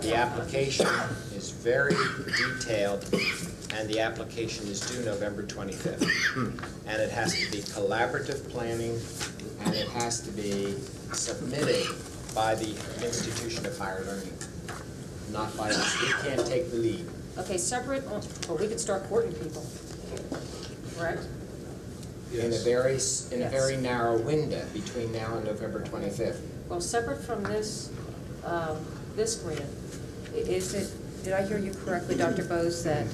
The application is very detailed, and the application is due November 25th. And it has to be collaborative planning, and it has to be submitted by the institution of higher learning, not by us. We can't take the lead. Okay, separate, well, we could start courting people, correct? In a very narrow window between now and November 25th. Well, separate from this, this grant, is it, did I hear you correctly, Dr. Bose, that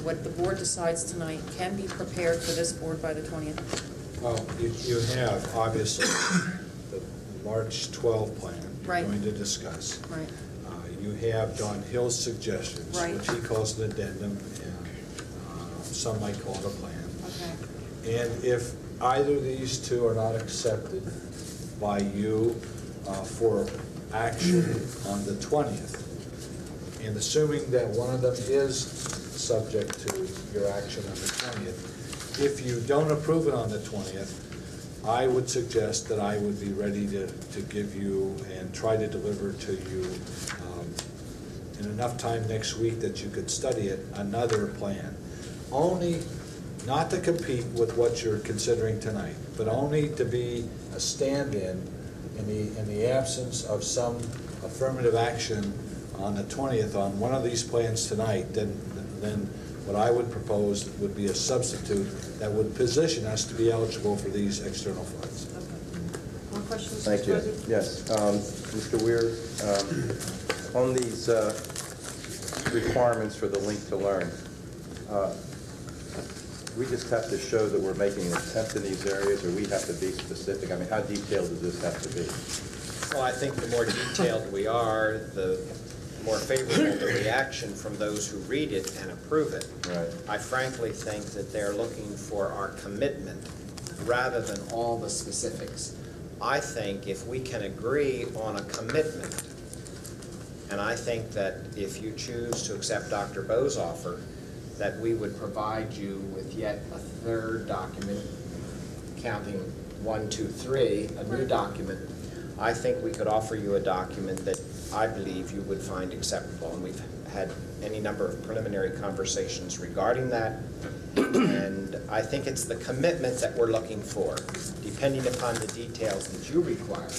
what the board decides tonight can be prepared for this board by the 20th? Well, you have, obviously, the March 12 plan Right. we're going to discuss. Right. You have Don Hill's suggestions, Right. which he calls an addendum, and some might call it a plan. Okay. And if either of these 2 are not accepted by you for action on the 20th, and assuming that one of them is subject to your action on the 20th, if you don't approve it on the 20th, I would suggest that I would be ready to give you and try to deliver to you in enough time next week that you could study it, another plan. only, not to compete with what you're considering tonight, but only to be a stand-in in the absence of some affirmative action on the 20th on one of these plans tonight, then what I would propose would be a substitute that would position us to be eligible for these external funds. More questions, Thank Mr. you. President? Yes. Mr. Weir, on these requirements for the link to learn, we just have to show that we're making an attempt in these areas, or we have to be specific? I mean, how detailed does this have to be? Well, I think the more detailed we are, the more favorable the reaction from those who read it and approve it. Right. I frankly think that they're looking for our commitment rather than all the specifics. I think if we can agree on a commitment, and I think that if you choose to accept Dr. Bowe's offer, that we would provide you with yet a third document, counting 1, 2, 3, a new document. I think we could offer you a document that I believe you would find acceptable, and we've had any number of preliminary conversations regarding that, and I think it's the commitment that we're looking for. Depending upon the details that you require,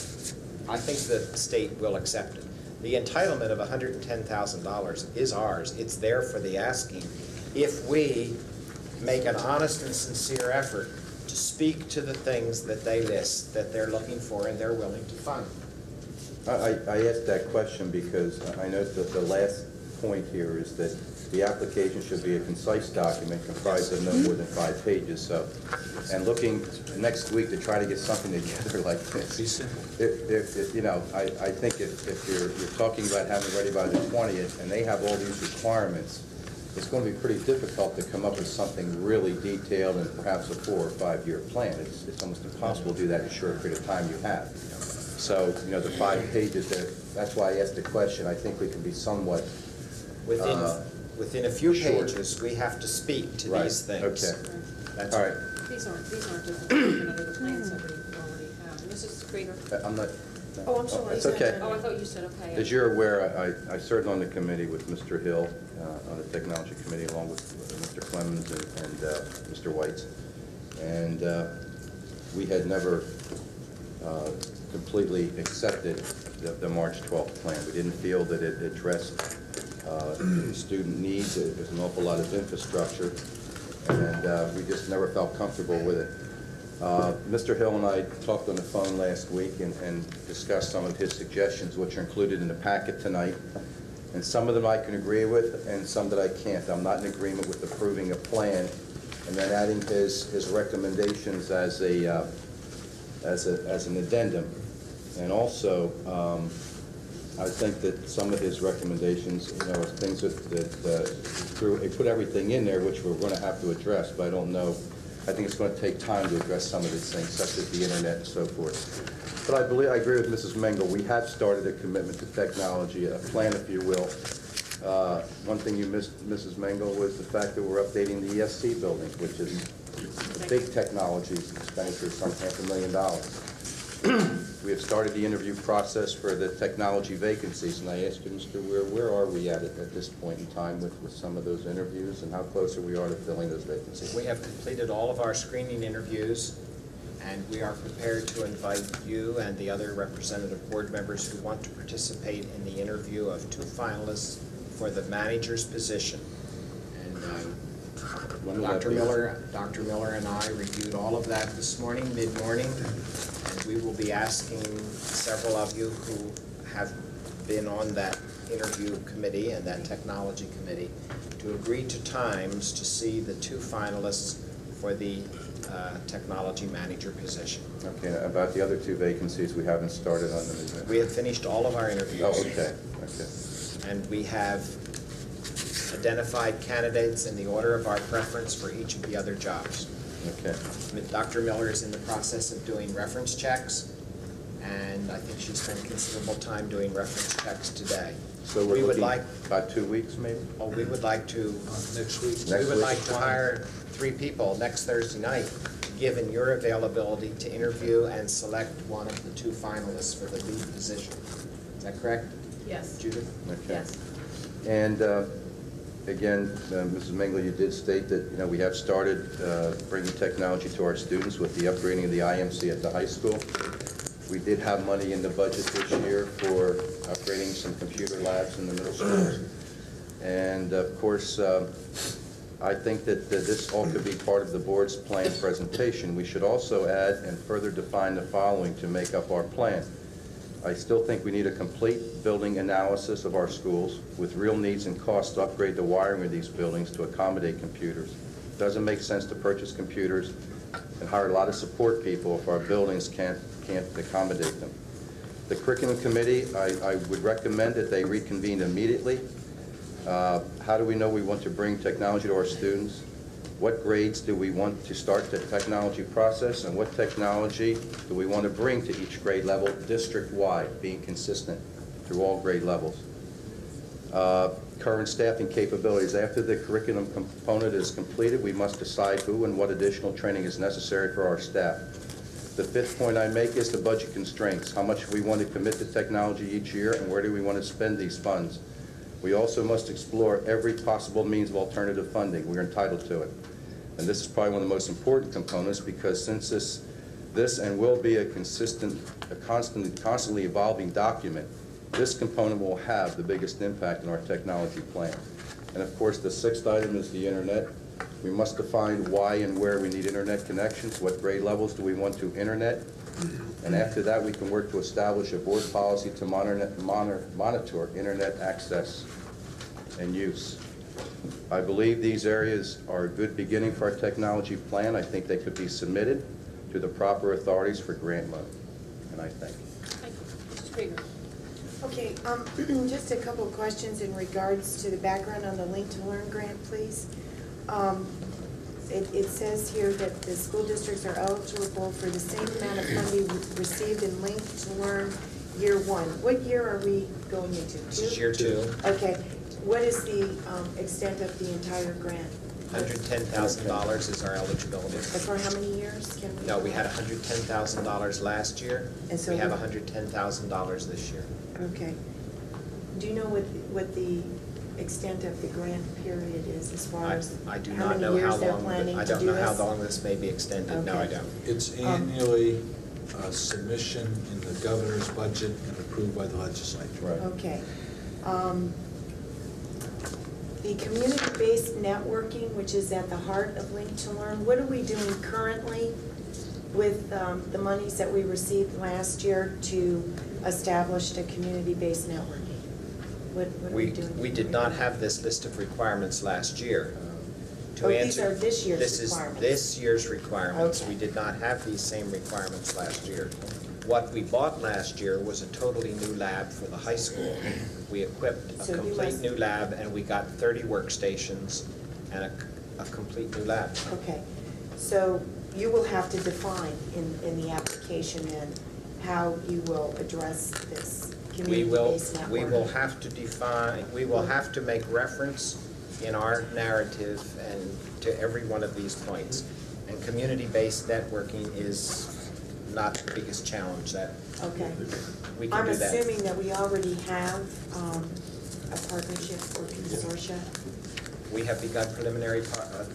I think the state will accept it. The entitlement of $110,000 is ours. It's there for the asking if we make an honest and sincere effort to speak to the things that they list that they're looking for and they're willing to fund. I asked that question because I know that the last point here is that the application should be a concise document comprised of no more than 5 pages. So, and looking next week to try to get something together like this, if you know, I think if you're talking about having it ready by the 20th and they have all these requirements, it's going to be pretty difficult to come up with something really detailed and perhaps a 4 or 5 year plan. It's almost impossible to do that in a short period of time you have. So, you know, the 5 pages, that's why I asked the question. I think we can be somewhat Within a few pages, we have to speak to these things. Okay. That's all right. These aren't different than under the plans that we already have. Mrs. Krieger? I'm not. Oh, I'm sorry. It's okay. Oh, I thought you said okay. As you're aware, I served on the committee with Mr. Hill, on the technology committee, along with Mr. Clemens and Mr. Whites. And we had never completely accepted the March 12th plan. We didn't feel that it addressed student needs. There's an awful lot of infrastructure, and we just never felt comfortable with it. Mr. Hill and I talked on the phone last week and discussed some of his suggestions, which are included in the packet tonight. And some of them I can agree with, and some that I can't. I'm not in agreement with approving a plan and then adding his recommendations as an addendum. And also, I think that some of his recommendations, you know, are things that he put everything in there, which we're going to have to address, but I don't know. I think it's going to take time to address some of these things, such as the internet and so forth. But I agree with Mrs. Mengel. We have started a commitment to technology, a plan, if you will. One thing you missed, Mrs. Mengel, was the fact that we're updating the ESC building, which is a big technology expenditure, some $500,000. We have started the interview process for the technology vacancies, and I asked you, Mr. Weir, where are we at this point in time with some of those interviews, and how close are we to filling those vacancies? We have completed all of our screening interviews, and we are prepared to invite you and the other representative board members who want to participate in the interview of 2 finalists for the manager's position. And Dr. Miller and I reviewed all of that this morning, mid-morning, and we will be asking several of you who have been on that interview committee and that technology committee to agree to times to see the 2 finalists for the technology manager position. Okay, about the other 2 vacancies, we haven't started on them. We have finished all of our interviews. Oh, okay, okay. And we have identified candidates in the order of our preference for each of the other jobs. Okay. Dr. Miller is in the process of doing reference checks, and I think she spent considerable time doing reference checks today. So we would like about 2 weeks, maybe? Oh, we would like to next week. We would like to hire 3 people next Thursday night, given your availability to interview and select one of the 2 finalists for the lead position. Is that correct? Yes. Judith? Okay. Yes. And Again, Mrs. Mingle, you did state that, we have started bringing technology to our students with the upgrading of the IMC at the high school. We did have money in the budget this year for upgrading some computer labs in the middle schools. And of course, I think that this all could be part of the board's planned presentation. We should also add and further define the following to make up our plan. I still think we need a complete building analysis of our schools with real needs and costs to upgrade the wiring of these buildings to accommodate computers. It doesn't make sense to purchase computers and hire a lot of support people if our buildings can't accommodate them. The curriculum committee, I would recommend that they reconvene immediately. How do we know we want to bring technology to our students? What grades do we want to start the technology process, and what technology do we want to bring to each grade level district-wide, being consistent through all grade levels? Current staffing capabilities. After the curriculum component is completed, we must decide who and what additional training is necessary for our staff. The fifth point I make is the budget constraints. How much we want to commit to technology each year, and where do we want to spend these funds? We also must explore every possible means of alternative funding. We're entitled to it. And this is probably one of the most important components, because since this and will be a constantly evolving document, this component will have the biggest impact on our technology plan. And of course, the sixth item is the internet. We must define why and where we need internet connections, what grade levels do we want to internet, and after that we can work to establish a board policy to monitor internet access and use. I believe these areas are a good beginning for our technology plan. I think they could be submitted to the proper authorities for grant loan, and I thank you. Thank you. Mrs. Krieger. Okay, just a couple of questions in regards to the background on the Link to Learn grant, please. It says here that the school districts are eligible for the same amount of funding received in Link to Learn year one. What year are we going into? This is year 2. Okay, what is the extent of the entire grant? $110,000 is our eligibility. For how many years can we? No, we had $110,000 last year. And so we have $110,000 this year. Okay. Do you know what the extent of the grant period is as far as I do how not many know years how they're long, planning I to don't do know how this? long this may be extended. No, I Okay. don't. It's annually submission in the governor's budget and approved by the legislature. Right. Okay. The community-based networking, which is at the heart of Link to Learn, what are we doing currently with the monies that we received last year to establish a community-based networking? What are we doing? We did not have this list of requirements last year. To These answer, are this year's this requirements. is this year's requirements. Okay. We did not have these same requirements last year. What we bought last year was a totally new lab for the high school. We equipped So a you complete must- new lab, and we got 30 workstations and a complete new lab. Okay, so you will have to define in the application then how you will address this community-based networking. We will have to define, we will have to make reference in our narrative and to every one of these points. And community-based networking is not the biggest challenge that Okay. we can do that. I'm assuming that we already have a partnership or consortia. We have begun preliminary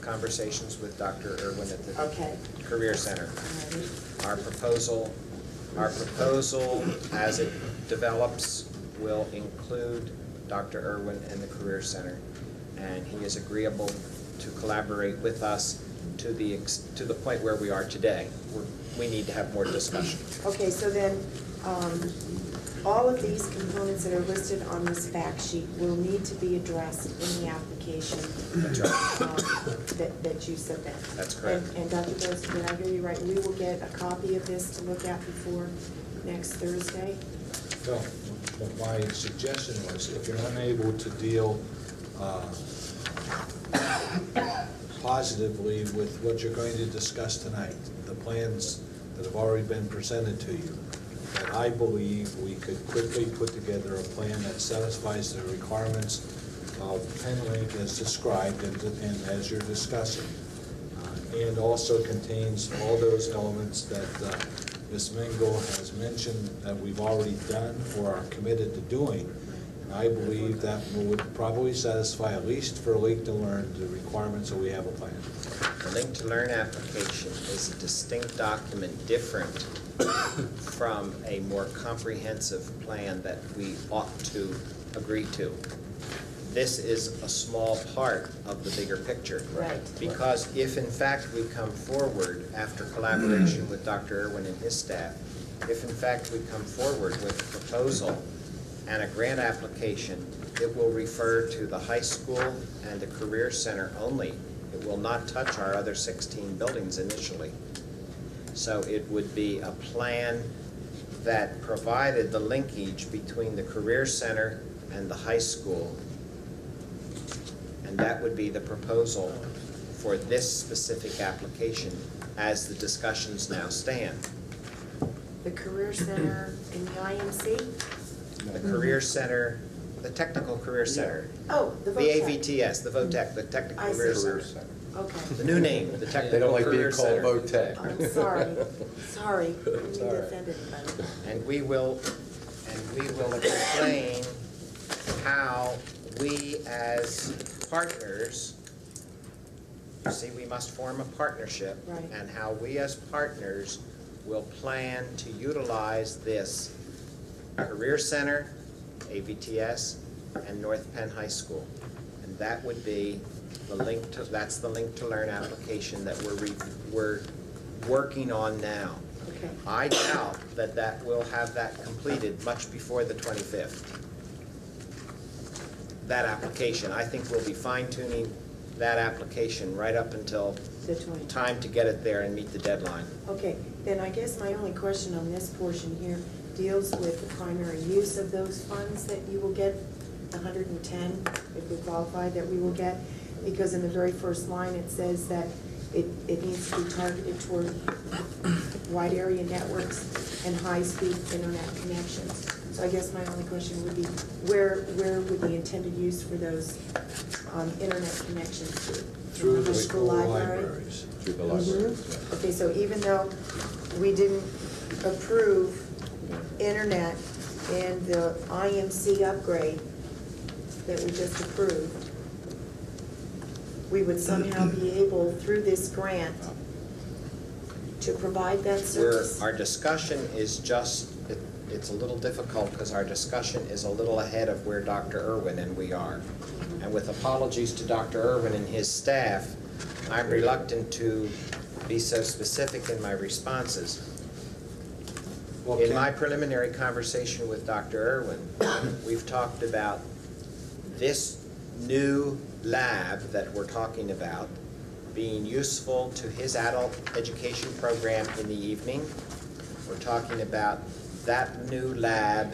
conversations with Dr. Irwin at the Okay. Career Center. Alrighty. Our proposal as it develops will include Dr. Irwin and the Career Center, and he is agreeable to collaborate with us to the point where we are today. We need to have more discussion. Okay, so then, all of these components that are listed on this fact sheet will need to be addressed in the application That's right. that you submit. That's correct. And Dr. Gross, did I hear you right? We will get a copy of this to look at before next Thursday? No, but my suggestion was, if you're unable to deal positively with what you're going to discuss tonight, the plans that have already been presented to you, that I believe we could quickly put together a plan that satisfies the requirements of PenLink as described and as you're discussing, and also contains all those elements that Ms. Mingle has mentioned that we've already done or are committed to doing. And I believe that would probably satisfy, at least for Link to Learn, the requirements that we have a plan. The Link to Learn application is a distinct document, different from a more comprehensive plan that we ought to agree to. This is a small part of the bigger picture. Right. Because if in fact we come forward after collaboration with Dr. Irwin and his staff, if in fact we come forward with a proposal and a grant application, it will refer to the high school and the Career Center only. It will not touch our other 16 buildings initially. So it would be a plan that provided the linkage between the Career Center and the high school. And that would be the proposal for this specific application as the discussions now stand. The Career Center in the IMC? The Career Center, the Technical Career Center. Oh, the The VOTEC. AVTS, the VOTEC, the Technical I Career see. Center. Okay. The new name, the They Technical don't like being Career called Center. VOTEC. I'm sorry. Sorry. I didn't mean to all right. offend anybody. And we will explain how we as partners, you see, we must form a partnership. Right. And how we as partners will plan to utilize this Career Center, AVTS, and North Penn High School. And that would be the Link to, that's the Link to Learn application that we're working on now. Okay. I doubt that we'll have that completed much before the 25th. That application, I think we'll be fine-tuning that application right up until The 20. time to get it there and meet the deadline. Okay, then I guess my only question on this portion here deals with the primary use of those funds that you will get, the 110, if we qualify, that we will get. Because in the very first line, it says that it needs to be targeted toward wide area networks and high-speed internet connections. So I guess my only question would be, where would the intended use for those internet connections be? Through the high school library? libraries. Through the libraries. Mhm. Okay, so even though we didn't approve internet and the IMC upgrade that we just approved, we would somehow be able, through this grant, to provide that service? Our discussion is just, it's a little difficult because our discussion is a little ahead of where Dr. Irwin and we are. And with apologies to Dr. Irwin and his staff, I'm reluctant to be so specific in my responses. Well, In my preliminary conversation with Dr. Irwin, we've talked about this new lab that we're talking about being useful to his adult education program in the evening. We're talking about that new lab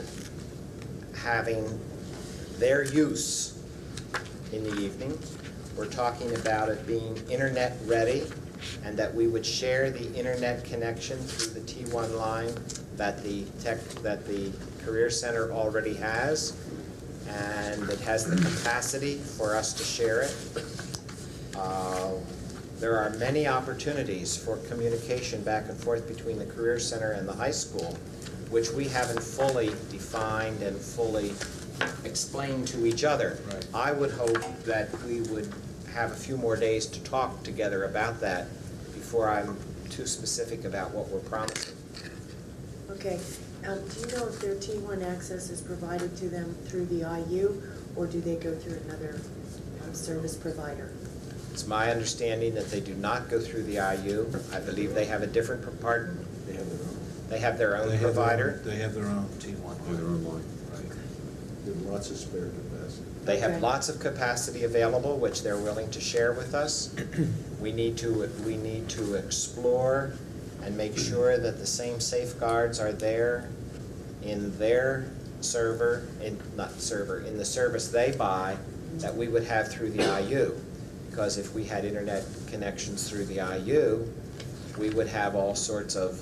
having their use in the evening. We're talking about it being internet ready and that we would share the internet connection through the T1 line that the Career Center already has, and it has the capacity for us to share it. There are many opportunities for communication back and forth between the Career Center and the high school, which we haven't fully defined and fully explained to each other. Right. I would hope that we would have a few more days to talk together about that before I'm too specific about what we're promising. Okay, do you know if their T1 access is provided to them through the IU, or do they go through another service provider? It's my understanding that they do not go through the IU. I believe they have a different part. They have their own. They have their own They have their provider. They have their own T1. Their own line, right. There's lots of spare capacity. They have Okay. lots of capacity available, which they're willing to share with us. We need to explore and make sure that the same safeguards are there in their server, in the service they buy, that we would have through the IU. Because if we had internet connections through the IU, we would have all sorts of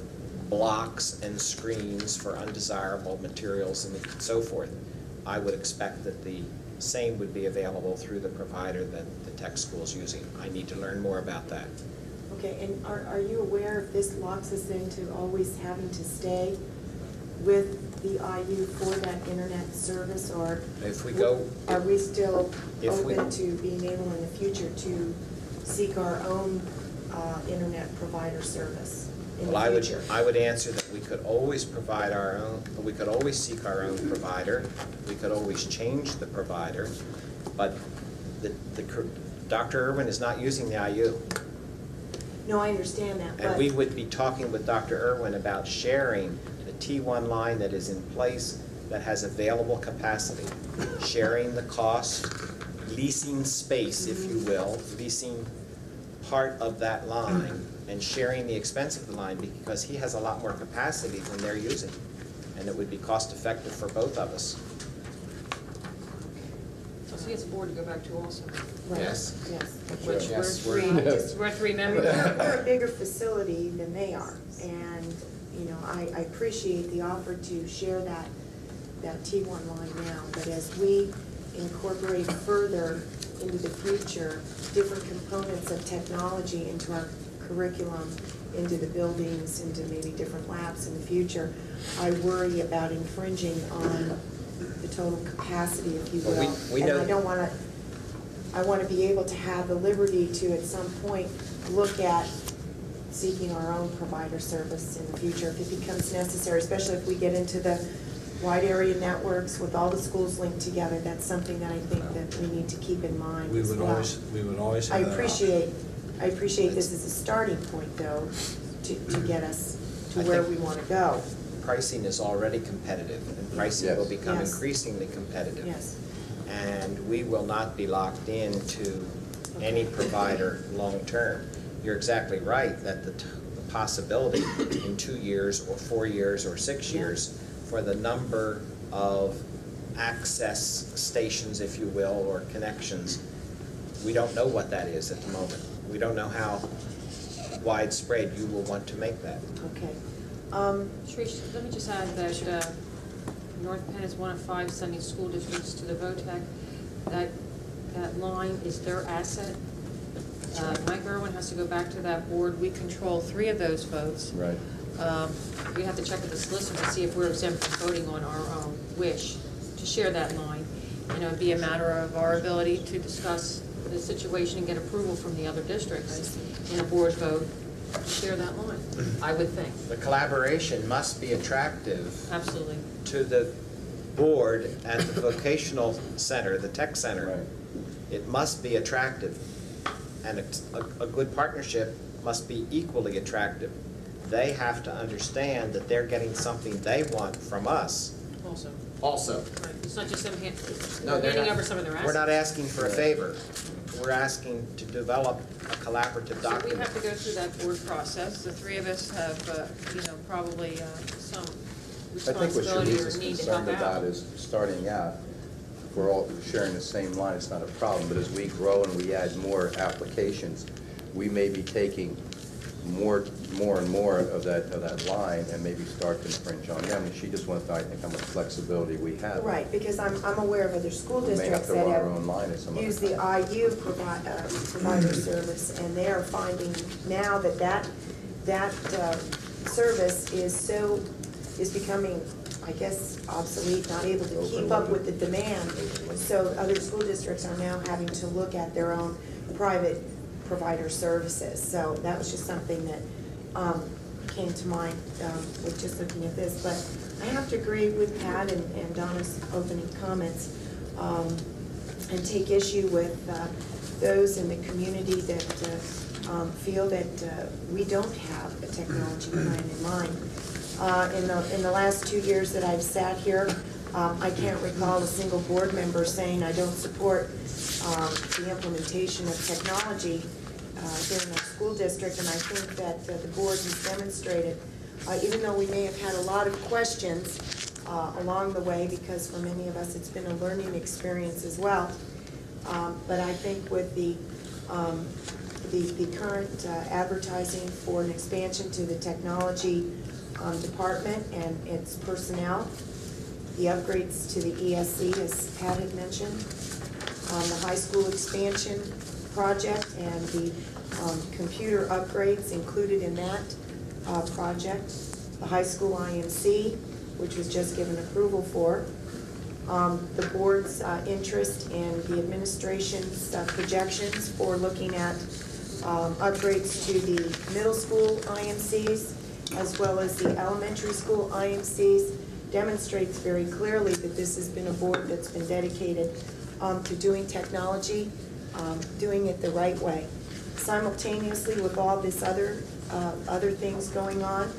blocks and screens for undesirable materials and so forth. I would expect that the same would be available through the provider that the tech school's using. I need to learn more about that. Okay, and are you aware if this locks us into always having to stay with the IU for that internet service, or If we go, are we still if we- open to being able in the future to seek our own internet provider service in well, the future? I would answer that we could always provide our own, we could always seek our own provider, we could always change the provider, but Dr. Irwin is not using the IU. No, I understand that, but. And we would be talking with Dr. Irwin about sharing the T1 line that is in place that has available capacity, sharing the cost, leasing space, if you will, leasing part of that line, and sharing the expense of the line, because he has a lot more capacity than they're using, and it would be cost effective for both of us. So he has a board to go back to also. Right. Yes. Yes. Which Yes, we're three members. We're a bigger facility than they are, and, you know, I appreciate the offer to share that T1 line now, but as we incorporate further into the future, different components of technology into our curriculum, into the buildings, into maybe different labs in the future, I worry about infringing on the total capacity, if you will. Well, we And know- I don't wanna, I wanna be able to have the liberty to, at some point, look at seeking our own provider service in the future if it becomes necessary, especially if we get into the wide area networks with all the schools linked together. That's something that I think that we need to keep in mind We as would well. always I have that option. appreciate this as a starting point, though, to get us to I where think- we wanna go. Pricing is already competitive, and pricing will become Yes. increasingly competitive. Yes. And we will not be locked into any provider long-term. You're exactly right that the possibility in 2 years or 4 years or 6 years for the number of access stations, if you will, or connections, we don't know what that is at the moment. We don't know how widespread you will want to make that. Okay. Trish, let me just add that North Penn is one of 5 sending school districts to the VOTEC. That line is their asset. Mike Irwin has to go back to that board. We control 3 of those votes. Right. We have to check with the solicitor to see if we're exempt from voting on our wish to share that line. You know, it'd be a matter of our ability to discuss the situation and get approval from the other districts in a board vote to share that line, I would think. The collaboration must be attractive Absolutely. to the board at the vocational center, the tech center. Right. It must be attractive, and a good partnership must be equally attractive. They have to understand that they're getting something they want from us also. Right. It's not just them No, they're handing not- over some of their assets. We're not asking for a favor. We're asking to develop a collaborative So we document. have to go through that board process. The 3 of us have, probably some I think what responsibility Sharice or is need to help concerned out. about is, starting out, if we're all sharing the same line, it's not a problem, but as we grow and we add more applications, we may be taking more and more of that line and maybe start to infringe on them. And she just wants to, I think, how much flexibility we have. Right, because I'm aware of other school We may have districts to that run our own line at some have other used the time. IU provider service, and they are finding now that service is becoming, I guess, obsolete, not able to keep up with the demand. So other school districts are now having to look at their own private provider services. So that was just something that came to mind with just looking at this. But I have to agree with Pat and Donna's opening comments and take issue with those in the community that feel that we don't have a technology plan in mind. In the last 2 years that I've sat here, I can't recall a single board member saying I don't support the implementation of technology here in our school district, and I think that the board has demonstrated, even though we may have had a lot of questions along the way, because for many of us it's been a learning experience as well, but I think with the current advertising for an expansion to the technology department and its personnel, the upgrades to the ESC, as Pat had mentioned, the high school expansion project and the computer upgrades included in that project, the high school IMC, which was just given approval for. The board's interest in the administration's projections for looking at upgrades to the middle school IMCs as well as the elementary school IMCs demonstrates very clearly that this has been a board that's been dedicated to doing technology, doing it the right way. Simultaneously with all this other things going on,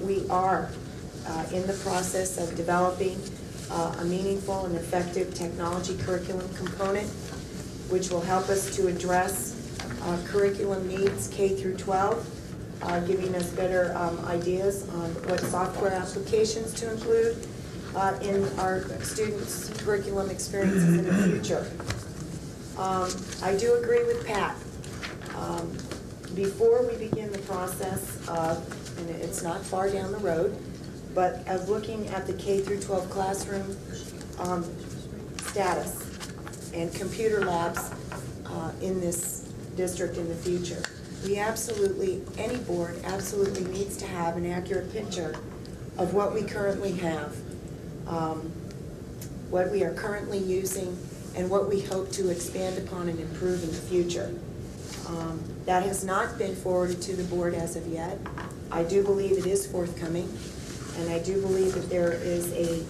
we are in the process of developing a meaningful and effective technology curriculum component, which will help us to address curriculum needs K through 12, giving us better ideas on what software applications to include in our students' curriculum experiences in the future. I do agree with Pat. Before we begin the process of, and it's not far down the road, but of looking at the K through 12 classroom status and computer labs in this district in the future. We absolutely, any board absolutely needs to have an accurate picture of what we currently have, what we are currently using, and what we hope to expand upon and improve in the future. That has not been forwarded to the board as of yet. I do believe it is forthcoming, and I do believe that there is a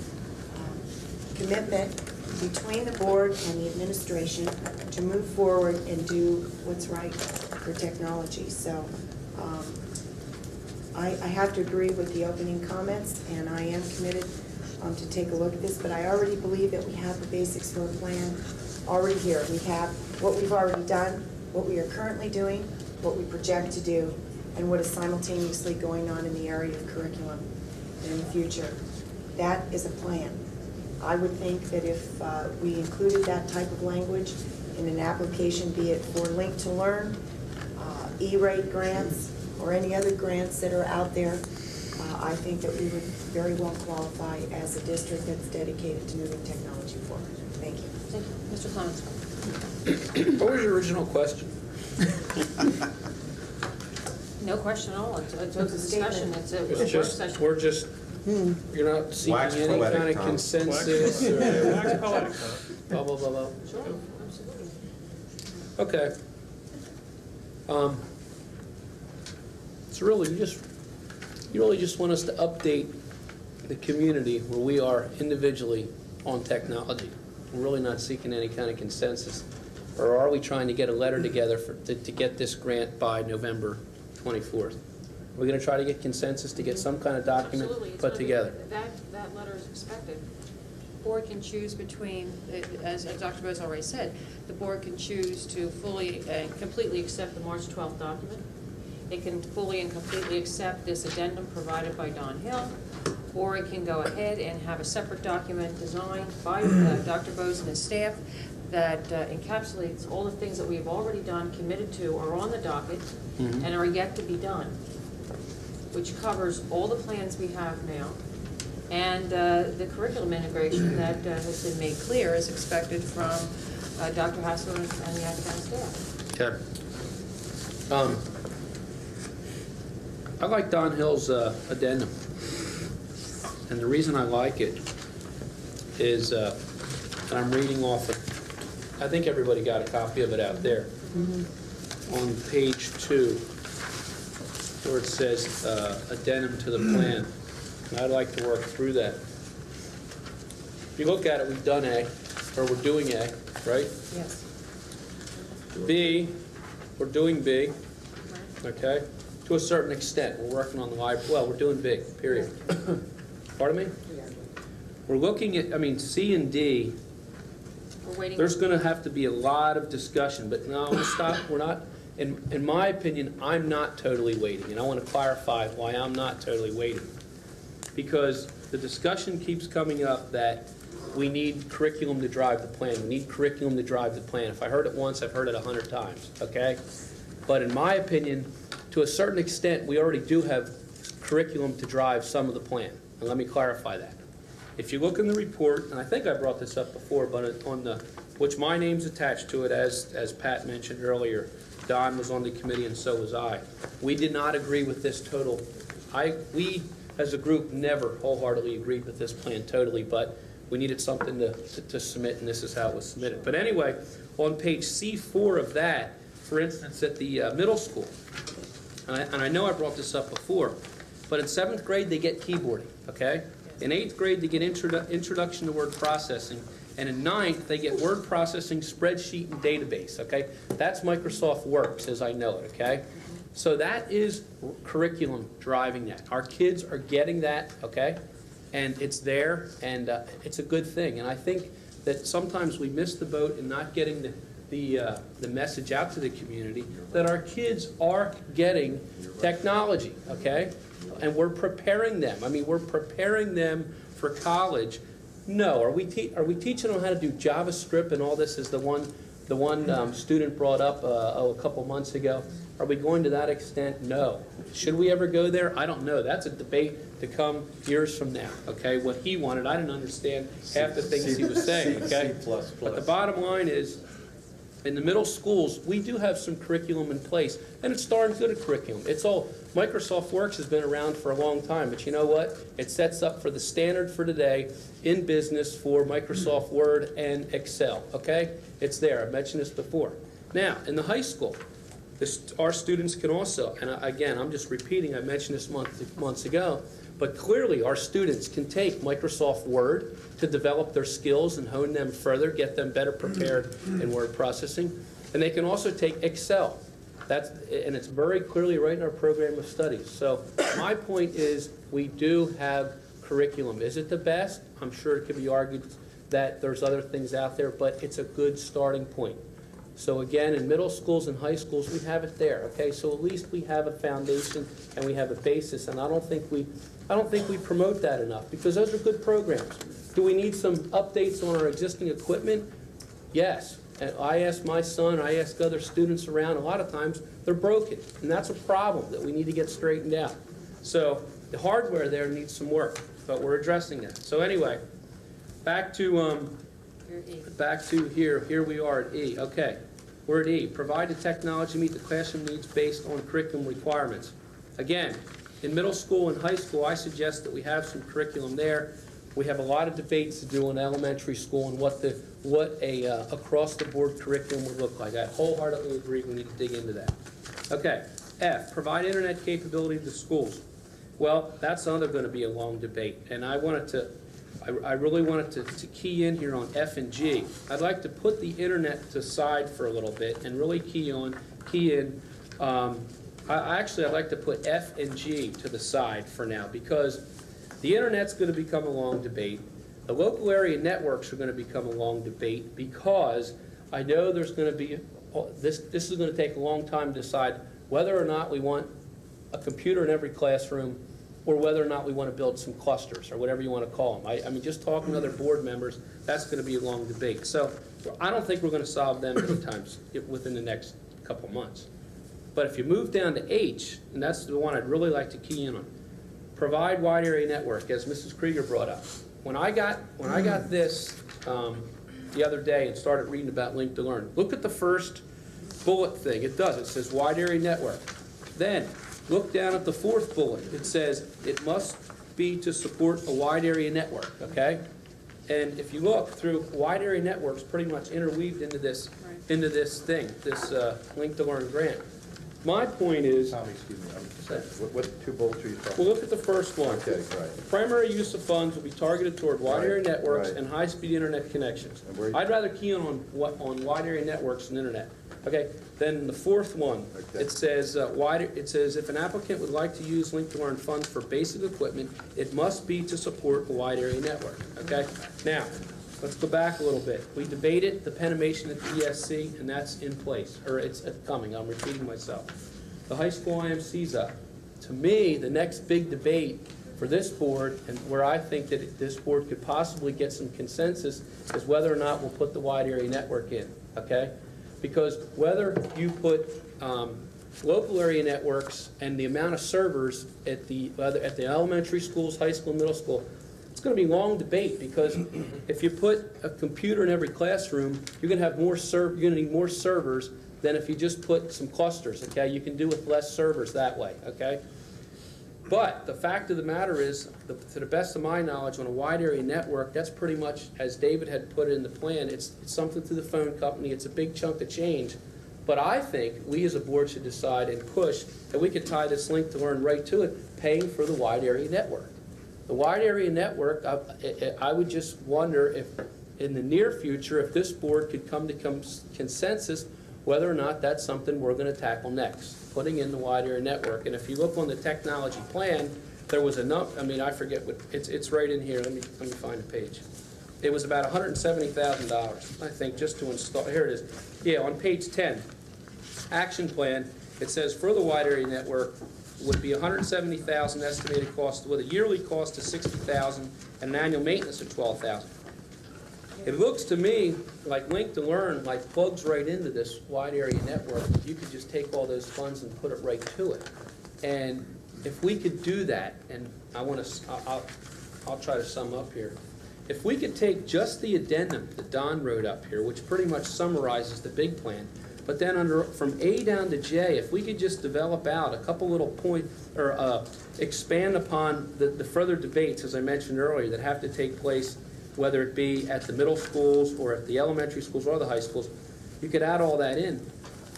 commitment between the board and the administration to move forward and do what's right for technology. So I have to agree with the opening comments, and I am committed to take a look at this, but I already believe that we have the basics for a plan already here. We have what we've already done, what we are currently doing, what we project to do, and what is simultaneously going on in the area of curriculum in the future. That is a plan. I would think that if we included that type of language in an application, be it for Link to Learn, E-rate grants, or any other grants that are out there, I think that we would very well qualify as a district that's dedicated to moving technology forward. Thank you. Thank you. Mr. Clements. What was your original question? No question at all. It's a discussion. It's a work session. We're just, you're not seeking Wax any poetic, kind of Tom. consensus or Wax poetic, blah, blah, blah, blah. Sure, absolutely. Okay. So really, you really just want us to update the community where we are individually on technology. We're really not seeking any kind of consensus. Or are we trying to get a letter together to get this grant by November 24th? We're going to try to get consensus to get some kind of document Absolutely. It's put gonna be- together. That letter is expected. Board can choose between, as Dr. Bose already said, the board can choose to fully and completely accept the March 12th document. It can fully and completely accept this addendum provided by Don Hill, or it can go ahead and have a separate document designed by Dr. Bose and his staff that encapsulates all the things that we have already done, committed to, are on the docket, and are yet to be done, which covers all the plans we have now, and the curriculum integration that has been made clear is expected from Dr. Hassler and the academic staff. Okay. I like Don Hill's addendum. And the reason I like it is, and I'm reading off of, I think everybody got a copy of it out there. On page 2, where it says addendum to the plan. And I'd like to work through that. If you look at it, we've done A, or we're doing A, right? Yes. B, we're doing B, okay? To a certain extent, we're working on the library, well, we're doing B, period. Pardon me? We're looking at, C and D, We're waiting. there's gonna have to be a lot of discussion, but no, we'll stop, we're not, in my opinion, I'm not totally waiting, and I wanna clarify why I'm not totally waiting. Because the discussion keeps coming up that we need curriculum to drive the plan, we need curriculum to drive the plan. If I heard it once, I've heard it 100 times, okay? But in my opinion, to a certain extent, we already do have curriculum to drive some of the plan. And let me clarify that. If you look in the report, and I think I brought this up before, but on the, which my name's attached to it, as Pat mentioned earlier, Don was on the committee and so was I. We did not agree with this total. We as a group, never wholeheartedly agreed with this plan totally, but we needed something to submit, and this is how it was submitted. But anyway, on page C4 of that, for instance, at the middle school, and I know I brought this up before, but in 7th grade, they get keyboarding, okay? In 8th grade, they get introduction to word processing, and in 9th, they get word processing, spreadsheet, and database, okay? That's Microsoft Works, as I know it, okay? So that is curriculum driving that. Our kids are getting that, okay? And it's there, and it's a good thing. And I think that sometimes we miss the boat in not getting the message out to the community that our kids are getting technology, okay? And we're preparing them. I mean, we're preparing them for college. No, are we teaching them how to do JavaScript and all this? Is the one student brought up a couple months ago. Are we going to that extent? No. Should we ever go there? I don't know. That's a debate to come years from now, okay? What he wanted, I didn't understand half the things he was saying, okay? But the bottom line is, in the middle schools, we do have some curriculum in place, and it's darn good a curriculum. It's all, Microsoft Works has been around for a long time, but you know what? It sets up for the standard for today in business for Microsoft Word and Excel, okay? It's there. I've mentioned this before. Now, in the high school, our students can also, and again, I'm just repeating, I mentioned this months ago, but clearly our students can take Microsoft Word to develop their skills and hone them further, get them better prepared in word processing. And they can also take Excel. And it's very clearly right in our program of studies. So my point is we do have curriculum. Is it the best? I'm sure it could be argued that there's other things out there, but it's a good starting point. So again, in middle schools and high schools, we have it there, okay? So at least we have a foundation and we have a basis, and I don't think we promote that enough, because those are good programs. Do we need some updates on our existing equipment? Yes. And I ask my son, I ask other students around, a lot of times they're broken, and that's a problem that we need to get straightened out. So the hardware there needs some work, but we're addressing that. So anyway, back to here we are at E. Okay, we're at E. Provide the technology to meet the classroom needs based on curriculum requirements. Again, in middle school and high school, I suggest that we have some curriculum there. We have a lot of debates to do in elementary school and what a across-the-board curriculum would look like. I wholeheartedly agree we need to dig into that. Okay, F, provide internet capability to schools. Well, that's another going to be a long debate, and I really wanted to key in here on F and G. I'd like to put the internet aside for a little bit and really key in. I'd like to put F and G to the side for now, because the internet's going to become a long debate. The local area networks are going to become a long debate, because I know there's going to be, this is going to take a long time to decide whether or not we want a computer in every classroom, or whether or not we want to build some clusters, or whatever you want to call them. I mean, just talking to other board members, that's going to be a long debate. So I don't think we're going to solve them anytime within the next couple months. But if you move down to H, and that's the one I'd really like to key in on, provide wide area network, as Mrs. Krieger brought up. When I got this the other day and started reading about Link to Learn, look at the first bullet thing. It says wide area network. Then look down at the fourth bullet. It says it must be to support a wide area network, okay? And if you look through, wide area networks pretty much interweaved into this thing, this Link to Learn grant. My point is, Tommy, excuse me, what two bullets are you talking about? well, look at the first one. Okay, right. The primary use of funds will be targeted toward wide area networks and high-speed internet connections. I'd rather key in on wide area networks and internet. Okay, then the fourth one, it says if an applicant would like to use Link to Learn funds for basic equipment, it must be to support a wide area network. Okay, now let's go back a little bit. We debated the penimation at the ESC, and that's in place, or it's coming. I'm repeating myself. The high school IMC's up. To me, the next big debate for this board, and where I think that this board could possibly get some consensus, is whether or not we'll put the wide area network in. Okay. Because whether you put local area networks and the amount of servers at the elementary schools, high school, middle school, it's going to be a long debate, because if you put a computer in every classroom, you're going to have you're going to need more servers than if you just put some clusters. Okay, you can do with less servers that way. Okay, But the fact of the matter is, to the best of my knowledge, on a wide area network, that's pretty much, as David had put it in the plan, it's something through the phone company, it's a big chunk of change. But I think we as a board should decide and push that we could tie this link to learn right to it, paying for the wide area network. The wide area network, I would just wonder if, in the near future, if this board could come to consensus whether or not that's something we're going to tackle next, putting in the wide area network. And if you look on the technology plan, there was enough, I mean, I forget what, it's right in here, let me find the page. It was about $170,000, I think, just to install, here it is. Yeah, on page 10, action plan, it says for the wide area network would be $170,000 estimated cost with a yearly cost of $60,000 and an annual maintenance of $12,000. It looks to me like Link to Learn like plugs right into this wide area network. You could just take all those funds and put it right to it. And if we could do that, and I'll try to sum up here. If we could take just the addendum that Don wrote up here, which pretty much summarizes the big plan, but then from A down to J, if we could just develop out a couple little points, or expand upon the further debates, as I mentioned earlier, that have to take place, whether it be at the middle schools or at the elementary schools or the high schools, you could add all that in.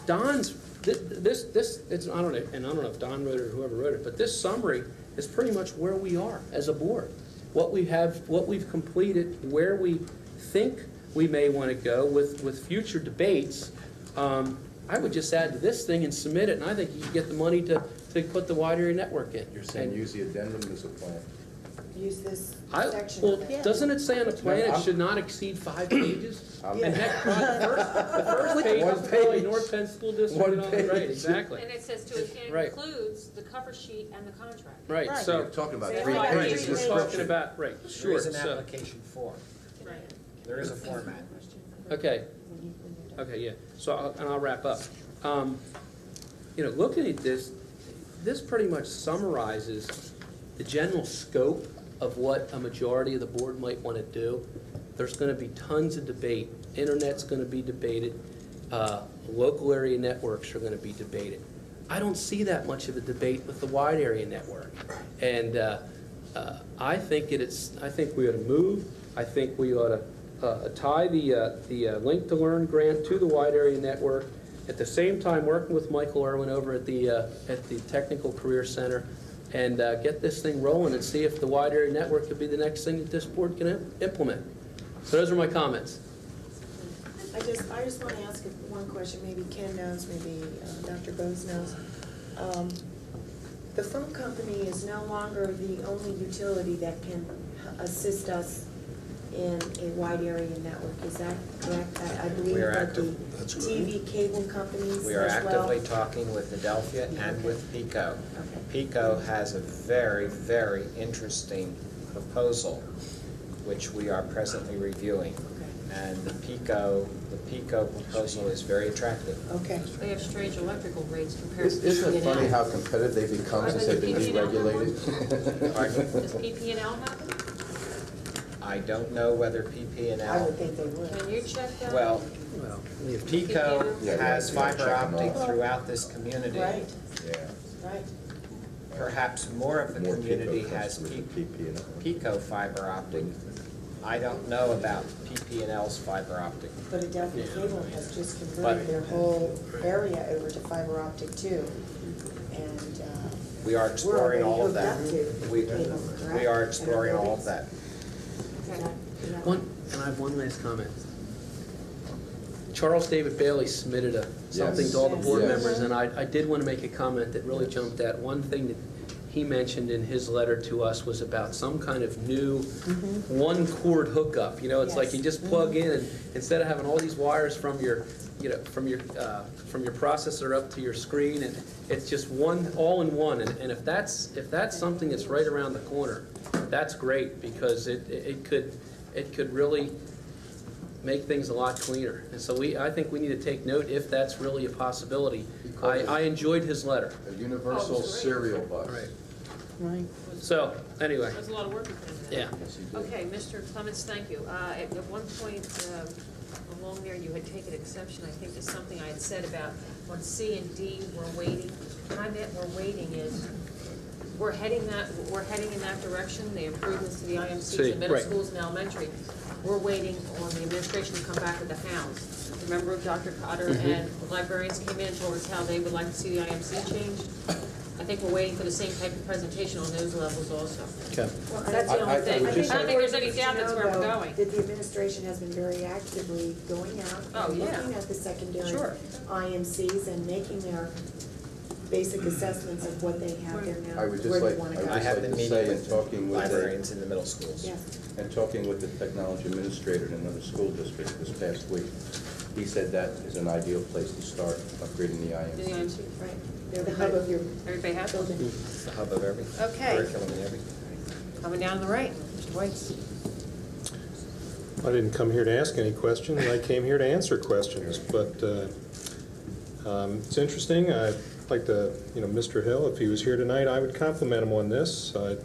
Don's, it's, I don't know, and I don't know if Don wrote it or whoever wrote it, but this summary is pretty much where we are as a board. What we have, what we've completed, where we think we may want to go with future debates. I would just add to this thing and submit it, and I think you could get the money to put the wide area network in. You're saying use the addendum as a plan? Use this section Well, of it. doesn't it say on the plan it should not exceed 5 pages? And heck, the first page is probably North Penn School District and all that, right, exactly. And it says it Right. includes the cover sheet and the contract. Right, Right. so. You're talking about So 3 right, pages We're talking description. about, right, There sure, is an so, application form. Right. There is a format. okay, yeah, so, and I'll wrap up. Looking at this pretty much summarizes the general scope of what a majority of the board might want to do. There's going to be tons of debate. Internet's going to be debated. Local area networks are going to be debated. I don't see that much of a debate with the wide area network. And I think we ought to move. I think we ought to tie the Link to Learn grant to the wide area network. At the same time, working with Michael Irwin over at the Technical Career Center, and get this thing rolling and see if the wide area network could be the next thing that this board can implement. So those are my comments. I just want to ask one question, maybe Ken knows, maybe Dr. Bose knows. The phone company is no longer the only utility that can assist us in a wide area network, is that correct? I believe We are that the active. TV cable companies We are as well. actively talking with Adelphia and with PICO. Okay. PICO has a very, very interesting proposal, which we are presently reviewing. And the PICO proposal is very attractive. Okay. They have strange electrical rates compared to Isn't it funny PP&L. how competitive they become since they've been deregulated? Pardon? Does PP&L happen? I don't know whether I PP&L, would think they would. Can you check that? well, PICO Yeah, has yeah, fiber check 'em optic out. throughout this community. Right, Yeah. right. Perhaps more of the More community PICO has customers than PP&L. PICO fiber optic. I don't know about PP&L's fiber optic. But Adelphia Cable has just But- converted their whole area over to fiber optic too. And We are exploring we're all of already that. hooked up to We cable, correct? we are exploring all of that. And I have one last comment. Charles David Bailey submitted something to all the board Yes. members, and I did want to make a comment that really jumped out. One thing that he mentioned in his letter to us was about some kind of new one cord hookup. It's like you just plug in, and instead of having all these wires from your processor up to your screen, and it's just one, all in one. And if that's something that's right around the corner, that's great, because it could really make things a lot cleaner. And so I think we need to take note if that's really a possibility. I enjoyed his letter. A universal serial bus. Right. Right. So, anyway, There's a lot of work you put into that. yeah. Yes, you did. Okay, Mr. Clements, thank you. At one point along there, you had taken exception, I think, to something I had said about on C and D, we're waiting. When I meant we're waiting is, we're heading in that direction, the improvements to the IMCs See, in middle right. schools and elementary. We're waiting on the administration to come back with the hows. Remember Dr. Cotter and the librarians came in and told us how they would like to see the IMC changed? I think we're waiting for the same type of presentation on those levels also. Okay. That's the only thing. I don't think there's any doubt that's where we're going. That the administration has been very actively going out and looking at the secondary IMCs and making their basic assessments of what they have there now, I would just where like, they want to I go. would I just have like been to meeting say, in with talking with librarians in the middle schools. Yes. and talking with the technology administrator in another school district this past week, he said that is an ideal place to start upgrading the The IMC. IMC. Right, they're the hub of your Everybody happy? building. It's the hub of everything. Okay. Curriculum and everything. Coming down to the right, Mr. White. I didn't come here to ask any questions, I came here to answer questions, but it's interesting. I'd like to, Mr. Hill, if he was here tonight, I would compliment him on this. I'd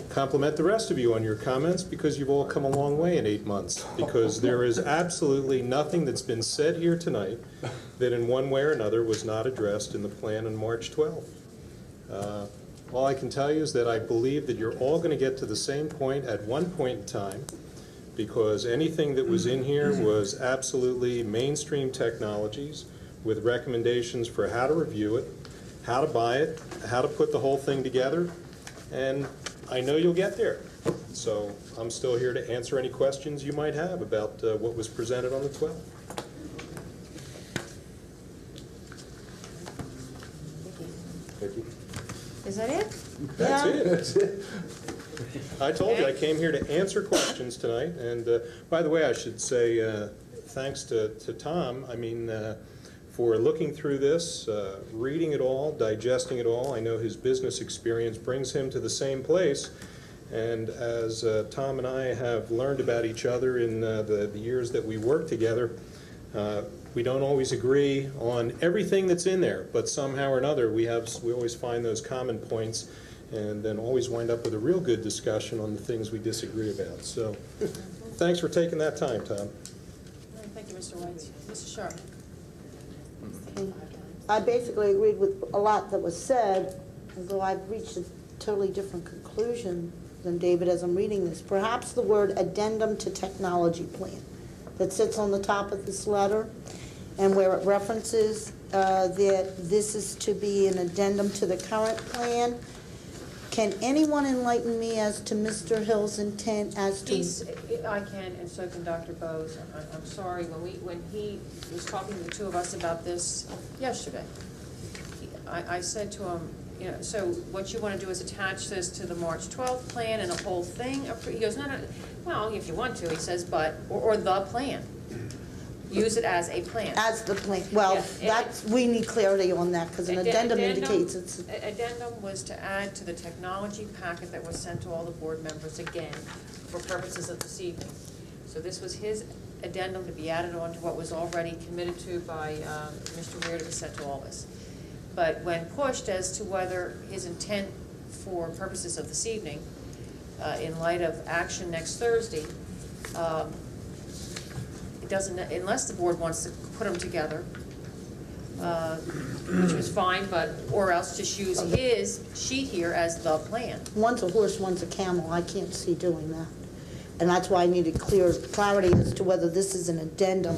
compliment the rest of you on your comments because you've all come a long way in 8 months, because there is absolutely nothing that's been said here tonight that in one way or another was not addressed in the plan on March 12th. All I can tell you is that I believe that you're all going to get to the same point at one point in time, because anything that was in here was absolutely mainstream technologies with recommendations for how to review it, how to buy it, how to put the whole thing together, and I know you'll get there. So I'm still here to answer any questions you might have about what was presented on the 12th. Vicki? Is that it? That's it. I told you, I came here to answer questions tonight, and by the way, I should say thanks to Tom, for looking through this, reading it all, digesting it all. I know his business experience brings him to the same place, and as Tom and I have learned about each other in the years that we work together, we don't always agree on everything that's in there, but somehow or another we always find those common points and then always wind up with a real good discussion on the things we disagree about. So thanks for taking that time, Tom. Thank you, Mr. White. Mrs. Sharp. I basically agreed with a lot that was said, although I've reached a totally different conclusion than David as I'm reading this. Perhaps the word addendum to technology plan that sits on the top of this letter, and where it references that this is to be an addendum to the current plan. Can anyone enlighten me as to Mr. Hill's intent as to? I can, and so can Dr. Bose. I'm sorry, when he was talking to the two of us about this yesterday, I said to him, so what you want to do is attach this to the March 12th plan and the whole thing? He goes, no, well, if you want to, he says, but, or the plan. Use it as a plan. As the plan. Well, Yeah, we need clarity on that, because an addendum indicates it's. Addendum was to add to the technology packet that was sent to all the board members again for purposes of this evening. So this was his addendum to be added on to what was already committed to by Mr. Weir to be sent to all this. But when pushed as to whether his intent for purposes of this evening, in light of action next Thursday, it doesn't, unless the board wants to put them together, which was fine, but, or else just use his sheet here as the plan. One's a horse, one's a camel. I can't see doing that. And that's why I needed clarity as to whether this is an addendum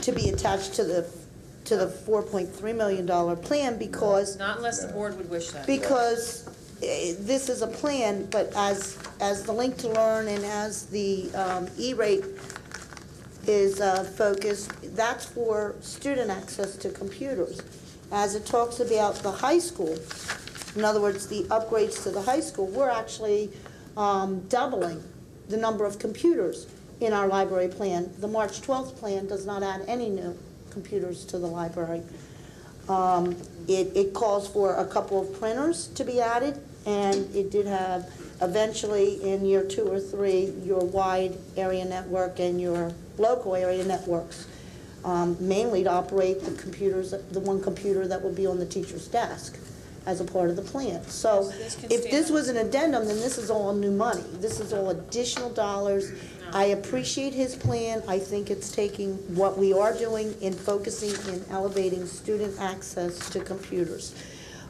to be attached to the $4.3 million plan, because. Not unless the board would wish that. Because this is a plan, but as the Link to Learn and as the E-rate is focused, that's for student access to computers. As it talks about the high school, in other words, the upgrades to the high school, we're actually doubling the number of computers in our library plan. The March 12th plan does not add any new computers to the library. It calls for a couple of printers to be added, and it did have eventually in year 2 or 3 your wide area network and your local area networks, mainly to operate the computers, the one computer that will be on the teacher's desk as a part of the plan. So if this was an addendum, then this is all new money. This is all additional dollars. I appreciate his plan. I think it's taking what we are doing in focusing and elevating student access to computers.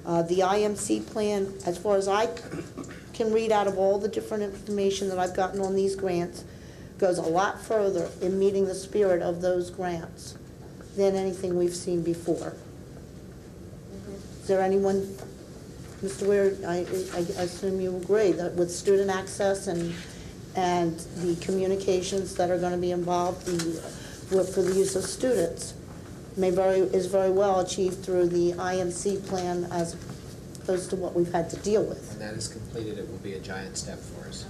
The IMC plan, as far as I can read out of all the different information that I've gotten on these grants, goes a lot further in meeting the spirit of those grants than anything we've seen before. Is there anyone, Mr. Ware, I assume you agree that with student access and the communications that are going to be involved for the use of students is very well achieved through the IMC plan as opposed to what we've had to deal with. When that is completed, it will be a giant step for us.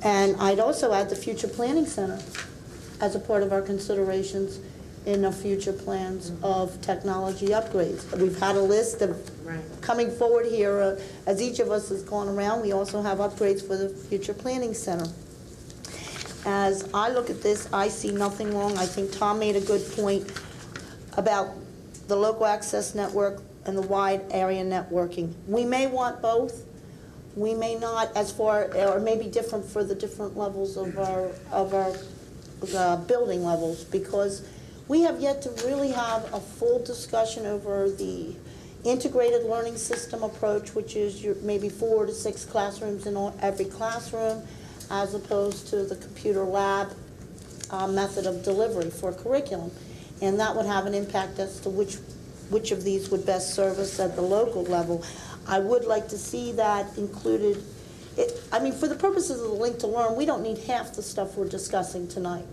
And I'd also add the Future Planning Center as a part of our considerations in the future plans of technology upgrades. We've had a list of coming forward here, as each of us has gone around, we also have upgrades for the Future Planning Center. As I look at this, I see nothing wrong. I think Tom made a good point about the local access network and the wide area networking. We may want both. We may not, as far, or may be different for the different levels of our building levels, because we have yet to really have a full discussion over the integrated learning system approach, which is maybe 4 to 6 classrooms in every classroom, as opposed to the computer lab method of delivery for curriculum. And that would have an impact as to which of these would best serve us at the local level. I would like to see that included. For the purposes of the Link to Learn, we don't need half the stuff we're discussing tonight,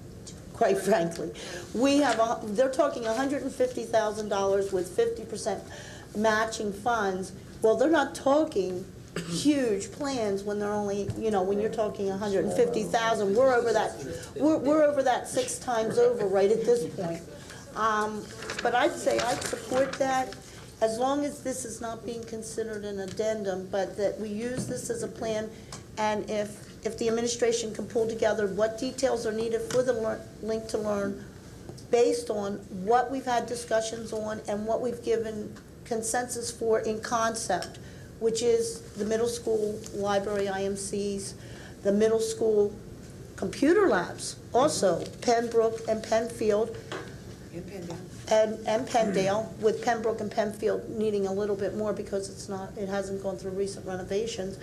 quite frankly. They're talking $150,000 with 50% matching funds. Well, they're not talking huge plans when they're only, when you're talking 150,000, we're over that. We're over that 6 times over right at this point. But I'd say I'd support that as long as this is not being considered an addendum, but that we use this as a plan, and if the administration can pull together what details are needed for the Link to Learn based on what we've had discussions on and what we've given consensus for in concept, which is the middle school library IMCs, the middle school computer labs, also Pembroke and Penfield, and Penndale, with Pembroke and Penfield needing a little bit more because it hasn't gone through recent renovations,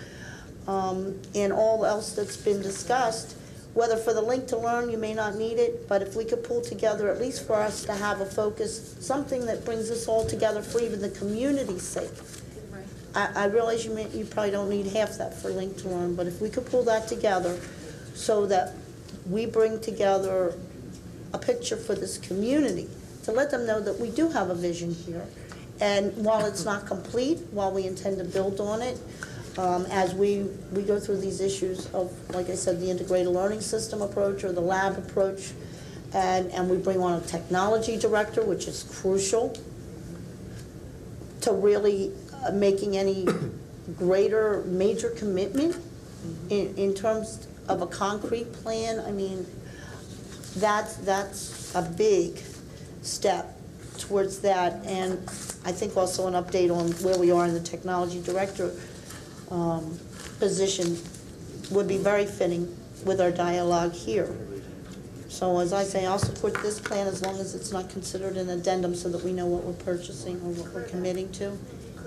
and all else that's been discussed. Whether for the Link to Learn, you may not need it, but if we could pull together, at least for us to have a focus, something that brings us all together for even the community's sake. I realize you probably don't need half that for Link to Learn, but if we could pull that together so that we bring together a picture for this community, to let them know that we do have a vision here. And while it's not complete, while we intend to build on it, as we go through these issues of, like I said, the integrated learning system approach or the lab approach, and we bring on a technology director, which is crucial to really making any greater major commitment in terms of a concrete plan. That's a big step towards that, and I think also an update on where we are in the technology director position would be very fitting with our dialogue here. So as I say, I'll support this plan as long as it's not considered an addendum so that we know what we're purchasing or what we're committing to.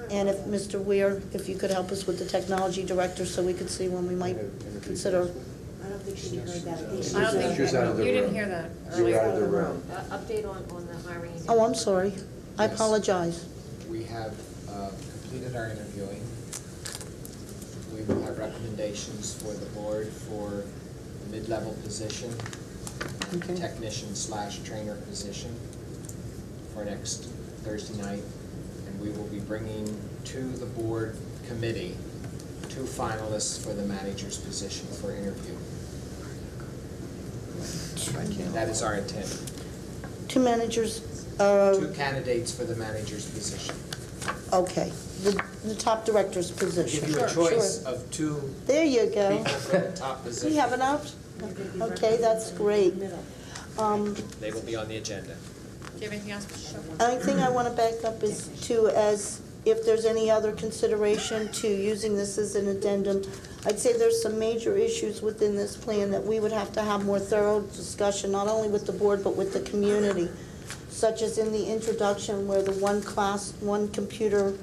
And if Mr. Weir, if you could help us with the technology director so we could see when we might consider. I don't think she heard that. I don't think She was out of the you didn't room. hear that You were earlier. out of the room. Update on the hiring. Oh, I'm sorry. I Yes. apologize. We have completed our interviewing. We will have recommendations for the board for the mid-level position, Okay. technician/trainer position for next Thursday night. And we will be bringing to the board committee 2 finalists for the manager's position for interview. That is our intent. 2 managers, 2 candidates for the manager's position. okay, the top director's position. Give you a choice of 2 There you go. people for the top Do position. you have enough? Okay, that's great. They will be on the agenda. Do you have anything else, Mr. Shuffler? Only thing I want to back up is as if there's any other consideration to using this as an addendum. I'd say there's some major issues within this plan that we would have to have more thorough discussion, not only with the board, but with the community, such as in the introduction where the one class, one computer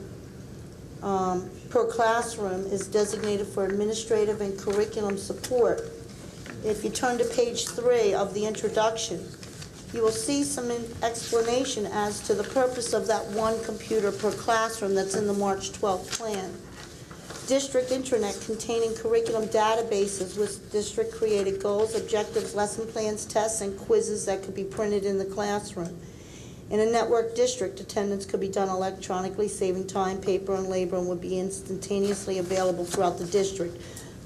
per classroom is designated for administrative and curriculum support. If you turn to page 3 of the introduction, you will see some explanation as to the purpose of that one computer per classroom that's in the March 12th plan. District intranet containing curriculum databases with district-created goals, objectives, lesson plans, tests, and quizzes that could be printed in the classroom. In a network district, attendance could be done electronically, saving time, paper, and labor, and would be instantaneously available throughout the district.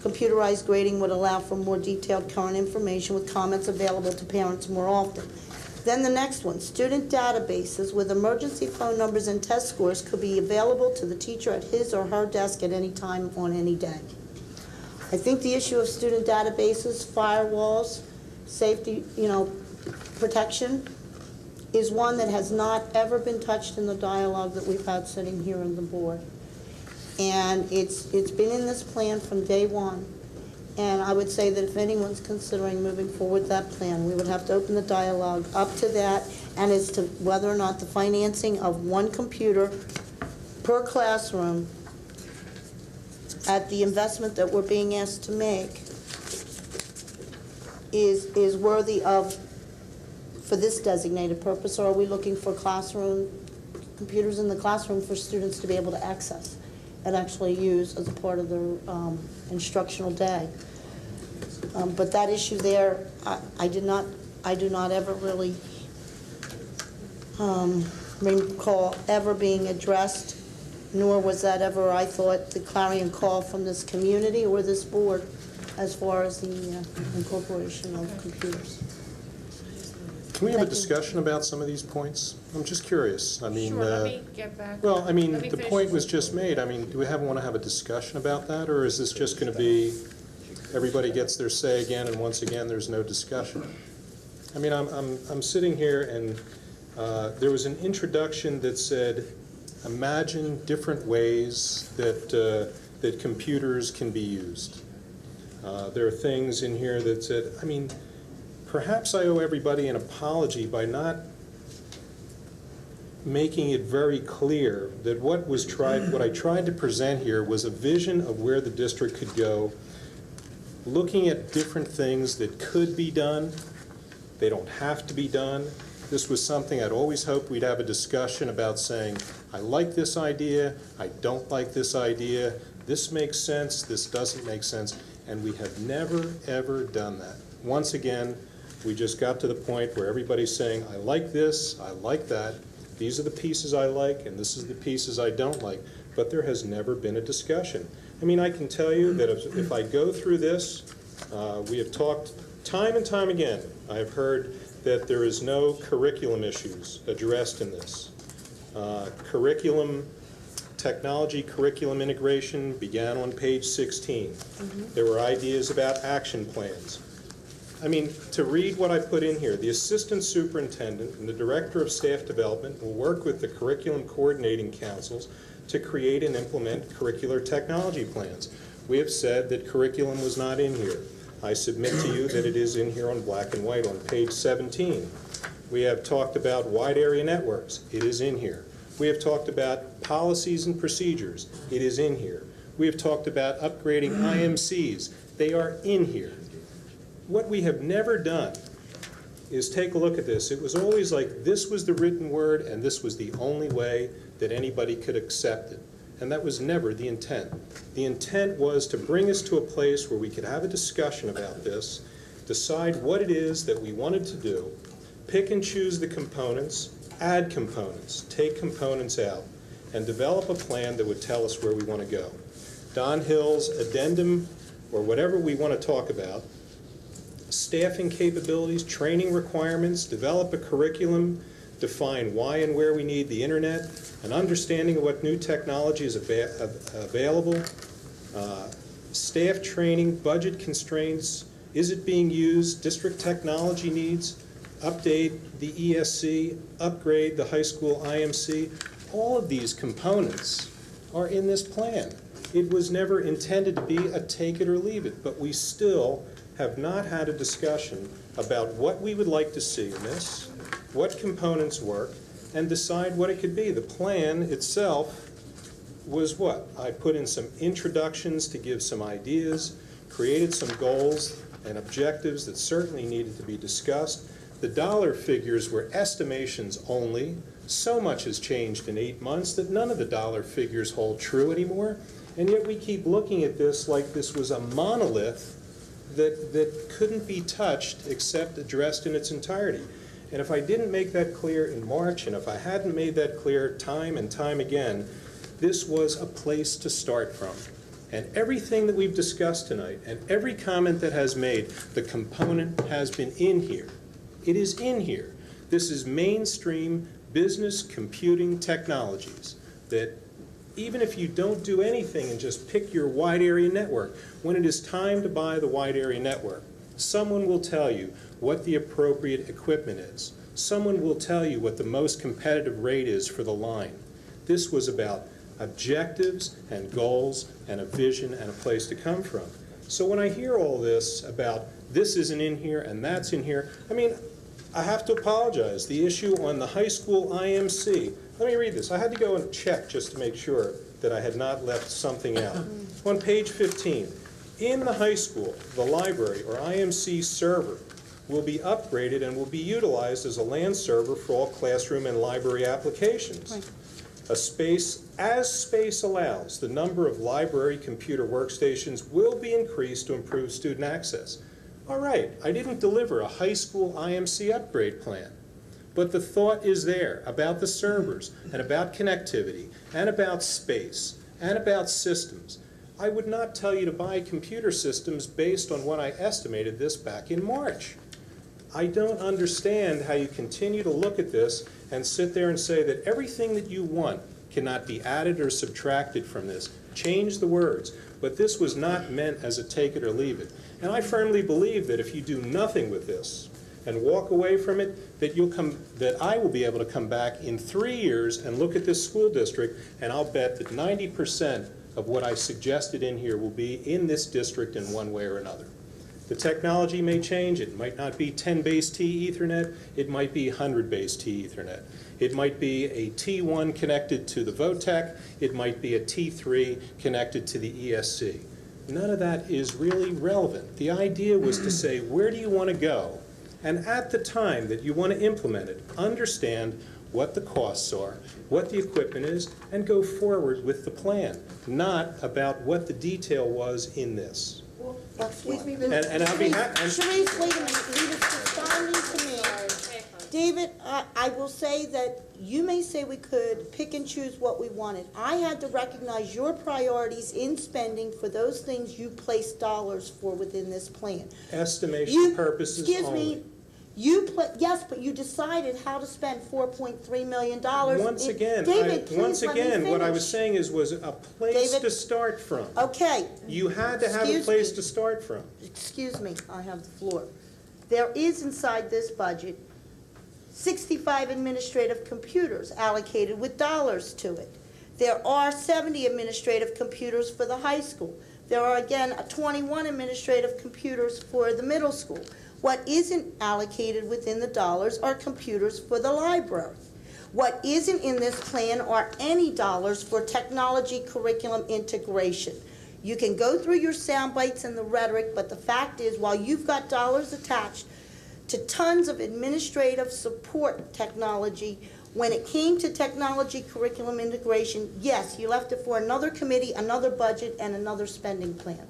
Computerized grading would allow for more detailed current information with comments available to parents more often. Then the next one, student databases with emergency phone numbers and test scores could be available to the teacher at his or her desk at any time on any day. I think the issue of student databases, firewalls, safety, protection, is one that has not ever been touched in the dialogue that we've had sitting here in the board. And it's been in this plan from day one. And I would say that if anyone's considering moving forward that plan, we would have to open the dialogue up to that and as to whether or not the financing of one computer per classroom at the investment that we're being asked to make is worthy of, for this designated purpose, or are we looking for computers in the classroom for students to be able to access and actually use as a part of their instructional day? But that issue there, I do not ever really recall ever being addressed, nor was that ever, I thought, the clarion call from this community or this board as far as the incorporation of computers. Can we have a discussion about some of these points? I'm just curious. I mean, Sure, let me get back. well, I mean, Let me the finish. point was just made. I mean, do we want to have a discussion about that, or is this just going to be everybody gets their say again, and once again there's no discussion? I mean, I'm sitting here, and there was an introduction that said, imagine different ways that computers can be used. There are things in here that said, I mean, perhaps I owe everybody an apology by not making it very clear that what I tried to present here was a vision of where the district could go, looking at different things that could be done. They don't have to be done. This was something I'd always hoped we'd have a discussion about, saying, I like this idea, I don't like this idea, this makes sense, this doesn't make sense, and we have never, ever done that. Once again, we just got to the point where everybody's saying, I like this, I like that, these are the pieces I like, and this is the pieces I don't like, but there has never been a discussion. I mean, I can tell you that if I go through this, we have talked time and time again, I have heard that there is no curriculum issues addressed in this. Technology curriculum integration began on page 16. There were ideas about action plans. I mean, to read what I put in here, the assistant superintendent and the director of staff development will work with the curriculum coordinating councils to create and implement curricular technology plans. We have said that curriculum was not in here. I submit to you that it is in here on black and white on page 17. We have talked about wide area networks. It is in here. We have talked about policies and procedures. It is in here. We have talked about upgrading IMCs. They are in here. What we have never done is take a look at this. It was always like this was the written word and this was the only way that anybody could accept it. And that was never the intent. The intent was to bring us to a place where we could have a discussion about this, decide what it is that we wanted to do, pick and choose the components, add components, take components out, and develop a plan that would tell us where we want to go. Don Hill's addendum, or whatever we want to talk about, staffing capabilities, training requirements, develop a curriculum, define why and where we need the internet, an understanding of what new technology is available, staff training, budget constraints, is it being used, district technology needs, update the ESC, upgrade the high school IMC. All of these components are in this plan. It was never intended to be a take it or leave it, but we still have not had a discussion about what we would like to see in this, what components work, and decide what it could be. The plan itself was what? I put in some introductions to give some ideas, created some goals and objectives that certainly needed to be discussed. The dollar figures were estimations only. So much has changed in 8 months that none of the dollar figures hold true anymore. And yet we keep looking at this like this was a monolith that couldn't be touched except addressed in its entirety. And if I didn't make that clear in March, and if I hadn't made that clear time and time again, this was a place to start from. And everything that we've discussed tonight, and every comment that has made, the component has been in here. It is in here. This is mainstream business computing technologies that even if you don't do anything and just pick your wide area network, when it is time to buy the wide area network, someone will tell you what the appropriate equipment is. Someone will tell you what the most competitive rate is for the line. This was about objectives and goals and a vision and a place to come from. So when I hear all this about this isn't in here and that's in here, I mean, I have to apologize. The issue on the high school IMC, let me read this. I had to go and check just to make sure that I had not left something out. On page 15, in the high school, the library or IMC server will be upgraded and will be utilized as a LAN server for all classroom and library applications. Right. As space allows, the number of library computer workstations will be increased to improve student access. All right, I didn't deliver a high school IMC upgrade plan, but the thought is there about the servers and about connectivity and about space and about systems. I would not tell you to buy computer systems based on what I estimated this back in March. I don't understand how you continue to look at this and sit there and say that everything that you want cannot be added or subtracted from this. Change the words. But this was not meant as a take it or leave it. And I firmly believe that if you do nothing with this and walk away from it, that I will be able to come back in 3 years and look at this school district, and I'll bet that 90% of what I suggested in here will be in this district in one way or another. The technology may change. It might not be 10 base T Ethernet. It might be 100 base T Ethernet. It might be a T1 connected to the VOTEC. It might be a T3 connected to the ESC. None of that is really relevant. The idea was to say, where do you want to go? And at the time that you want to implement it, understand what the costs are, what the equipment is, and go forward with the plan, not about what the detail was in this. Excuse me, And I'll be happy. Sharice, wait a minute, he was responding to me. David, I will say that you may say we could pick and choose what we wanted. I had to recognize your priorities in spending for those things you placed dollars for within this plan. Estimation purposes only. Excuse me, yes, but you decided how to spend $4.3 million. Once again, what I was saying was a place to start from. Okay. You had to have a place to start from. Excuse me, I have the floor. There is inside this budget 65 administrative computers allocated with dollars to it. There are 70 administrative computers for the high school. There are, again, 21 administrative computers for the middle school. What isn't allocated within the dollars are computers for the library. What isn't in this plan are any dollars for technology curriculum integration. You can go through your sound bites and the rhetoric, but the fact is, while you've got dollars attached to tons of administrative support technology, when it came to technology curriculum integration, yes, you left it for another committee, another budget, and another spending plan.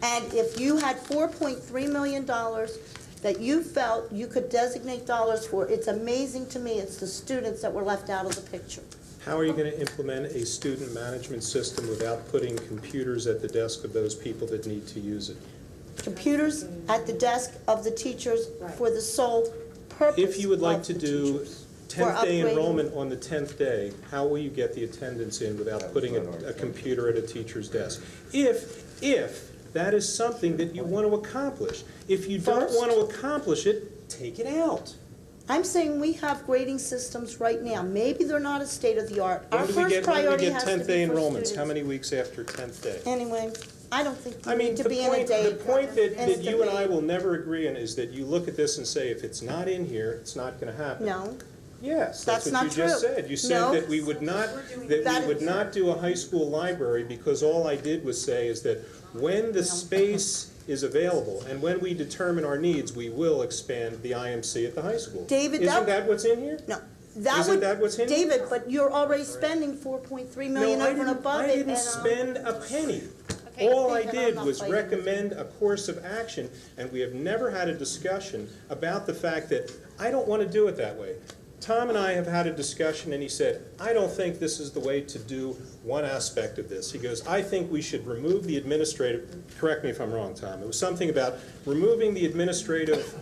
And if you had $4.3 million that you felt you could designate dollars for, it's amazing to me it's the students that were left out of the picture. How are you going to implement a student management system without putting computers at the desk of those people that need to use it? Computers at the desk of the teachers for the sole purpose If you would like to do teachers. 10th day enrollment on the 10th day, how will you get the attendance in without putting a computer at a teacher's desk? If that is something that you want to accomplish. If you don't want to accomplish it, take it out. I'm saying we have grading systems right now. Maybe they're not a state-of-the-art. Our When do first priority we get has to 10th day be for enrollments? students. How many weeks after 10th day? Anyway, I don't think I you mean, need to the be in a day. point that in a you and I debate. will never agree on is that you look at this and say, if it's not in here, it's not going to happen. No. Yes, That's that's not what you just true. said. You said No. that we would not, That would is- not do a high school library because all I did was say is that when the space is available and when we determine our needs, we will expand the IMC at the high school. David, Isn't that what's in here? No. Isn't that what's in here? David, but you're already spending 4.3 million No, I over and didn't, above I it. didn't and, spend a penny. Okay, All I then I'm did not was fighting with you. recommend a course of action, and we have never had a discussion about the fact that I don't want to do it that way. Tom and I have had a discussion, and he said, I don't think this is the way to do one aspect of this. He goes, I think we should remove the administrative, correct me if I'm wrong, Tom, it was something about removing the administrative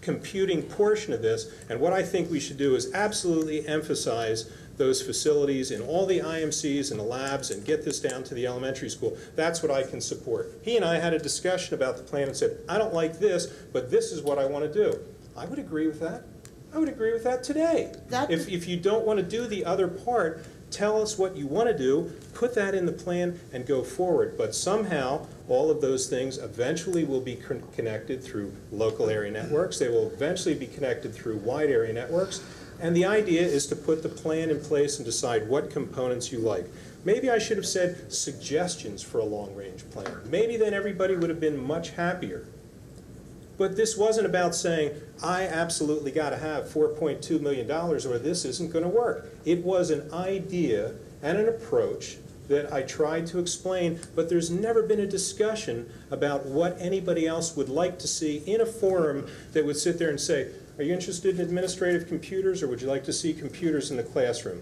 computing portion of this, and what I think we should do is absolutely emphasize those facilities in all the IMCs and the labs and get this down to the elementary school. That's what I can support. He and I had a discussion about the plan and said, I don't like this, but this is what I want to do. I would agree with that. I would agree with that today. If you don't want to do the other part, tell us what you want to do, put that in the plan, and go forward. But somehow, all of those things eventually will be connected through local area networks. They will eventually be connected through wide area networks. And the idea is to put the plan in place and decide what components you like. Maybe I should have said suggestions for a long-range plan. Maybe then everybody would have been much happier. But this wasn't about saying, I absolutely got to have $4.2 million or this isn't going to work. It was an idea and an approach that I tried to explain, but there's never been a discussion about what anybody else would like to see in a forum that would sit there and say, are you interested in administrative computers or would you like to see computers in the classroom?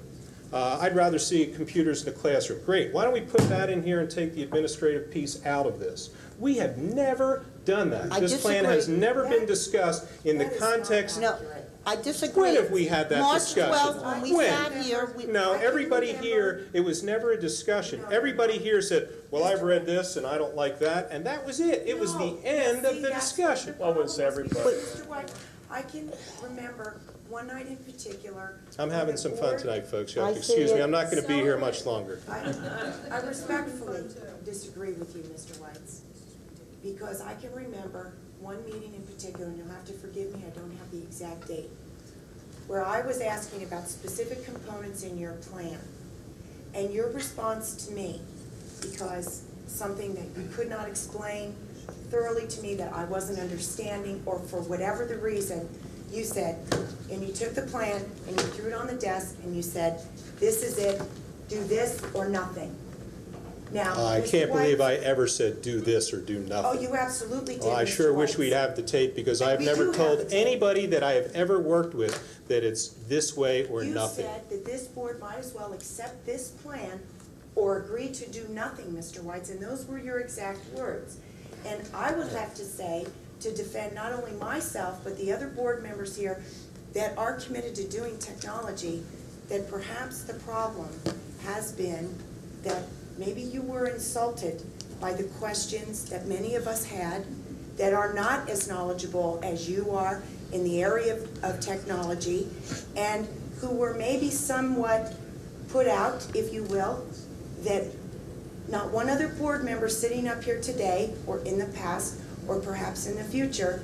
I'd rather see computers in the classroom. Great, why don't we put that in here and take the administrative piece out of this? We have never done that. This plan has never been discussed in the context. No, I disagree. When have we had that discussion? March 12th, when we sat here. No, everybody here, it was never a discussion. Everybody here said, well, I've read this and I don't like that, and that was it. It was the end of the discussion. What was everybody? Mr. White, I can remember one night in particular. I'm having some fun tonight, folks. You have to I see excuse me, it. I'm not going to be here much longer. I respectfully disagree with you, Mr. Whites, because I can remember one meeting in particular, and you'll have to forgive me, I don't have the exact date, where I was asking about specific components in your plan. And your response to me, because something that you could not explain thoroughly to me that I wasn't understanding, or for whatever the reason, you said, and you took the plan and you threw it on the desk and you said, this is it, do this or nothing. Now, I Mr. can't believe I White- ever said do this or do Oh, nothing. you absolutely did, Well, I Mr. sure wish White. we'd have the tape because I've We never do have told the tape. anybody that I have ever worked with that it's this way or nothing. You said that this board might as well accept this plan or agree to do nothing, Mr. Whites, and those were your exact words. And I would have to say, to defend not only myself, but the other board members here that are committed to doing technology, that perhaps the problem has been that maybe you were insulted by the questions that many of us had that are not as knowledgeable as you are in the area of technology, and who were maybe somewhat put out, if you will, that not one other board member sitting up here today, or in the past, or perhaps in the future,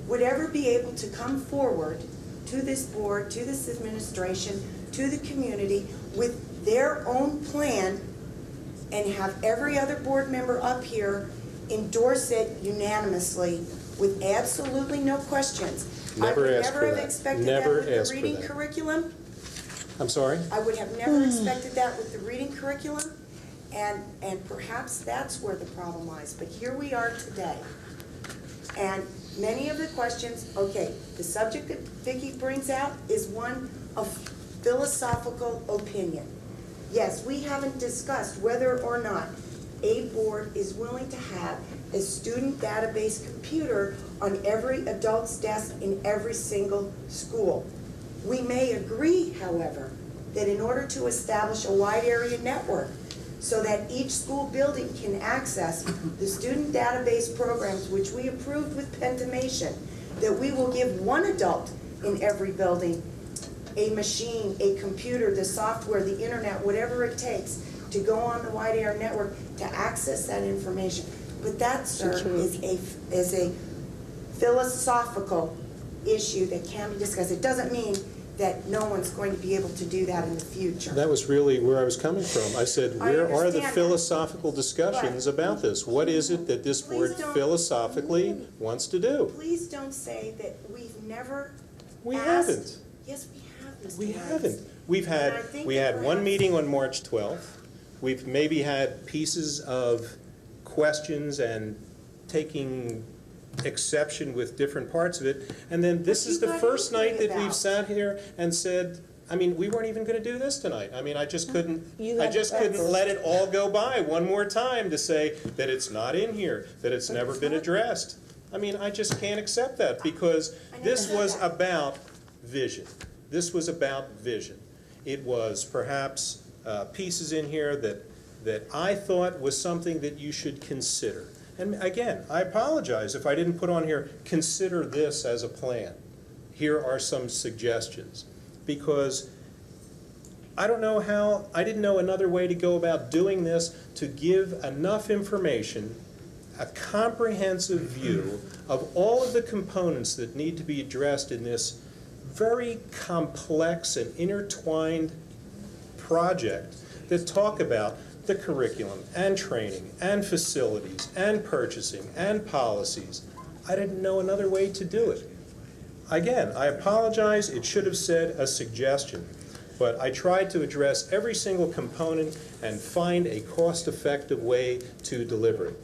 would ever be able to come forward to this board, to this administration, to the community, with their own plan, and have every other board member up here endorse it unanimously with absolutely no questions. Never asked for I would never have that. expected that Never with the asked for reading that. curriculum. I'm sorry? I would have never expected that with the reading curriculum, and perhaps that's where the problem lies. But here we are today. And many of the questions, okay, the subject that Vicki brings out is one of philosophical opinion. Yes, we haven't discussed whether or not a board is willing to have a student database computer on every adult's desk in every single school. We may agree, however, that in order to establish a wide area network so that each school building can access the student database programs which we approved with Pentimation, that we will give one adult in every building a machine, a computer, the software, the internet, whatever it takes to go on the wide area network to access that information. But that, sir, is a philosophical issue that can be discussed. It doesn't mean that no one's going to be able to do that in the future. That was really where I was coming from. I said, I where are the understand that. philosophical discussions about this? What is it that this board Please don't- philosophically wants to do? Please don't say that we've never We asked- haven't. Yes, we have, Mr. We Weiss. haven't. We've And I had, think we that had one perhaps- meeting on March 12th. We've maybe had pieces of questions and taking exception with different parts of it. And then this But is you the got first night angry that we've about- sat here and said, I mean, we weren't even going to do this tonight. I mean, I just couldn't let it all go by one more time to say that it's not in here, that it's never been addressed. I mean, I just can't accept that because this was about vision. This was about vision. It was perhaps pieces in here that I thought was something that you should consider. And again, I apologize if I didn't put on here, consider this as a plan. Here are some suggestions. Because I don't know how, I didn't know another way to go about doing this to give enough information, a comprehensive view of all of the components that need to be addressed in this very complex and intertwined project that talk about the curriculum and training and facilities and purchasing and policies. I didn't know another way to do it. Again, I apologize, it should have said a suggestion, but I tried to address every single component and find a cost-effective way to deliver it.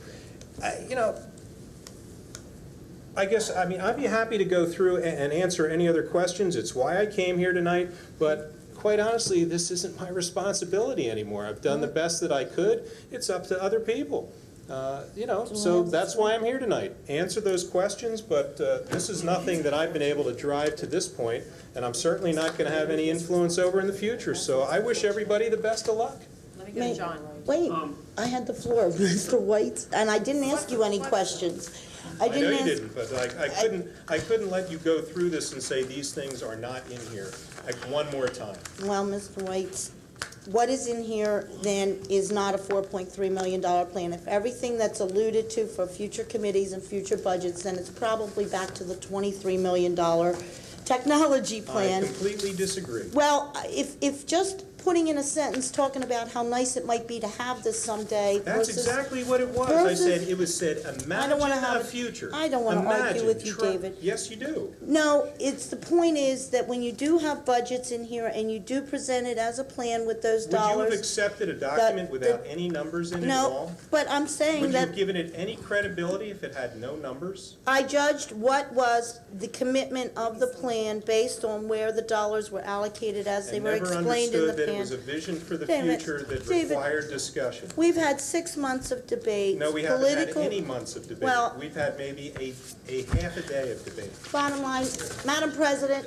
I guess, I mean, I'd be happy to go through and answer any other questions. It's why I came here tonight, but quite honestly, this isn't my responsibility anymore. I've done the best that I could. It's up to other people. So that's why I'm here tonight. Answer those questions, but this is nothing that I've been able to drive to this point, and I'm certainly not going to have any influence over in the future. So I wish everybody the best of luck. Let me go to John. Wait, I had the floor, Mr. White, and I didn't ask you any questions. I know didn't you ask. didn't, but I couldn't let you go through this and say these things are not in here. Like, one more time. Well, Mr. White, what is in here then is not a $4.3 million plan. If everything that's alluded to for future committees and future budgets, then it's probably back to the $23 million technology plan. I completely disagree. Well, if just putting in a sentence talking about how nice it might be to have this someday That's versus... exactly what it was. I said, it was said, imagine a future. I don't want to argue with you, Imagine, David. Yes, you do. No, the point is that when you do have budgets in here and you do present it as a plan with those dollars... Would you have accepted a document without any numbers in it at all? No, but I'm saying Would you that... have given it any credibility if it had no numbers? I judged what was the commitment of the plan based on where the dollars were allocated as they were explained in the plan. It was a vision for the David, future that David, required discussion. We've had 6 months of debate. No, we haven't had any months of debate. Well, We've had maybe a half a day of debate. bottom line, Madam President,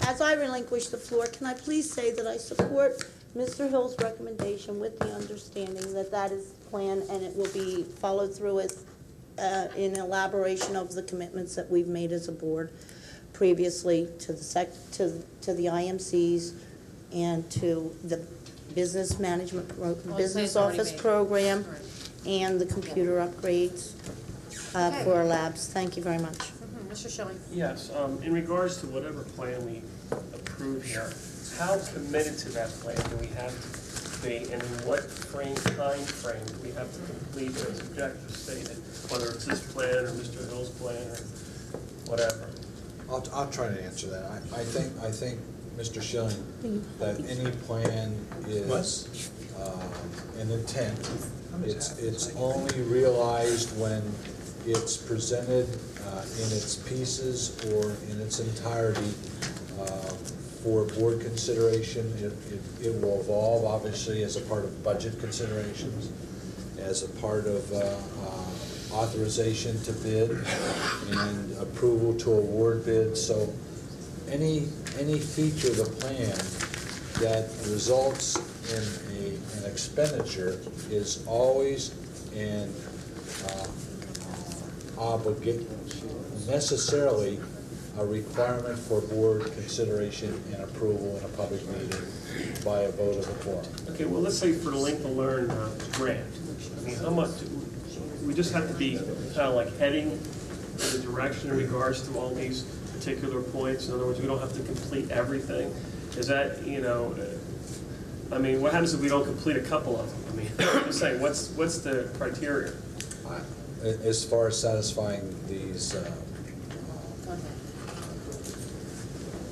as I relinquish the floor, can I please say that I support Mr. Hill's recommendation with the understanding that that is the plan and it will be followed through with in elaboration of the commitments that we've made as a board previously to the IMCs and to the business management, business office program and the computer upgrades for our labs. Thank you very much. Mr. Schilling. Yes, in regards to whatever plan we approve here, how committed to that plan do we have to be, and in what time frame do we have to complete those objectives stated, whether it's this plan or Mr. Hill's plan or whatever? I'll try to answer that. I think, Mr. Schilling, that any plan is an intent. It's only realized when it's presented in its pieces or in its entirety for board consideration. It will evolve, obviously, as a part of budget considerations, as a part of authorization to bid and approval to award bids. So any feature of the plan that results in an expenditure is always an necessarily a requirement for board consideration and approval in a public meeting by a vote of the quorum. Okay, well, let's say for the Link to Learn grant, I mean, how much, we just have to be kind of like heading in the direction in regards to all these particular points? In other words, we don't have to complete everything. Is that, you know, I mean, what happens if we don't complete a couple of them? I mean, I'm just saying, what's the criteria? As far as satisfying these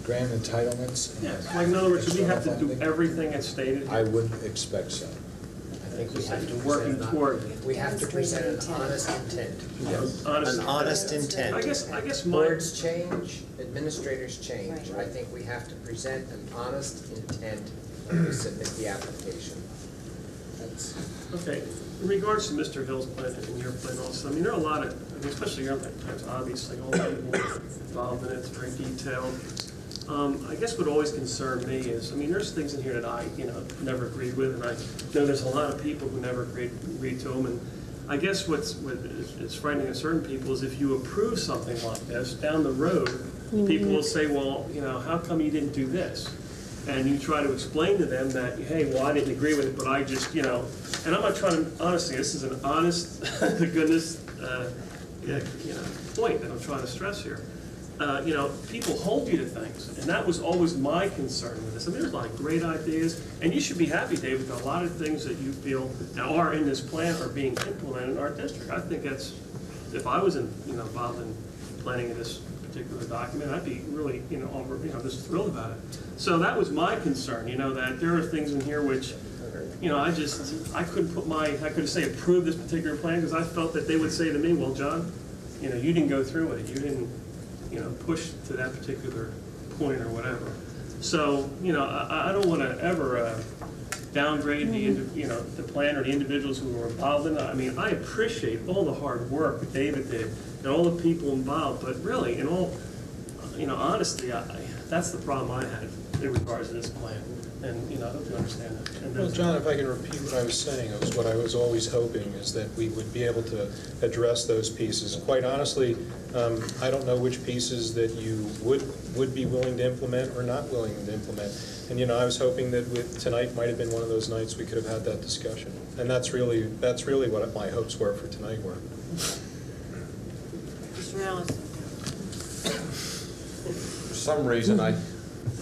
grant entitlements? Yes, like in other words, do we have to do everything that's stated? I wouldn't expect so. I think we have to Working present, toward. we have to present an honest intent. Honest An honest intent. I guess my. Boards change, administrators change. I think we have to present an honest intent when we submit the application. That's. Okay, in regards to Mr. Hill's plan and your plan also, I mean, there are a lot of, I mean, especially your plan, obviously, all the people involved in it, it's very detailed. I guess what always concerned me is, I mean, there's things in here that I, you know, never agreed with, and I know there's a lot of people who never agreed to them, and I guess what is frightening to certain people is if you approve something like this, down the road, people will say, well, you know, how come you didn't do this? And you try to explain to them that, hey, well, I didn't agree with it, but I just, you know, and I'm not trying to, honestly, this is an honest, to goodness, you know, point that I'm trying to stress here. You know, people hold you to things, and that was always my concern with this. I mean, there's a lot of great ideas, and you should be happy, David, that a lot of things that you feel now are in this plan are being implemented in our district. I think that's, if I was involved in planning of this particular document, I'd be really, just thrilled about it. So that was my concern, that there are things in here which, I couldn't put I couldn't say approve this particular plan because I felt that they would say to me, well, John, you didn't go through with it. You didn't, push to that particular point or whatever. So, I don't want to ever downgrade the plan or the individuals who were involved in it. I mean, I appreciate all the hard work that David did and all the people involved, but really, in all, honesty, that's the problem I had in regards to this plan. And, I hope you understand that. And Well, John, if I can repeat what I was saying, it was what I was always hoping is that we would be able to address those pieces. Quite honestly, I don't know which pieces that you would be willing to implement or not willing to implement. And, I was hoping that tonight might have been one of those nights we could have had that discussion. And that's really what my hopes were for tonight were. Mr. Allison. For some reason, I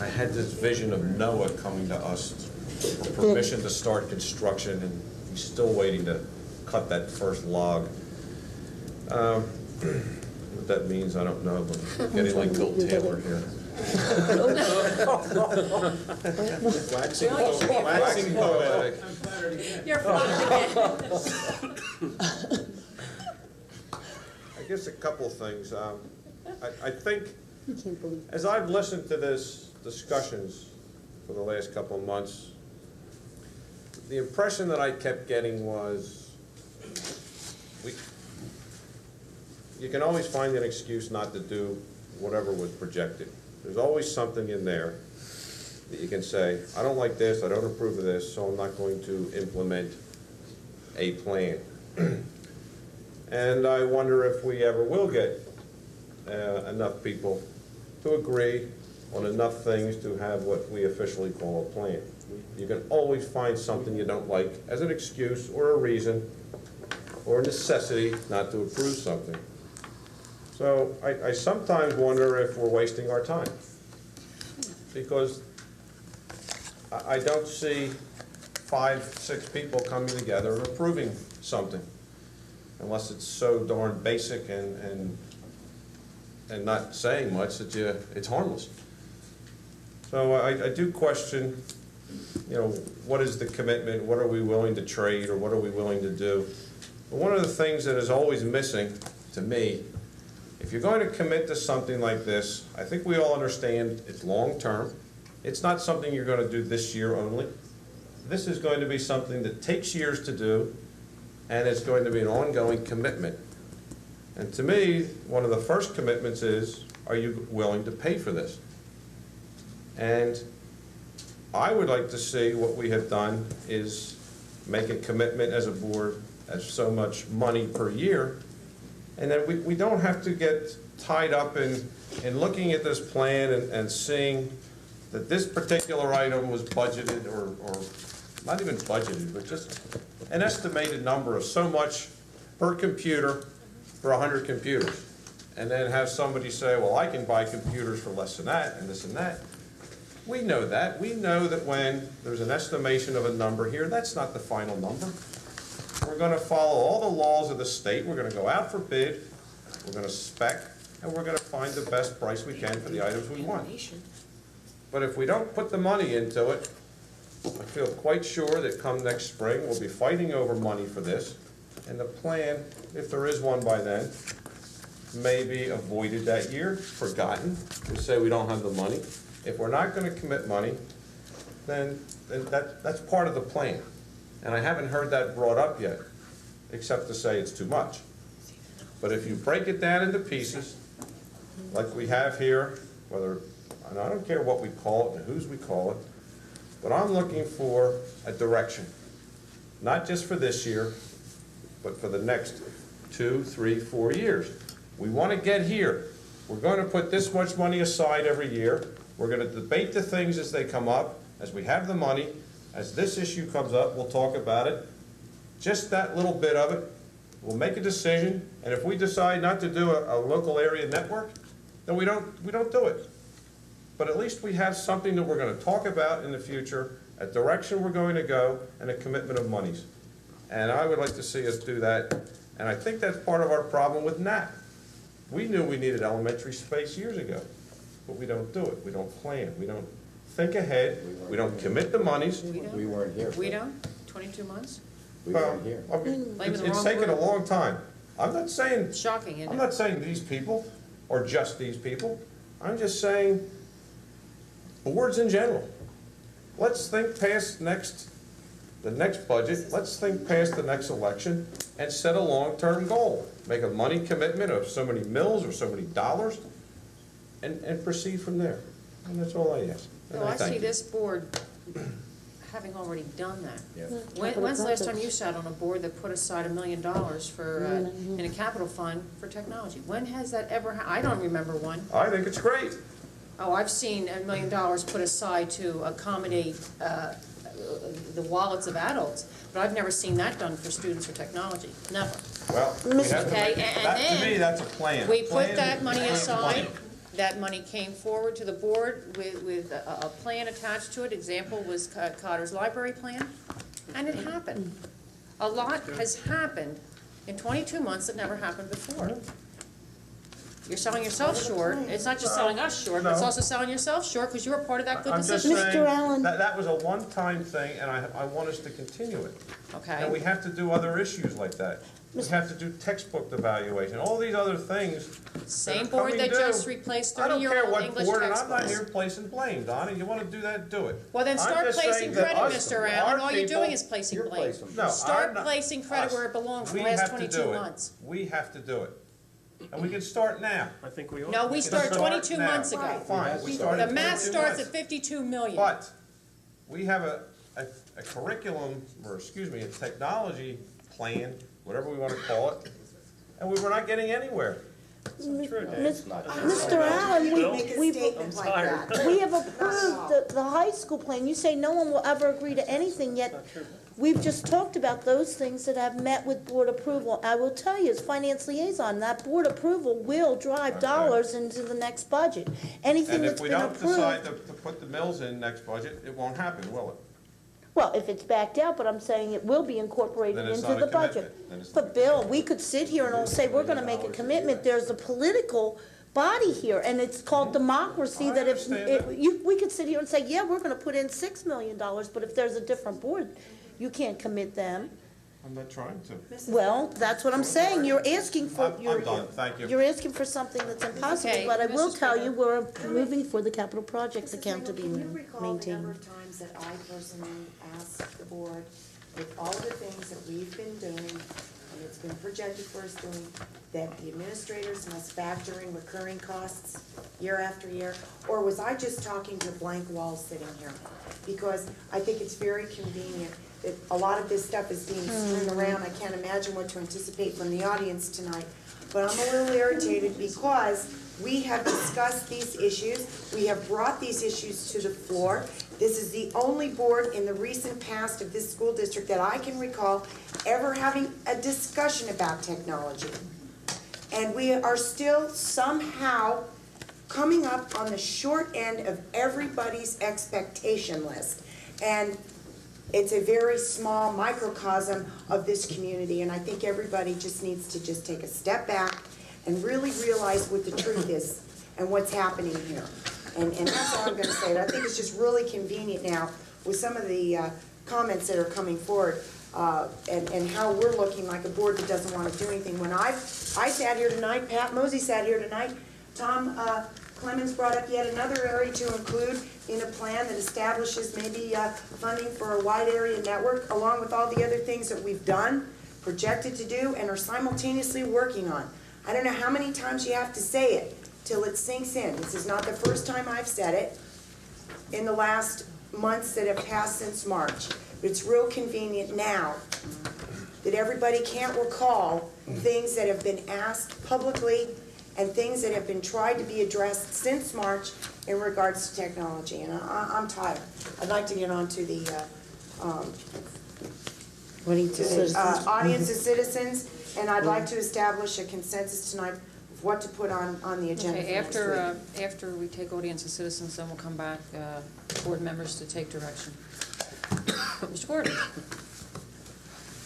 had this vision of Noah coming to us for permission to start construction, and he's still waiting to cut that first log. What that means, I don't know, but I'm getting like Bill Taylor here. Waxing poetic. You're fine again. I guess a couple things. I think, as I've listened to this discussions for the last couple of months, the impression that I kept getting was you can always find an excuse not to do whatever was projected. There's always something in there that you can say, I don't like this, I don't approve of this, so I'm not going to implement a plan. And I wonder if we ever will get enough people to agree on enough things to have what we officially call a plan. You can always find something you don't like as an excuse or a reason or a necessity not to approve something. So I sometimes wonder if we're wasting our time, because I don't see 5, 6 people coming together and approving something unless it's so darn basic and not saying much that it's harmless. So I do question, what is the commitment? What are we willing to trade, or what are we willing to do? But one of the things that is always missing to me, if you're going to commit to something like this, I think we all understand it's long-term. It's not something you're going to do this year only. This is going to be something that takes years to do, and it's going to be an ongoing commitment. And to me, one of the first commitments is, are you willing to pay for this? And I would like to see what we have done is make a commitment as a board as so much money per year, and then we don't have to get tied up in looking at this plan and seeing that this particular item was budgeted or not even budgeted, but just an estimated number of so much per computer for 100 computers. and then have somebody say, well, I can buy computers for less than that and this and that. We know that. We know that when there's an estimation of a number here, that's not the final number. We're going to follow all the laws of the state. We're going to go out for bid. We're going to spec, and we're going to find the best price we can for the items we want. But if we don't put the money into it, I feel quite sure that come next spring, we'll be fighting over money for this. And the plan, if there is one by then, may be avoided that year, forgotten. We say we don't have the money. If we're not going to commit money, then that's part of the plan. And I haven't heard that brought up yet, except to say it's too much. But if you break it down into pieces, like we have here, and I don't care what we call it and whose we call it, but I'm looking for a direction, not just for this year, but for the next 2, 3, 4 years. We want to get here. We're going to put this much money aside every year. We're going to debate the things as they come up, as we have the money. As this issue comes up, we'll talk about it. Just that little bit of it. We'll make a decision, and if we decide not to do a local area network, then we don't do it. But at least we have something that we're going to talk about in the future, a direction we're going to go, and a commitment of monies. And I would like to see us do that, and I think that's part of our problem with NAP. We knew we needed elementary space years ago, but we don't do it. We don't plan. We don't think ahead. We don't commit the monies. We weren't here. We don't? 22 months? We weren't here. I mean, Blaming the it's wrong taken a group. long time. I'm not saying, Shocking, isn't I'm it? not saying these people, or just these people. I'm just saying boards in general. Let's think past the next budget. Let's think past the next election and set a long-term goal. Make a money commitment of so many mills or so many dollars and proceed from there. And that's all I ask. And Well, I thank see you. this board having already done that. Yeah. When's the last time you sat on a board that put aside $1 million for, in a capital fund for technology? When has that ever I don't remember one. I think it's great. Oh, I've seen $1 million put aside to accommodate the wallets of adults, but I've never seen that done for students for technology, never. Well, we have to Okay, make, and that, to then me, that's a plan. We Plan put that is money plan aside, money. that money came forward to the board with a plan attached to it. Example was Cotter's library plan, and it happened. A lot has happened in 22 months that never happened before. You're selling yourself short. It's not just selling us short, but it's No. also selling yourself short because you were part of that good I'm just decision. saying Allen. that was a one-time thing, and I want us to continue it. And we Okay? have to do other issues like that. We have to do textbook evaluation, all these other things. Same are board coming that due. just replaced I don't care 30-year-old what English board, and I'm not textbooks. here placing blame, Donna. You want to do that, do it. Well, then I'm start just placing saying that credit, us, Mr. our Allen. All you're doing people- is placing You're blame. placing No, Start I'm not- placing credit us. where it belongs for We the last have to 22 do it. months. We have to do it. And we can start now. I think we ought. No, we start start 22 now. months ago. Fine, we started The math 22 starts months. at 52 million. But we have a curriculum, or excuse me, a technology plan, whatever we want to call it, and we're not getting anywhere. Mr. Allen, Make a we've, statement like that. we have approved the high school plan. You say no one will ever agree to anything, yet we've just talked about those things that have met with board approval. I will tell you, as finance liaison, that board approval will drive dollars into the next budget. Anything And if that's we been don't decide approved, to put the mills in next budget, it won't happen, will it? well, if it's backed out, but I'm saying it will be incorporated Then it's into not a the budget. commitment. Then it's But Bill, we could sit here and all say, we're gonna make a commitment. There's a political body here, and it's called democracy, I that if, understand we could sit here and say, yeah, we're gonna put in $6 million, but if there's a different board, you can't commit them. I'm not trying to. Well, that's what I'm saying, you're asking for, I'm done, thank you. you're asking for something that's impossible, Okay, but I will Mrs. tell you, Skinner. we're moving for the capital projects Mrs. account to be Randall, can you recall the number maintained. of times that I personally asked the board, with all the things that we've been doing, and it's been projected for us doing, that the administrators must factor in recurring costs year after year? Or was I just talking to blank walls sitting here? Because I think it's very convenient that a lot of this stuff is being strewn around. I can't imagine what to anticipate from the audience tonight. But I'm a little irritated because we have discussed these issues. We have brought these issues to the floor. This is the only board in the recent past of this school district that I can recall ever having a discussion about technology. And we are still somehow coming up on the short end of everybody's expectation list. And it's a very small microcosm of this community, and I think everybody just needs to just take a step back and really realize what the truth is and what's happening here. And that's all I'm gonna say. But I think it's just really convenient now with some of the comments that are coming forward, and how we're looking like a board that doesn't want to do anything. When I sat here tonight, Pat Mosey sat here tonight, Tom Clemens brought up yet another area to include in a plan that establishes maybe funding for a wide area network, along with all the other things that we've done, projected to do, and are simultaneously working on. I don't know how many times you have to say it till it sinks in. This is not the first time I've said it in the last months that have passed since March. But it's real convenient now that everybody can't recall things that have been asked publicly and things that have been tried to be addressed since March in regards to technology. And I'm tired. I'd like to get on to the audience of citizens, and I'd like to establish a consensus tonight of what to put on the agenda Okay, for next week. after we take audience of citizens, then we'll come back, board members to take direction. Mr. Gordon.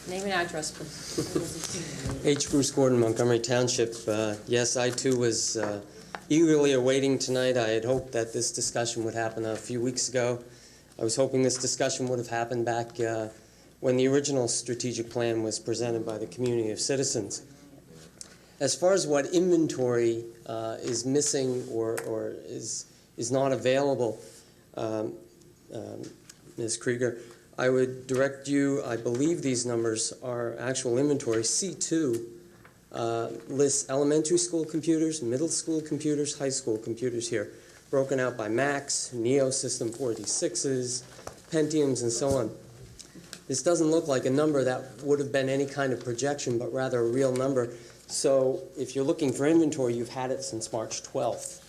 Name and address, please. H. Bruce Gordon, Montgomery Township. Yes, I too was eagerly awaiting tonight. I had hoped that this discussion would happen a few weeks ago. I was hoping this discussion would have happened back when the original strategic plan was presented by the community of citizens. As far as what inventory is missing or is not available, Ms. Krieger, I would direct you, I believe these numbers are actual inventory. C2 lists elementary school computers, middle school computers, high school computers here, broken out by Macs, Neo System 486s, Pentiums, and so on. This doesn't look like a number that would have been any kind of projection, but rather a real number. So if you're looking for inventory, you've had it since March 12th.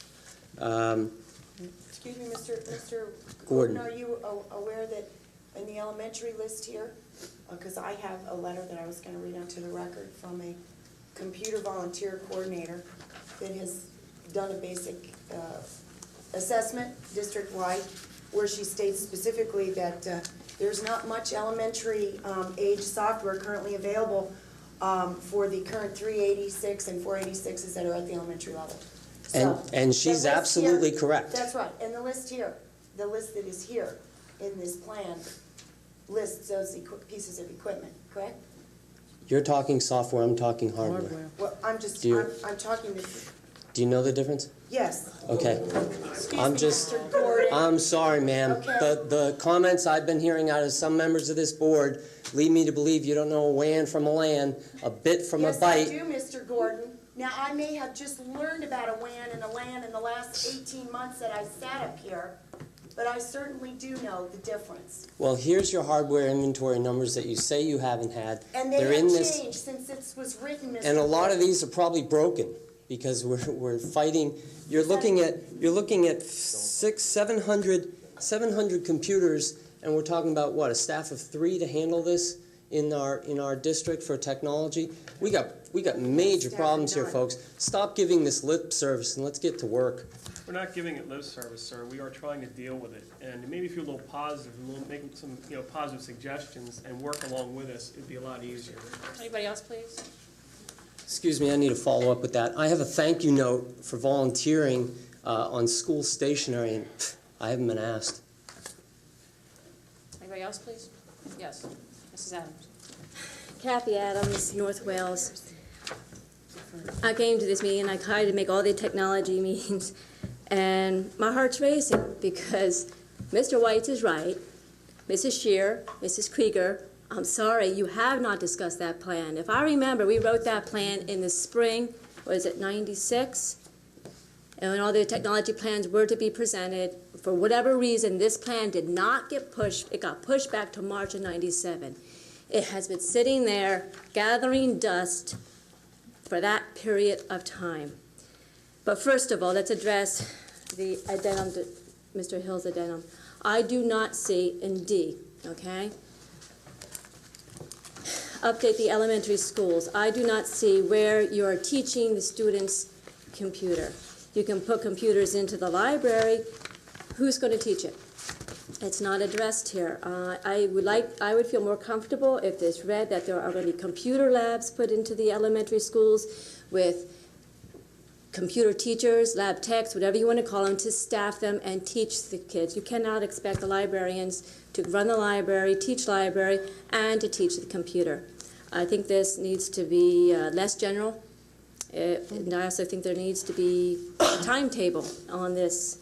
Excuse me, Mr. Gordon. Are you aware that in the elementary list here, because I have a letter that I was going to read onto the record from a computer volunteer coordinator that has done a basic assessment district-wide, where she states specifically that there's not much elementary age software currently available for the current 386 and 486s that are at the elementary level. And she's absolutely correct. That's right. And the list here, the list that is here in this plan lists those pieces of equipment, correct? You're talking software, I'm talking hardware. Well, I'm talking to, Do you know the difference? yes. Okay. Excuse I'm me, just, Mr. Gordon. I'm sorry, ma'am. Okay. The comments I've been hearing out of some members of this board lead me to believe you don't know a WAN from a LAN, a bit from a byte. Yes, I do, Mr. Gordon. Now, I may have just learned about a WAN and a LAN in the last 18 months that I sat up here, but I certainly do know the difference. Well, here's your hardware inventory numbers that you say you haven't had. And they They're have in this, changed since it was written, Mr. and a lot of Gordon. these are probably broken because we're fighting. You're looking at 700 computers, and we're talking about what, a staff of 3 to handle this in our district for technology. We got major problems here, folks. Stop giving this lip service and let's get to work. We're not giving it lip service, sir. We are trying to deal with it. And maybe if you're a little positive, and make some positive suggestions and work along with us, it'd be a lot easier. Anybody else, please? Excuse me, I need to follow up with that. I have a thank you note for volunteering on school stationery, and I haven't been asked. Anybody else, please? Yes, Mrs. Adams. Kathy Adams, North Wales. I came to this meeting, I tried to make all the technology meetings, and my heart's racing because Mr. White is right. Mrs. Scheer, Mrs. Krieger, I'm sorry, you have not discussed that plan. If I remember, we wrote that plan in the spring, was it 96? And when all the technology plans were to be presented, for whatever reason, this plan did not get pushed. It got pushed back to March of 97. It has been sitting there gathering dust for that period of time. But first of all, let's address the addendum, to Mr. Hill's addendum. I do not see in D, okay? update the elementary schools. I do not see where you are teaching the students computer. You can put computers into the library. Who's going to teach it? It's not addressed here. I would feel more comfortable if this read that there are going to be computer labs put into the elementary schools with computer teachers, lab techs, whatever you want to call them, to staff them and teach the kids. You cannot expect the librarians to run the library, teach library, and to teach the computer. I think this needs to be less general. And I also think there needs to be a timetable on this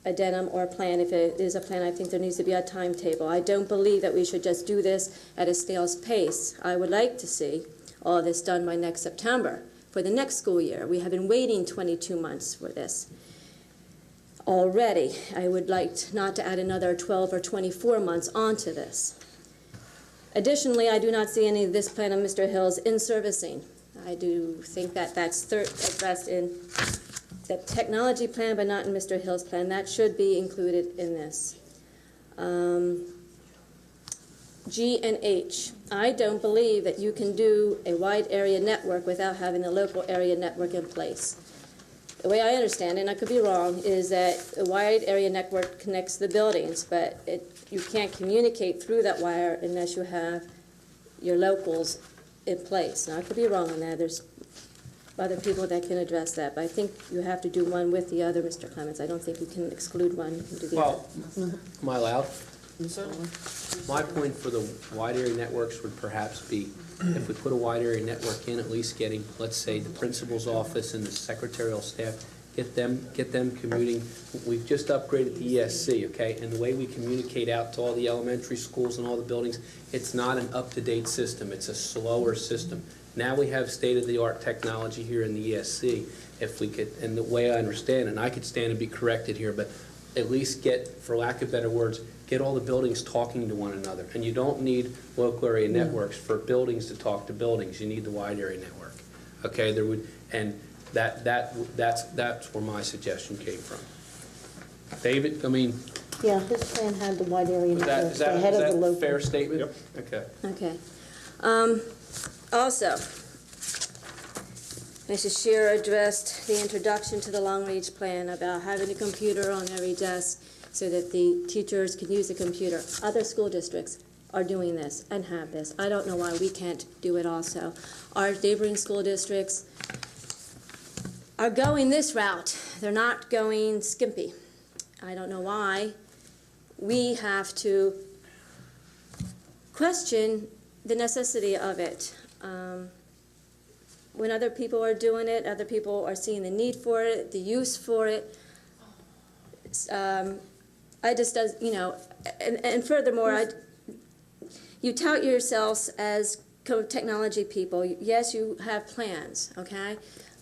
addendum or plan. If it is a plan, I think there needs to be a timetable. I don't believe that we should just do this at a snail's pace. I would like to see all of this done by next September for the next school year. We have been waiting 22 months for this already. I would like not to add another 12 or 24 months onto this. Additionally, I do not see any of this plan of Mr. Hill's in servicing. I do think that that's addressed in the technology plan, but not in Mr. Hill's plan. That should be included in this. G and H. I don't believe that you can do a wide area network without having a local area network in place. The way I understand it, and I could be wrong, is that a wide area network connects the buildings, but you can't communicate through that wire unless you have your locals in place. Now, I could be wrong on that. There's other people that can address that, but I think you have to do one with the other, Mr. Clements. I don't think you can exclude one and do the other. Well, am I allowed? My point for the wide area networks would perhaps be, if we put a wide area network in, at least getting, let's say, the principal's office and the secretarial staff, get them commuting. We've just upgraded the ESC, okay? And the way we communicate out to all the elementary schools and all the buildings, it's not an up-to-date system. It's a slower system. Now we have state-of-the-art technology here in the ESC. If we could, and the way I understand, and I could stand and be corrected here, but at least get, for lack of better words, get all the buildings talking to one another. And you don't need local area networks for buildings to talk to buildings. You need the wide area network. Okay, there would, and that's where my suggestion came from. David, I mean, Yeah, his plan had the wide area network is that ahead of the a local. fair statement? Yep. Okay. Okay. Also, Mrs. Shearer addressed the introduction to the long-range plan about having a computer on every desk so that the teachers can use the computer. Other school districts are doing this and have this. I don't know why we can't do it also. Our neighboring school districts are going this route. They're not going skimpy. I don't know why. We have to question the necessity of it. When other people are doing it, other people are seeing the need for it, the use for it. I just does, you know, and furthermore, you tout yourselves as technology people. Yes, you have plans, okay?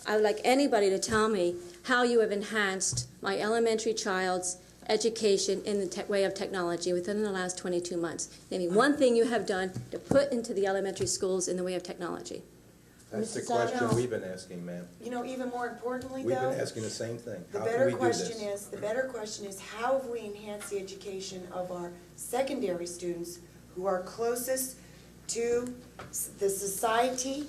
I would like anybody to tell me how you have enhanced my elementary child's education in the way of technology within the last 22 months. Name me one thing you have done to put into the elementary schools in the way of technology. That's the Mrs. question Adams. we've been asking, ma'am. You know, even more importantly, We've though, been asking the same thing. the How can better we do question this? is, how have we enhanced the education of our secondary students who are closest to the society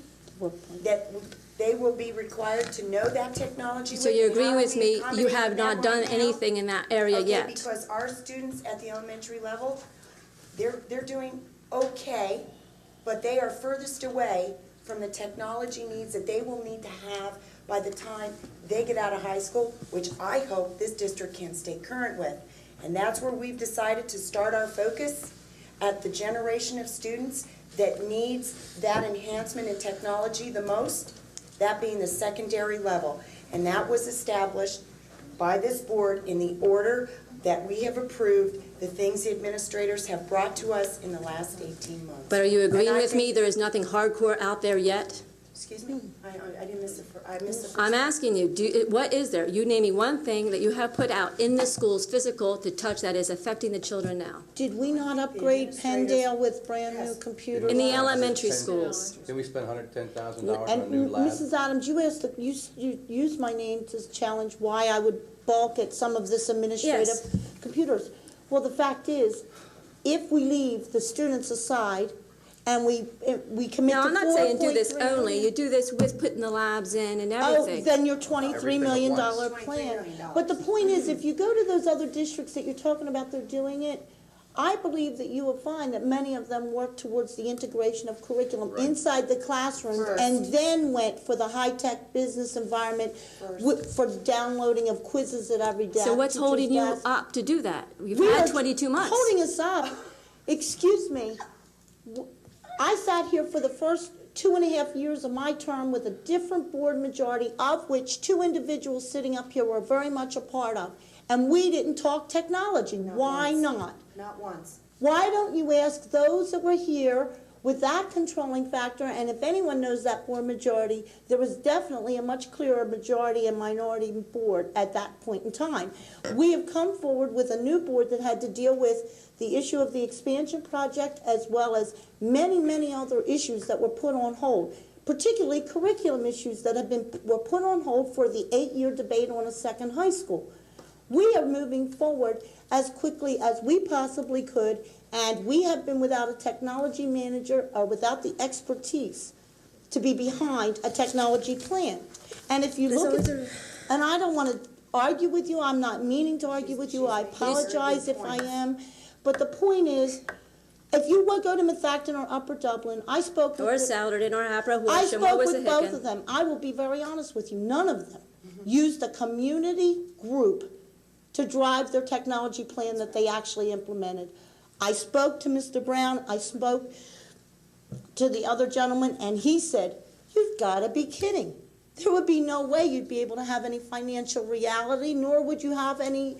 that they will be required to know that technology? So you're and how agreeing with we me, you accommodate have not that done right now? anything in that area Okay, yet. because our students at the elementary level, they're doing okay, but they are furthest away from the technology needs that they will need to have by the time they get out of high school, which I hope this district can stay current with. And that's where we've decided to start our focus at the generation of students that needs that enhancement in technology the most, that being the secondary level. And that was established by this board in the order that we have approved the things the administrators have brought to us in the last 18 months. But are you agreeing And I with me think- there is nothing hardcore out there yet? Excuse me? I didn't miss I missed the first. I'm asking you, what is there? You name me one thing that you have put out in the schools, physical, to touch that is affecting the children now. Did we not upgrade Penndale with brand-new computers? In the elementary schools. Did we spend $110,000 on a And new lab? Mrs. Adams, you used my name to challenge why I would balk at some of this administrative computers. Well, the fact is, if we leave the students aside and we commit to 4.3. No, I'm not saying do this only, you do this with putting the labs in and everything. Oh, then your $23 million $23 plan. million. But the point is, if you go to those other districts that you're talking about, they're doing it, I believe that you will find that many of them work towards the integration of curriculum inside the classroom First. and then went for the high-tech business environment for downloading of quizzes at every day. So what's holding you up to do that? You've We had are 22 months. Holding us up, excuse me, I sat here for the first 2.5 years of my term with a different board majority, of which 2 individuals sitting up here were very much a part of, and we didn't talk technology. Why not? Not once. Why don't you ask those that were here with that controlling factor, and if anyone knows that board majority, there was definitely a much clearer majority and minority board at that point in time. We have come forward with a new board that had to deal with the issue of the expansion project as well as many, many other issues that were put on hold, particularly curriculum issues that were put on hold for the 8-year debate on a second high school. We are moving forward as quickly as we possibly could, and we have been without a technology manager or without the expertise to be behind a technology plan. And if you look at, and I don't want to argue with you, I'm not meaning to argue with you, I apologize if I am, but the point is, if you would go to Methacton or Upper Dublin, I spoke with... Or Salerton or Hapra I Horsham, what spoke was with the both Hicken? of them. I will be very honest with you, none of them used a community group to drive their technology plan that they actually implemented. I spoke to Mr. Brown, I spoke to the other gentleman, and he said, you've got to be kidding. There would be no way you'd be able to have any financial reality, nor would you have any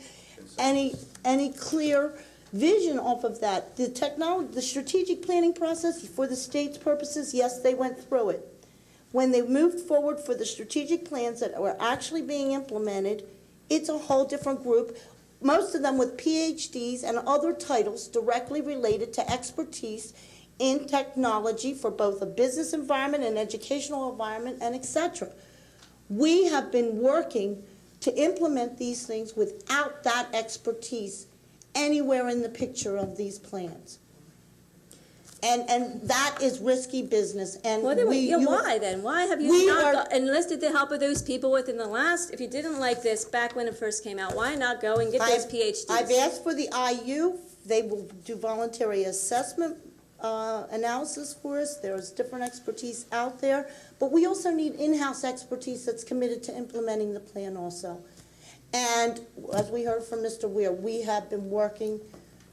clear vision off of that. The strategic planning process for the state's purposes, yes, they went through it. When they moved forward for the strategic plans that were actually being implemented, it's a whole different group, most of them with PhDs and other titles directly related to expertise in technology for both a business environment, an educational environment, and etc. We have been working to implement these things without that expertise anywhere in the picture of these plans. And that is risky business. And Well, then, why then? Why have you not enlisted the help of those people within the last, if you didn't like this back when it first came out, why not go and get those PhDs? I've asked for the IU. They will do voluntary assessment analysis for us. There's different expertise out there. But we also need in-house expertise that's committed to implementing the plan also. And as we heard from Mr. Weir, we have been working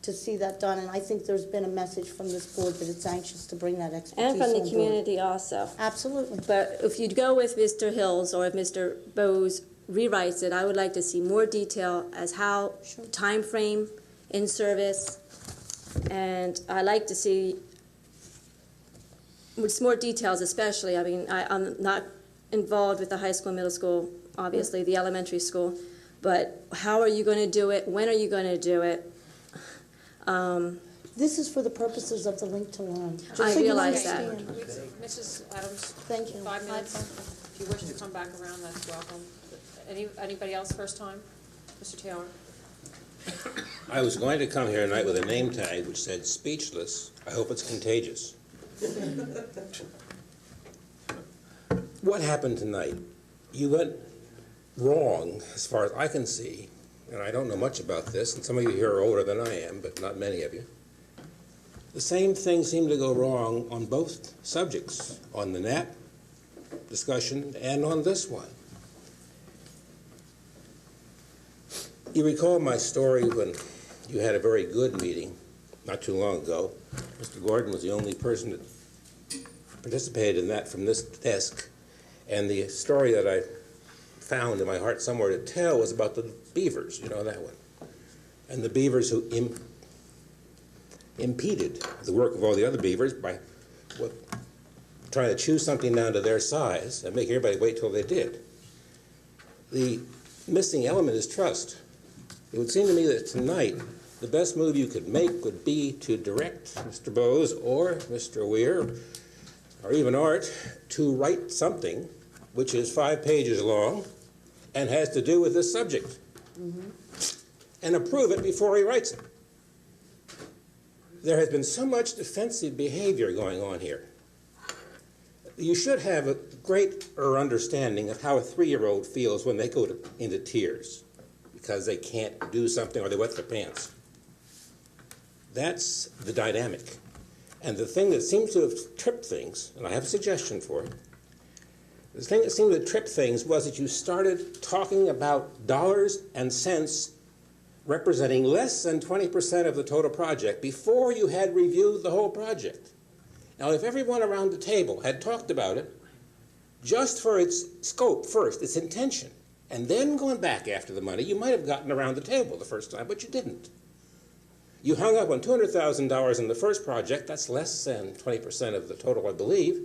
to see that done, and I think there's been a message from this board that it's anxious to bring that expertise And from the on board. community also. Absolutely. But if you'd go with Mr. Hills or if Mr. Bose rewrites it, I would like to see more detail as how time frame in service, and I like to see with more details, especially. I mean, I'm not involved with the high school, middle school, obviously the elementary school, but how are you going to do it? When are you going to do it? This is for the purposes of the Link to Learn. I realize that. Mrs. Adams, Thank you. 5 minutes. If you wish to come back around, that's welcome. Anybody else first time? Mr. Taylor? I was going to come here tonight with a name tag which said speechless. I hope it's contagious. What happened tonight? You went wrong, as far as I can see, and I don't know much about this, and some of you here are older than I am, but not many of you. The same thing seemed to go wrong on both subjects, on the NAP discussion and on this one. You recall my story when you had a very good meeting not too long ago. Mr. Gordon was the only person that participated in that from this desk, and the story that I found in my heart somewhere to tell was about the beavers, you know that one, and the beavers who impeded the work of all the other beavers by trying to chew something down to their size and make everybody wait till they did. The missing element is trust. It would seem to me that tonight the best move you could make would be to direct Mr. Bose or Mr. Weir or even Art to write something which is 5 pages long and has to do with this subject, and approve it before he writes it. there has been so much defensive behavior going on here. You should have a greater understanding of how a 3-year-old feels when they go into tears because they can't do something or they wet their pants. That's the dynamic. And the thing that seems to have tripped things, and I have a suggestion for it, the thing that seemed to trip things was that you started talking about dollars and cents representing less than 20% of the total project before you had reviewed the whole project. Now, if everyone around the table had talked about it just for its scope first, its intention, and then gone back after the money, you might have gotten around the table the first time, but you didn't. You hung up on $200,000 in the first project. That's less than 20% of the total, I believe.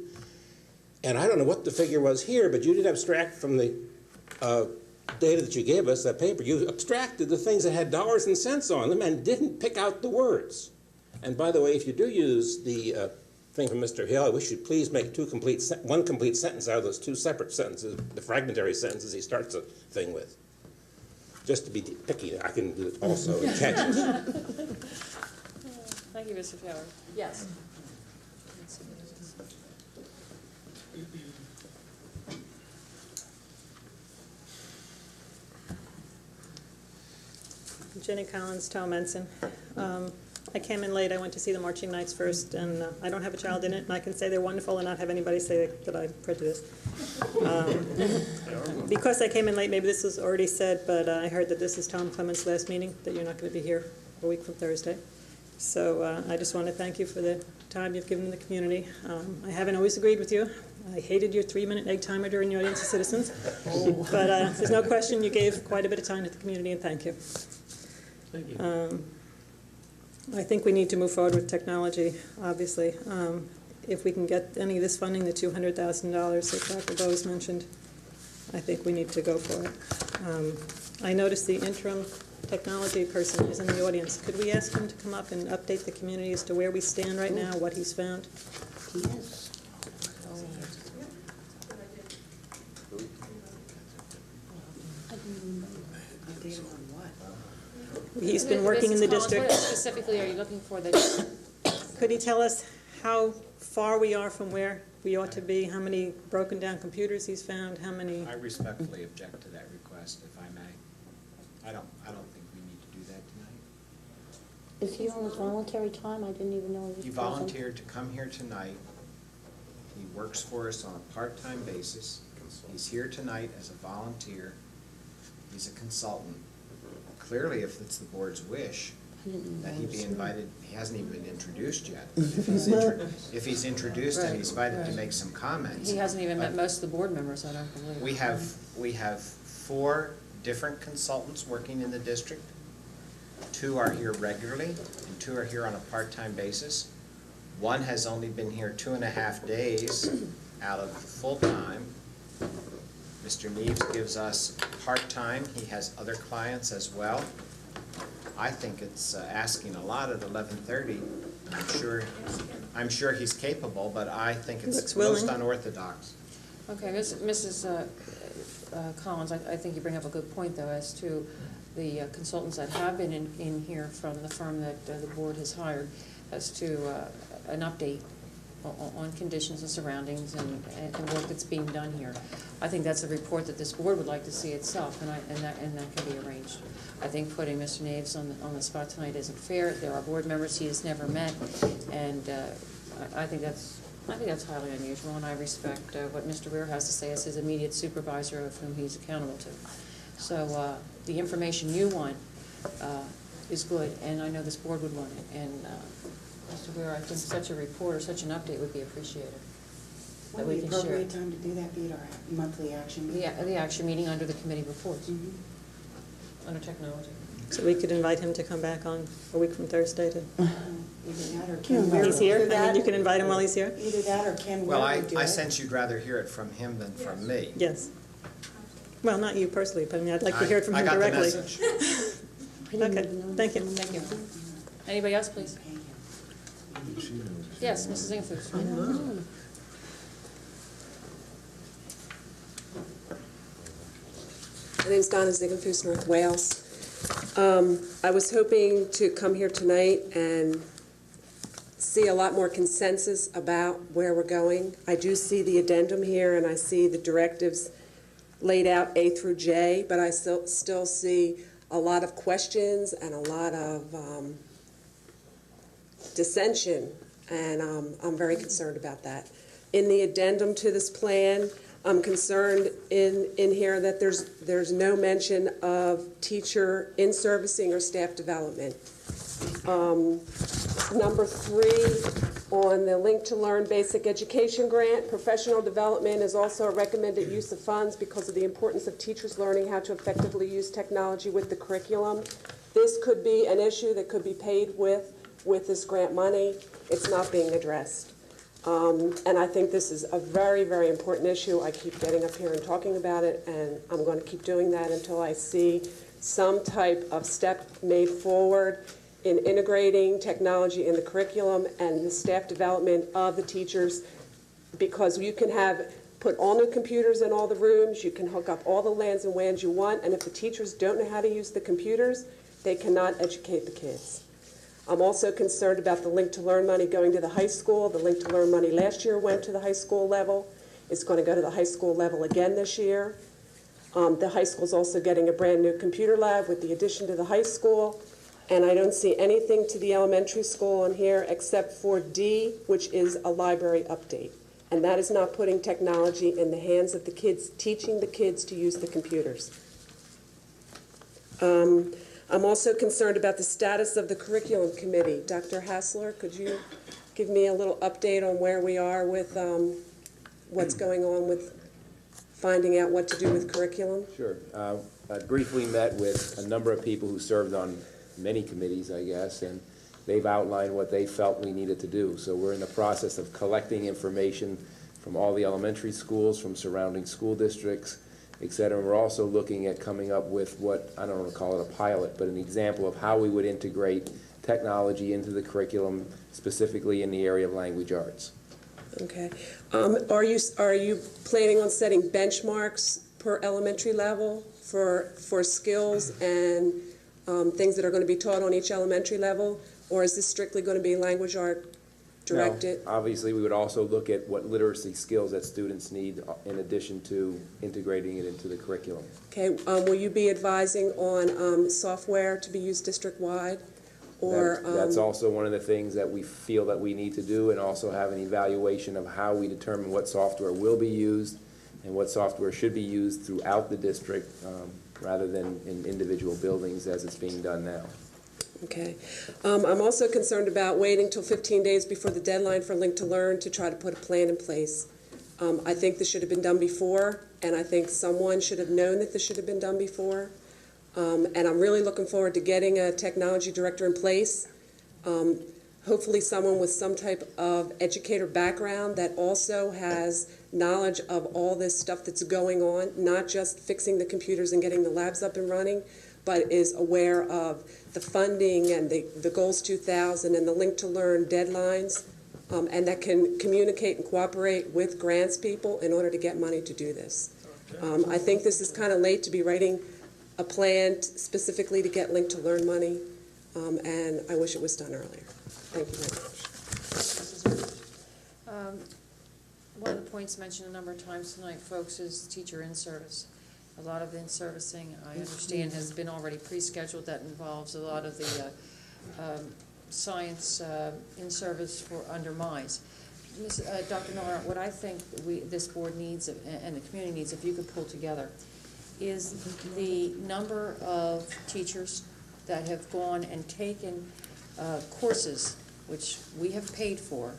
And I don't know what the figure was here, but you did abstract from the data that you gave us, that paper. You abstracted the things that had dollars and cents on them and didn't pick out the words. And by the way, if you do use the thing from Mr. Hill, I wish you'd please make one complete sentence out of those 2 separate sentences, the fragmentary sentences he starts a thing with. Just to be picky, I can do it also and catch it. Thank you, Mr. Taylor. Yes. Jenny Collins, Tom Ensign. I came in late. I went to see the Marching Knights first, and I don't have a child in it, and I can say they're wonderful and not have anybody say that I'm prejudiced. Because I came in late, maybe this was already said, but I heard that this is Tom Clement's last meeting, that you're not going to be here a week from Thursday. So I just want to thank you for the time you've given the community. I haven't always agreed with you. I hated your 3-minute egg timer during the audience of citizens. But there's no question you gave quite a bit of time to the community, and thank you. Thank you. I think we need to move forward with technology, obviously. If we can get any of this funding, the $200,000 that Dr. Bowes mentioned, I think we need to go for it. I noticed the interim technology person is in the audience. Could we ask him to come up and update the community as to where we stand right now, what he's found? Yes. He's been working in the Mrs. Collins, district. what specifically are you looking for? That Could he tell us how far we are from where we ought to be, how many broken down computers he's found, how many? I respectfully object to that request, if I may. I don't think we need to do that tonight. Is he on his voluntary time? I didn't even know he was He present. volunteered to come here tonight. He works for us on a part-time basis. He's here tonight as a volunteer. He's a consultant. Clearly, if it's the board's wish that he be invited, he hasn't even been introduced yet. If he's introduced and he's invited to make some comments. he hasn't even met most of the board members, I don't believe. We have 4 different consultants working in the district. 2 are here regularly, and 2 are here on a part-time basis. 1 has only been here 2.5 days out of full-time. Mr. Neves gives us part-time. He has other clients as well. I think it's asking a lot at 11:30. I'm sure he's capable, but I think it's most unorthodox. Okay, Mrs. Collins, I think you bring up a good point, though, as to the consultants that have been in here from the firm that the board has hired, as to an update on conditions and surroundings and work that's being done here. I think that's a report that this board would like to see itself, and that can be arranged. I think putting Mr. Naves on the spot tonight isn't fair. There are board members he has never met, and I think that's highly unusual, and I respect what Mr. Weir has to say as his immediate supervisor of whom he's accountable to. So the information you want is good, and I know this board would want it. And Mr. Weir, I think such a report or such an update would be appreciated. What would be the appropriate time to do that, be at our monthly action meeting? The action meeting under the committee reports, under technology. So we could invite him to come back on a week from Thursday to. Either that or Ken. He's here, and then you can invite him while he's here? Either that or Ken. Well, I sense you'd rather hear it from him than from me. Yes. Well, not you personally, but I mean, I'd like to hear it from him directly. I got the message. Okay, thank you. Thank you. Anybody else, please? Yes, Mrs. Ingefus. My name's Donna Ziegenfuss, North Wales. I was hoping to come here tonight and see a lot more consensus about where we're going. I do see the addendum here, and I see the directives laid out A through J, but I still see a lot of questions and a lot of dissension, and I'm very concerned about that. In the addendum to this plan, I'm concerned in here that there's no mention of teacher in-servicing or staff development. Number 3, on the Link to Learn Basic Education Grant, professional development is also a recommended use of funds because of the importance of teachers learning how to effectively use technology with the curriculum. This could be an issue that could be paid with this grant money. It's not being addressed. And I think this is a very, very important issue. I keep getting up here and talking about it, and I'm going to keep doing that until I see some type of step made forward in integrating technology in the curriculum and the staff development of the teachers, because you can put all new computers in all the rooms, you can hook up all the LANs and WANs you want, and if the teachers don't know how to use the computers, they cannot educate the kids. I'm also concerned about the Link to Learn money going to the high school. The Link to Learn money last year went to the high school level. It's going to go to the high school level again this year. The high school's also getting a brand new computer lab with the addition to the high school. And I don't see anything to the elementary school on here except for D, which is a library update. And that is not putting technology in the hands of the kids, teaching the kids to use the computers. I'm also concerned about the status of the curriculum committee. Dr. Hassler, could you give me a little update on where we are with what's going on with finding out what to do with curriculum? Sure. I briefly met with a number of people who served on many committees, I guess, and they've outlined what they felt we needed to do. So we're in the process of collecting information from all the elementary schools, from surrounding school districts, et cetera. We're also looking at coming up with what, I don't want to call it a pilot, but an example of how we would integrate technology into the curriculum, specifically in the area of language arts. Okay. Are you planning on setting benchmarks per elementary level for skills and things that are going to be taught on each elementary level, or is this strictly going to be language art directed? No, obviously, we would also look at what literacy skills that students need in addition to integrating it into the curriculum. Okay. Will you be advising on software to be used district-wide? Or that's also one of the things that we feel that we need to do, and also have an evaluation of how we determine what software will be used and what software should be used throughout the district rather than in individual buildings as it's being done now. Okay. I'm also concerned about waiting till 15 days before the deadline for Link to Learn to try to put a plan in place. I think this should have been done before, and I think someone should have known that this should have been done before. And I'm really looking forward to getting a technology director in place. Hopefully someone with some type of educator background that also has knowledge of all this stuff that's going on, not just fixing the computers and getting the labs up and running, but is aware of the funding and the Goals 2000 and the Link to Learn deadlines, and that can communicate and cooperate with grants people in order to get money to do this. I think this is kind of late to be writing a plan specifically to get Link to Learn money, and I wish it was done earlier. Thank you very much. One of the points mentioned a number of times tonight, folks, is teacher in-service. A lot of in-servicing, I understand, has been already pre-scheduled. That involves a lot of the science in-service for under MISE. Dr. Miller, what I think this board needs and the community needs, if you could pull together, is the number of teachers that have gone and taken courses, which we have paid for,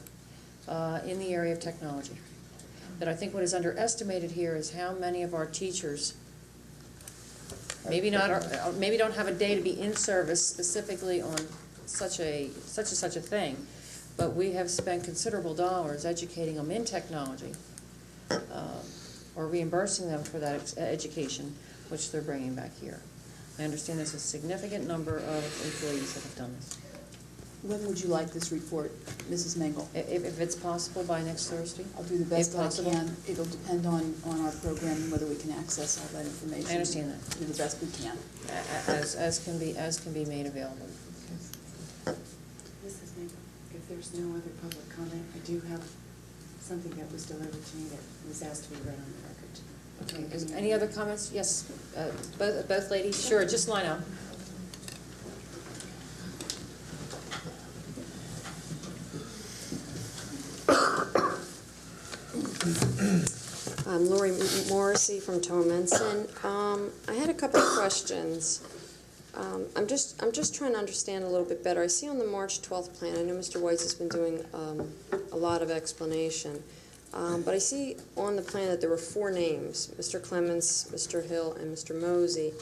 in the area of technology. That I think what is underestimated here is how many of our teachers maybe don't have a day to be in service specifically on such a thing, but we have spent considerable dollars educating them in technology, or reimbursing them for that education, which they're bringing back here. I understand there's a significant number of employees that have done this. When would you like this report, Mrs. Mengel? If it's possible by next Thursday. I'll do the best I can. It'll depend on our program and whether we can access all that information. I understand that. Do the best we can. As can be made available. Mrs. Mengel, if there's there's no other public comment, I do have something that was delivered to me that was asked to be read on the record. Okay, is any other comments? Yes, both ladies? Sure, just line up. I'm Lori Morrissey from Tomenson. I had a couple of questions. I'm just trying to understand a little bit better. I see on the March 12th plan, I know Mr. Weitz has been doing a lot of explanation, but I see on the plan that there were 4 names, Mr. Clements, Mr. Hill, and Mr. Mosey.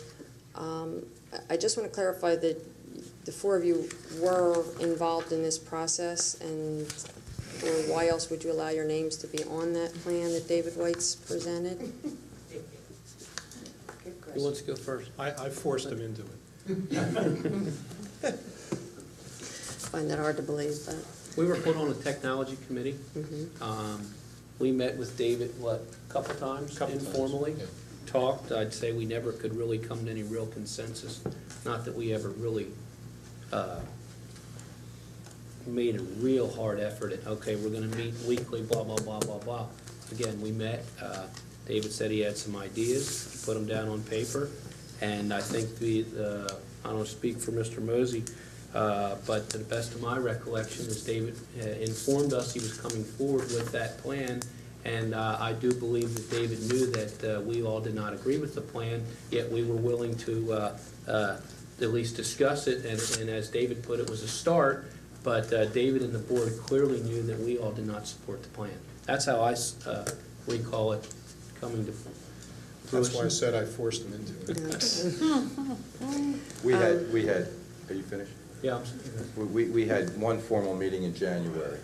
I just want to clarify that the 4 of you were involved in this process, and or why else would you allow your names to be on that plan that David Weitz presented? Who wants to go first? I forced him into it. Find that hard to believe, but. We were put on a technology committee. We met with David, a couple times informally? Talked. I'd say we never could really come to any real consensus. Not that we ever really made a real hard effort at, okay, we're gonna meet weekly, blah, blah, blah, blah, blah. Again, we met, David said he had some ideas, he put them down on paper, and I think I don't speak for Mr. Mosey, but to the best of my recollection, is David informed us he was coming forward with that plan, and I do believe that David knew that we all did not agree with the plan, yet we were willing to at least discuss it, and as David put it, was a start. But David and the board clearly knew that we all did not support the plan. That's how I recall it coming to fruition. That's why I said I forced him into it. We had, are you finished? Yeah. We had one formal meeting in January,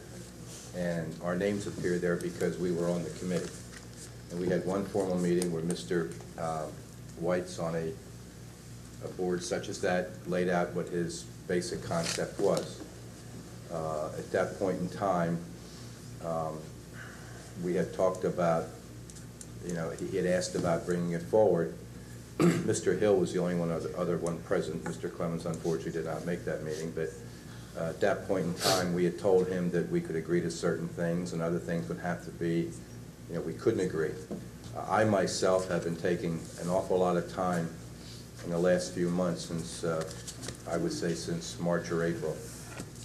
and our names appeared there because we were on the committee. And we had one formal meeting where Mr. Weitz, on a board such as that, laid out what his basic concept was. At that point in time, we had talked about, he had asked about bringing it forward. Mr. Hill was the only other one present. Mr. Clemens unfortunately did not make that meeting, but at that point in time, we had told him that we could agree to certain things and other things would have to be, we couldn't agree. I myself have been taking an awful lot of time in the last few months since, I would say since March or April.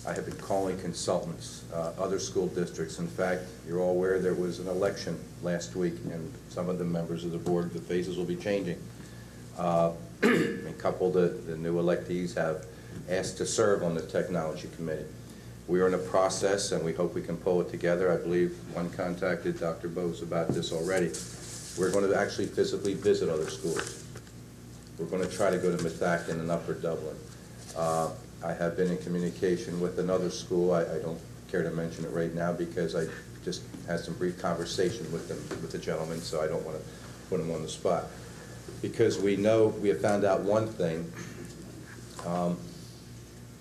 I have been calling consultants, other school districts. In fact, you're all aware there was an election last week, and some of the members of the board, the faces will be changing. A couple of the new electees have asked to serve on the technology committee. We are in a process, and we hope we can pull it together. I believe one contacted Dr. Bose about this already. We're going to actually physically visit other schools. We're going to try to go to Methacton and Upper Dublin. I have been in communication with another school. I don't care to mention it right now because I just had some brief conversation with them, with the gentleman, so I don't want to put him on the spot. Because we have found out one thing,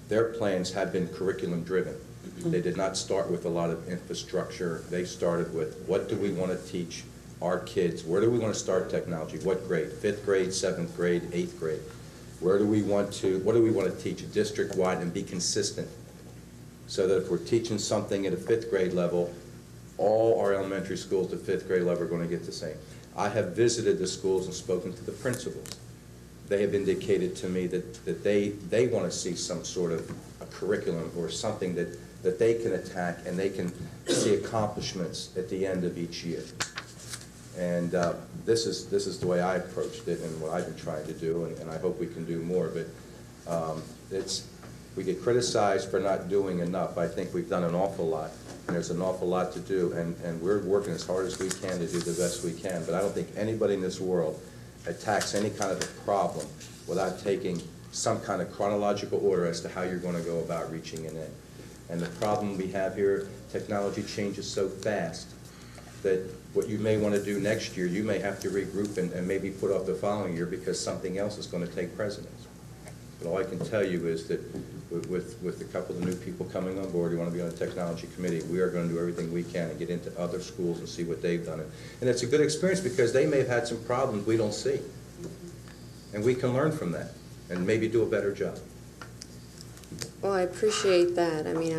their plans have been curriculum driven. They did not start with a lot of infrastructure. They started with, what do we want to teach our kids? Where do we want to start technology? What grade? 5th grade, 7th grade, 8th grade? What do we want to teach district-wide and be consistent? So that if we're teaching something at a 5th grade level, all our elementary schools at 5th grade level are going to get the same. I have visited the schools and spoken to the principals. They have indicated to me that they want to see some sort of a curriculum or something that they can attack and they can see accomplishments at the end of each year. And this is the way I approached it and what I've been trying to do, and I hope we can do more. But we get criticized for not doing enough. I think we've done an awful lot, and there's an awful lot to do, and we're working as hard as we can to do the best we can. But I don't think anybody in this world attacks any kind of a problem without taking some kind of chronological order as to how you're going to go about reaching an end. And the problem we have here, technology changes so fast that what you may want to do next year, you may have to regroup and maybe put off the following year because something else is going to take precedence. But all I can tell you is that with a couple of new people coming on board who want to be on the technology committee, we are going to do everything we can and get into other schools and see what they've done. And it's a good experience because they may have had some problems we don't see. And we can learn from that and maybe do a better job. Well, I appreciate that. I mean,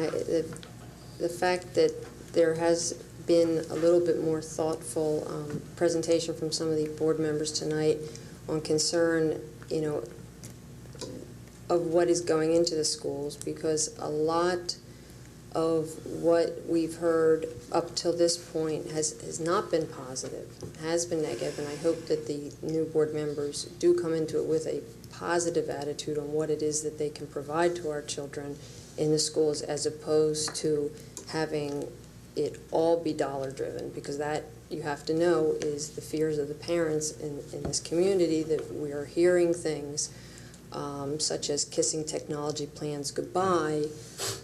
the fact that there has been a little bit more thoughtful presentation from some of the board members tonight on concern, of what is going into the schools, because a lot of what we've heard up till this point has not been positive, has been negative, and I hope that the new board members do come into it with a positive attitude on what it is that they can provide to our children in the schools, as opposed to having it all be dollar-driven, because that, you have to know, is the fears of the parents in this community, that we are hearing things such as kissing technology plans goodbye,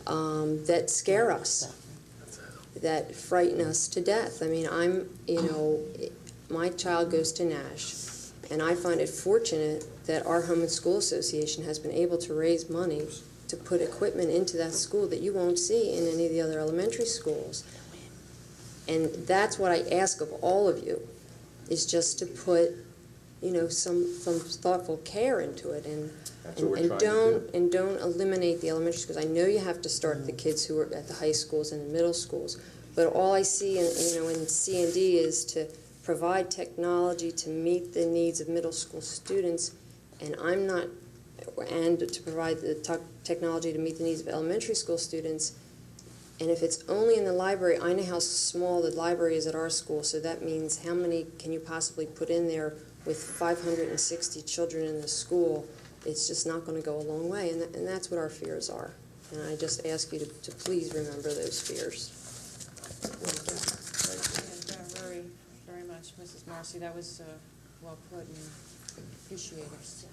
that scare us, that frighten us to death. I mean, my child goes to Nash, and I find it fortunate that our Home and School Association has been able to raise money to put equipment into that school that you won't see in any of the other elementary schools. And that's what I ask of all of you, is just to put, some thoughtful care into it, and don't eliminate the elementary schools. I know you have to start the kids who are at the high schools and the middle schools, but all I see in C&D is to provide technology to meet the needs of middle school students, and to provide the technology to meet the needs of elementary school students. And if it's only in the library, I know how small the library is at our school, so that means how many can you possibly put in there with 560 children in the school? It's just not going to go a long way, and that's what our fears are. And I just ask you to please remember those fears. Very, very much, Mrs. Marcy. That was well put, and appreciate it.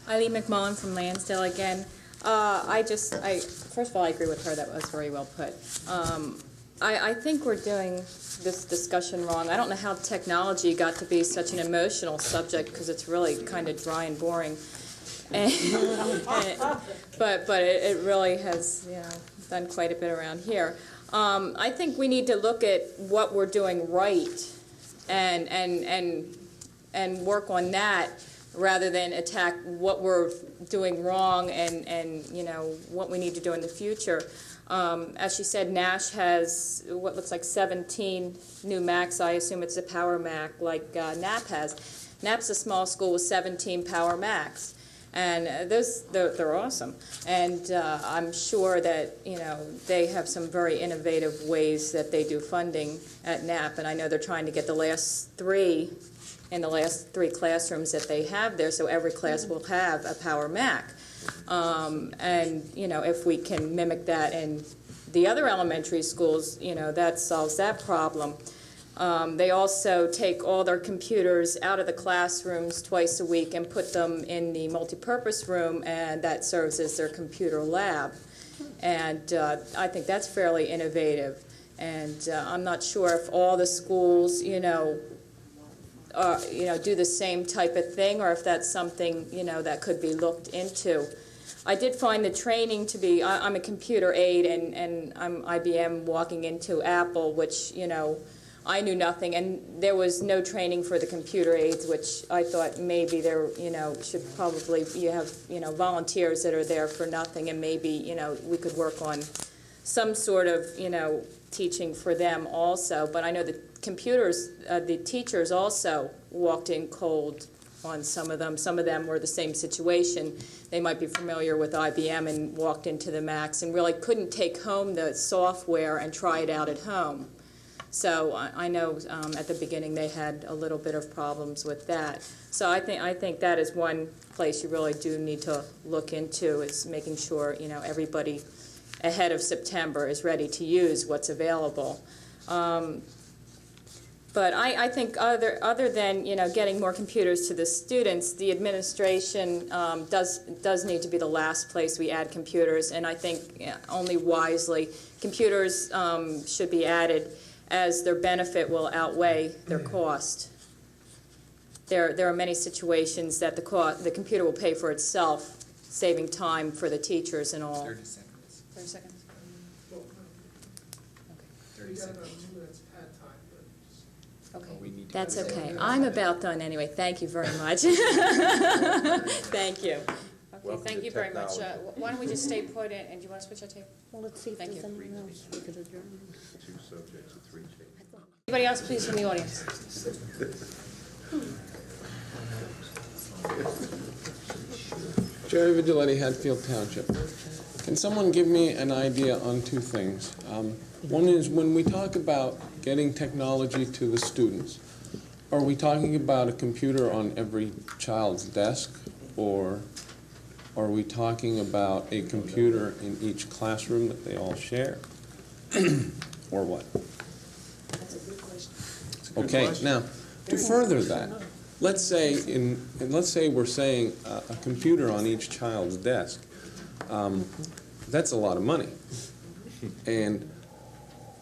Eileen McMullen from Lansdale again. First of all, I agree with her. That was very well put. I think we're doing this discussion wrong. I don't know how technology got to be such an emotional subject, because it's really kind of dry and boring. But it really has done quite a bit around here. I think we need to look at what we're doing right and work on that, rather than attack what we're doing wrong and what we need to do in the future. As she said, Nash has what looks like 17 new Macs. I assume it's a Power Mac like Knapp has. Knapp's a small school with 17 Power Macs, and they're awesome. And I'm sure that they have some very innovative ways that they do funding at Knapp, and I know they're trying to get the last three classrooms that they have there, so every class will have a Power Mac. And if we can mimic that in the other elementary schools, that solves that problem. They also take all their computers out of the classrooms twice a week and put them in the multipurpose room, and that serves as their computer lab. And I think that's fairly innovative. And I'm not sure if all the schools, do the same type of thing, or if that's something, that could be looked into. I did find the training to be, I'm a computer aide, and I'm IBM walking into Apple, which, I knew nothing, and there was no training for the computer aides, which I thought maybe there, should probably, you have, volunteers that are there for nothing, and maybe, we could work on some sort of, teaching for them also. But I know the the teachers also walked in cold on some of them. Some of them were the same situation. They might be familiar with IBM and walked into the Macs and really couldn't take home the software and try it out at home. So I know at the beginning they had a little bit of problems with that. So I think that is one place you really do need to look into, is making sure everybody ahead of September is ready to use what's available. But I think other than getting more computers to the students, the administration does need to be the last place we add computers, and I think only wisely. Computers should be added as their benefit will outweigh their cost. There are many situations that the computer will pay for itself, saving time for the teachers and all. 30 seconds. 30 seconds? Okay. 30 seconds. Okay, that's okay. I'm about done anyway. Thank you very much. Thank you. Okay, thank you very much. Why don't we just stay put in, and do you want to switch our tape? Well, let's see if Thank there's you. anyone else we could adjourn. 2 subjects and 3 changes. Anybody else, please, from the audience? Jerry Vigilante, Hatfield Township. Can someone give me an idea on two things? One is, when we talk about getting technology to the students, are we talking about a computer on every child's desk, or are we talking about a computer in each classroom that they all share? Or what? That's a good question. Okay, now, to further that, let's say we're saying a computer on each child's desk. That's a lot of money. And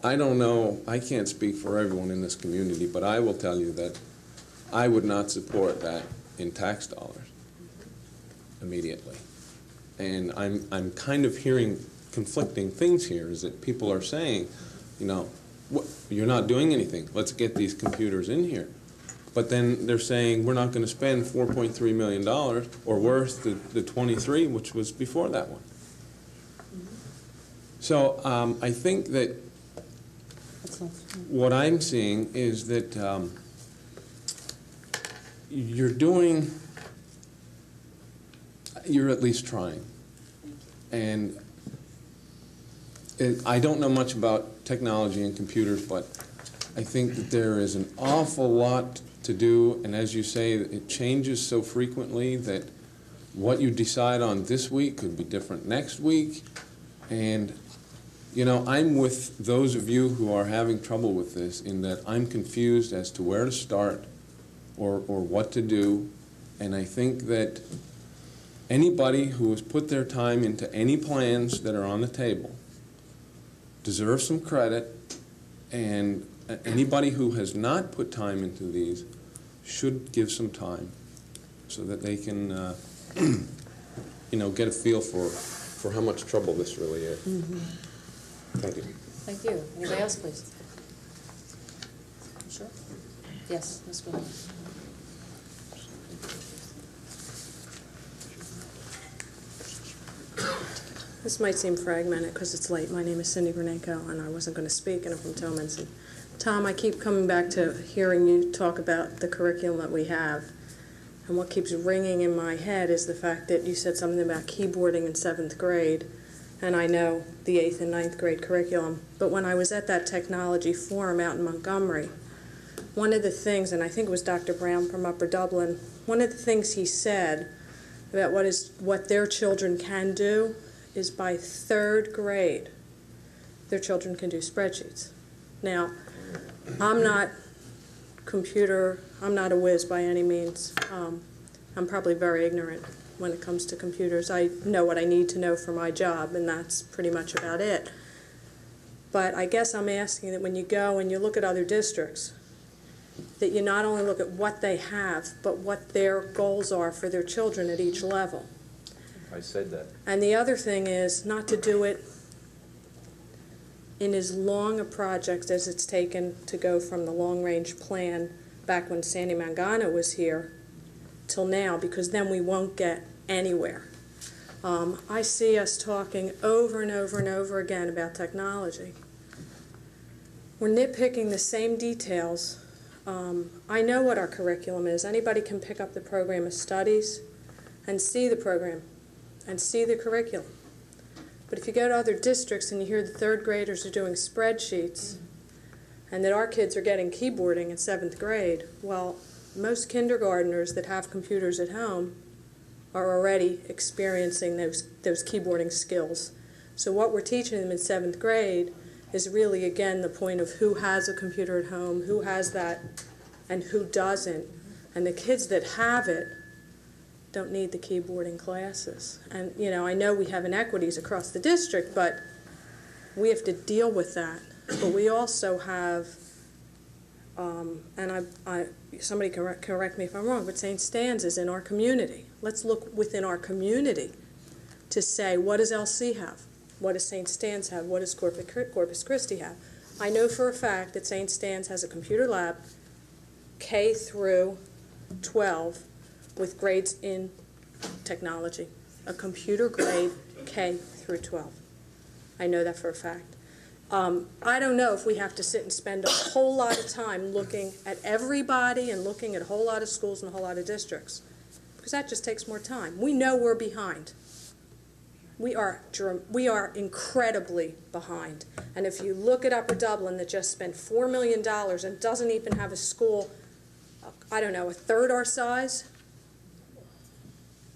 I don't know, I can't speak for everyone in this community, but I will tell you that I would not support that in tax dollars immediately. And I'm kind of hearing conflicting things here, is that people are saying, you know, you're not doing anything, let's get these computers in here. But then they're saying we're not going to spend $4.3 million, or worse, the 23, which was before that one. So I think that what I'm seeing is that you're at least trying. And I don't know much about technology and computers, but I think that there is an awful lot to do, and as you say, it changes so frequently that what you decide on this week could be different next week. And, you know, I'm with those of you who are having trouble with this, in that I'm confused as to where to start or what to do. And I think that anybody who has put their time into any plans that are on the table deserves some credit, and anybody who has not put time into these should give some time so that they can, you know, get a feel for how much trouble this really is. Thank you. Thank you. Anybody else, please? Sure. Yes, Ms. Goodman. This might seem fragmented because it's late. My name is Cindy Granenko, and I wasn't going to speak, and I'm from Tillmanson. Tom, I keep coming back to hearing you talk about the curriculum that we have. And what keeps ringing in my head is the fact that you said something about keyboarding in 7th grade, and I know the 8th and 9th grade curriculum. But when I was at that technology forum out in Montgomery, one of the things, and I think it was Dr. Brown from Upper Dublin, one of the things he said about what their children can do is by 3rd grade, their children can do spreadsheets. Now, I'm not a whiz by any means. I'm probably very ignorant when it comes to computers. I know what I need to know for my job, and that's pretty much about it. But I guess I'm asking that when you go and you look at other districts, that you not only look at what they have, but what their goals are for their children at each level. I said that. And the other thing is not to do it in as long a project as it's taken to go from the long-range plan back when Sandy Mangano was here till now, because then we won't get anywhere. I see us talking over and over and over again about technology. We're nitpicking the same details. I know what our curriculum is. Anybody can pick up the program of studies and see the program and see the curriculum. But if you go to other districts and you hear the 3rd graders are doing spreadsheets and that our kids are getting keyboarding in 7th grade, well, most kindergartners that have computers at home are already experiencing those keyboarding skills. So what we're teaching them in 7th grade is really, again, the point of who has a computer at home, who has that, and who doesn't. And the kids that have it don't need the keyboarding classes. And, you know, I know we have inequities across the district, but we have to deal with that. But we also have, and somebody can correct me if I'm wrong, but St. Stan's is in our community. Let's look within our community to say, what does LC have? What does St. Stan's have? What does Corpus Christi have? I know for a fact that St. Stan's has a computer lab, K through 12, with grades in technology, a computer grade K through 12. I know that for a fact. I don't know if we have to sit and spend a whole lot of time looking at everybody and looking at a whole lot of schools and a whole lot of districts, because that just takes more time. We know we're behind. We are incredibly behind. And if you look at Upper Dublin that just spent $4 million and doesn't even have a school, I don't know, a third our size,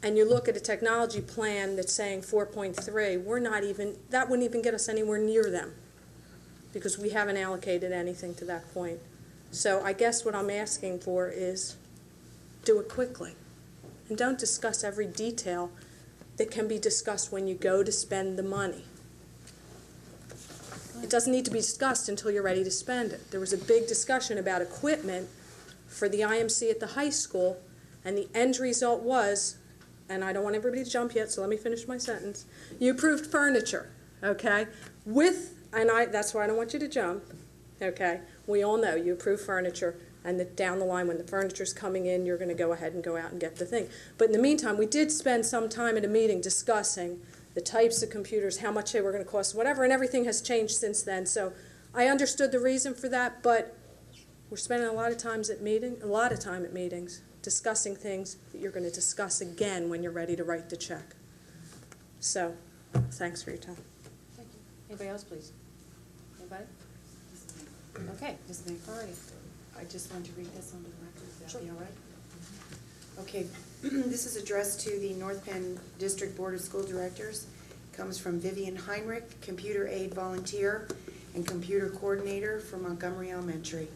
and you look at a technology plan that's saying 4.3, we're not even, that wouldn't even get us anywhere near them, because we haven't allocated anything to that point. So I guess what I'm asking for is do it quickly. And don't discuss every detail that can be discussed when you go to spend the money. It doesn't need to be discussed until you're ready to spend it. There was a big discussion about equipment for the IMC at the high school, and the end result was, and I don't want everybody to jump yet, so let me finish my sentence. You approved furniture, okay? That's why I don't want you to jump, okay? We all know you approve furniture, and that down the line when the furniture's coming in, you're going to go ahead and go out and get the thing. But in the meantime, we did spend some time at a meeting discussing the types of computers, how much they were going to cost, whatever, and everything has changed since then. So I understood the reason for that, but we're spending a lot of time at meetings discussing things that you're going to discuss again when you're ready to write the check. So, thanks for your time. Thank you. Anybody else, please? Anybody? Okay. All righty. I just want to read this on the record. Would that be all right? Okay. This is addressed to the North Penn District Board of School Directors. Comes from Vivian Heinrich, computer aide volunteer and computer coordinator for Montgomery Elementary.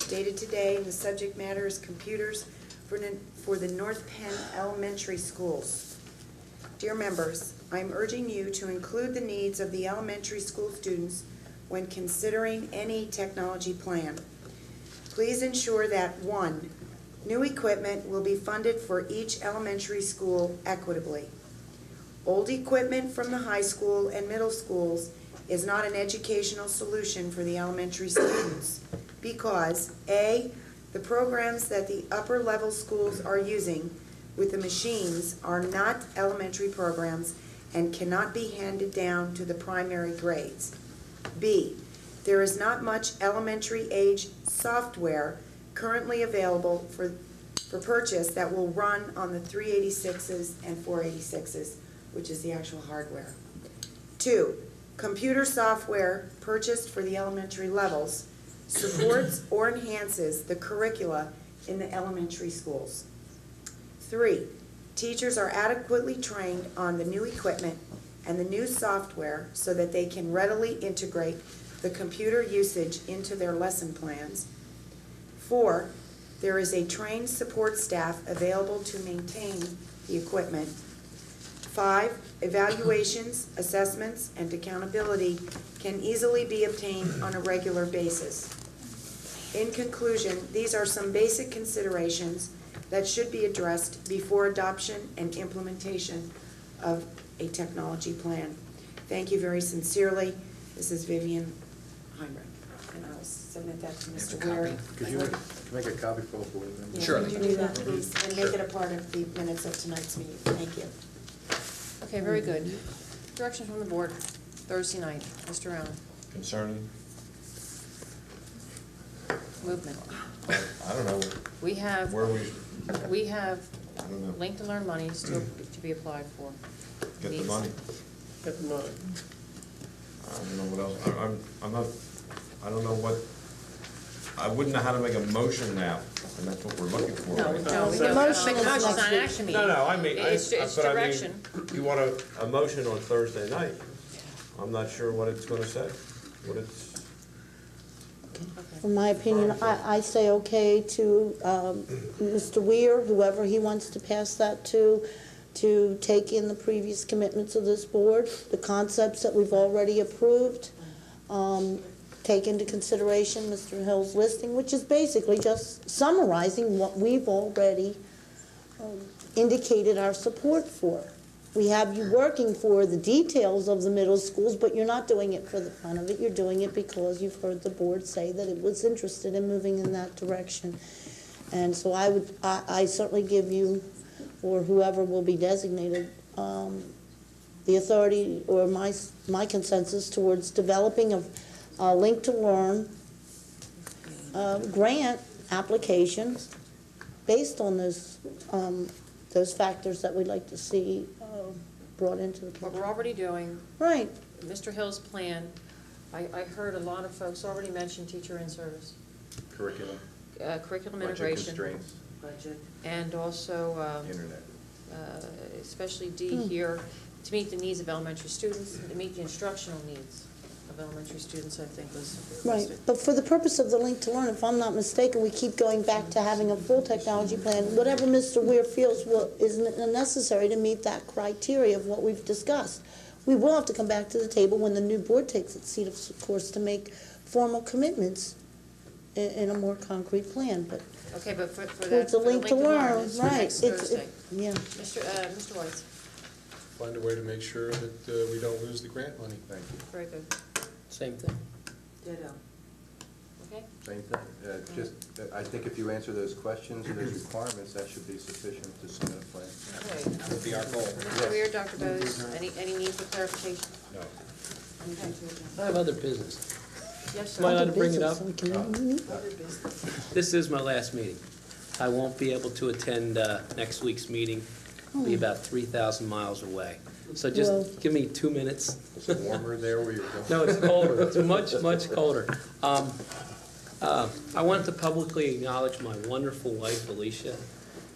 Dated today, and the subject matter is computers for the North Penn Elementary Schools. Dear members, I am urging you to include the needs of the elementary school students when considering any technology plan. Please ensure that 1, new equipment will be funded for each elementary school equitably. Old equipment from the high school and middle schools is not an educational solution for the elementary students because A, the programs that the upper level schools are using with the machines are not elementary programs and cannot be handed down to the primary grades. B, there is not much elementary age software currently available for purchase that will run on the 386s and 486s, which is the actual hardware. 2, computer software purchased for the elementary levels supports or enhances the curricula in the elementary schools. 3, teachers are adequately trained on the new equipment and the new software so that they can readily integrate the computer usage into their lesson plans. 4, there is a trained support staff available to maintain the equipment. 5, evaluations, assessments, and accountability can easily be obtained on a regular basis. In conclusion, these are some basic considerations that should be addressed before adoption and implementation of a technology plan. Thank you very sincerely. This is Vivian Heinrich, and I'll submit that to Mr. Ware. Could you make a copy for all board members? Yeah, could you do that, please, and make it a part of the minutes of tonight's meeting? Thank you. Okay, very good. Direction from the board, Thursday night. Mr. Allen. Concerning? Movement. I don't know. We have Where we have I don't know. Link to Learn monies to be applied for. Get the Needs. money. Get the money. I don't know what else. I'm not, I don't know what, I wouldn't know how to make a motion now, and that's what we're looking for. No, right? no, we The don't motion make a is motion, it's next not an week. action meeting. No, I mean, It's but I mean, direction. you want a motion on Thursday night. I'm not sure what it's gonna say, what it's. In my opinion, I say okay to Mr. Weir, whoever he wants to pass that to take in the previous commitments of this board, the concepts that we've already approved, take into consideration Mr. Hill's listing, which is basically just summarizing what we've already indicated our support for. We have you working for the details of the middle schools, but you're not doing it for the fun of it. You're doing it because you've heard the board say that it was interested in moving in that direction. And so I certainly give you, or whoever will be designated, the authority or my consensus towards developing a Link to Learn grant application based on those factors that we'd like to see brought into the What picture. we're already doing, Right. Mr. Hill's plan, I heard a lot of folks already mention teacher in service, Curriculum, curriculum budget integration. constraints, And also, internet. especially D here, to meet the needs of elementary students, to meet the instructional needs of elementary students, I think was. Right, but for the purpose of the Link to Learn, if I'm not mistaken, we keep going back to having a full technology plan. Whatever Mr. Weir feels is necessary to meet that criteria of what we've discussed. We will have to come back to the table when the new board takes its seat, of course, to make formal commitments in a more concrete plan, but Okay, but for towards that, the for the Link to Learn, it's right. next It's- Thursday. Yeah. Mr. White, Find a way to make sure that we don't lose the grant money. Thank you. very good. Same thing. Ditto. Okay? Same thing. I think if you answer those questions and those requirements, that should be sufficient to submit a plan. Okay. That would be our goal. Mr. Weir, Dr. Bose, any need for clarification? No. Okay. I have other business. Yes, sir. Am I allowed to bring it up? Other business. This is my last meeting. I won't be able to attend next week's meeting. I'll be about 3,000 miles away. So just give me 2 minutes. Is it warmer there where you're going? No, it's colder. It's much, much colder. I want to publicly acknowledge my wonderful wife, Alicia.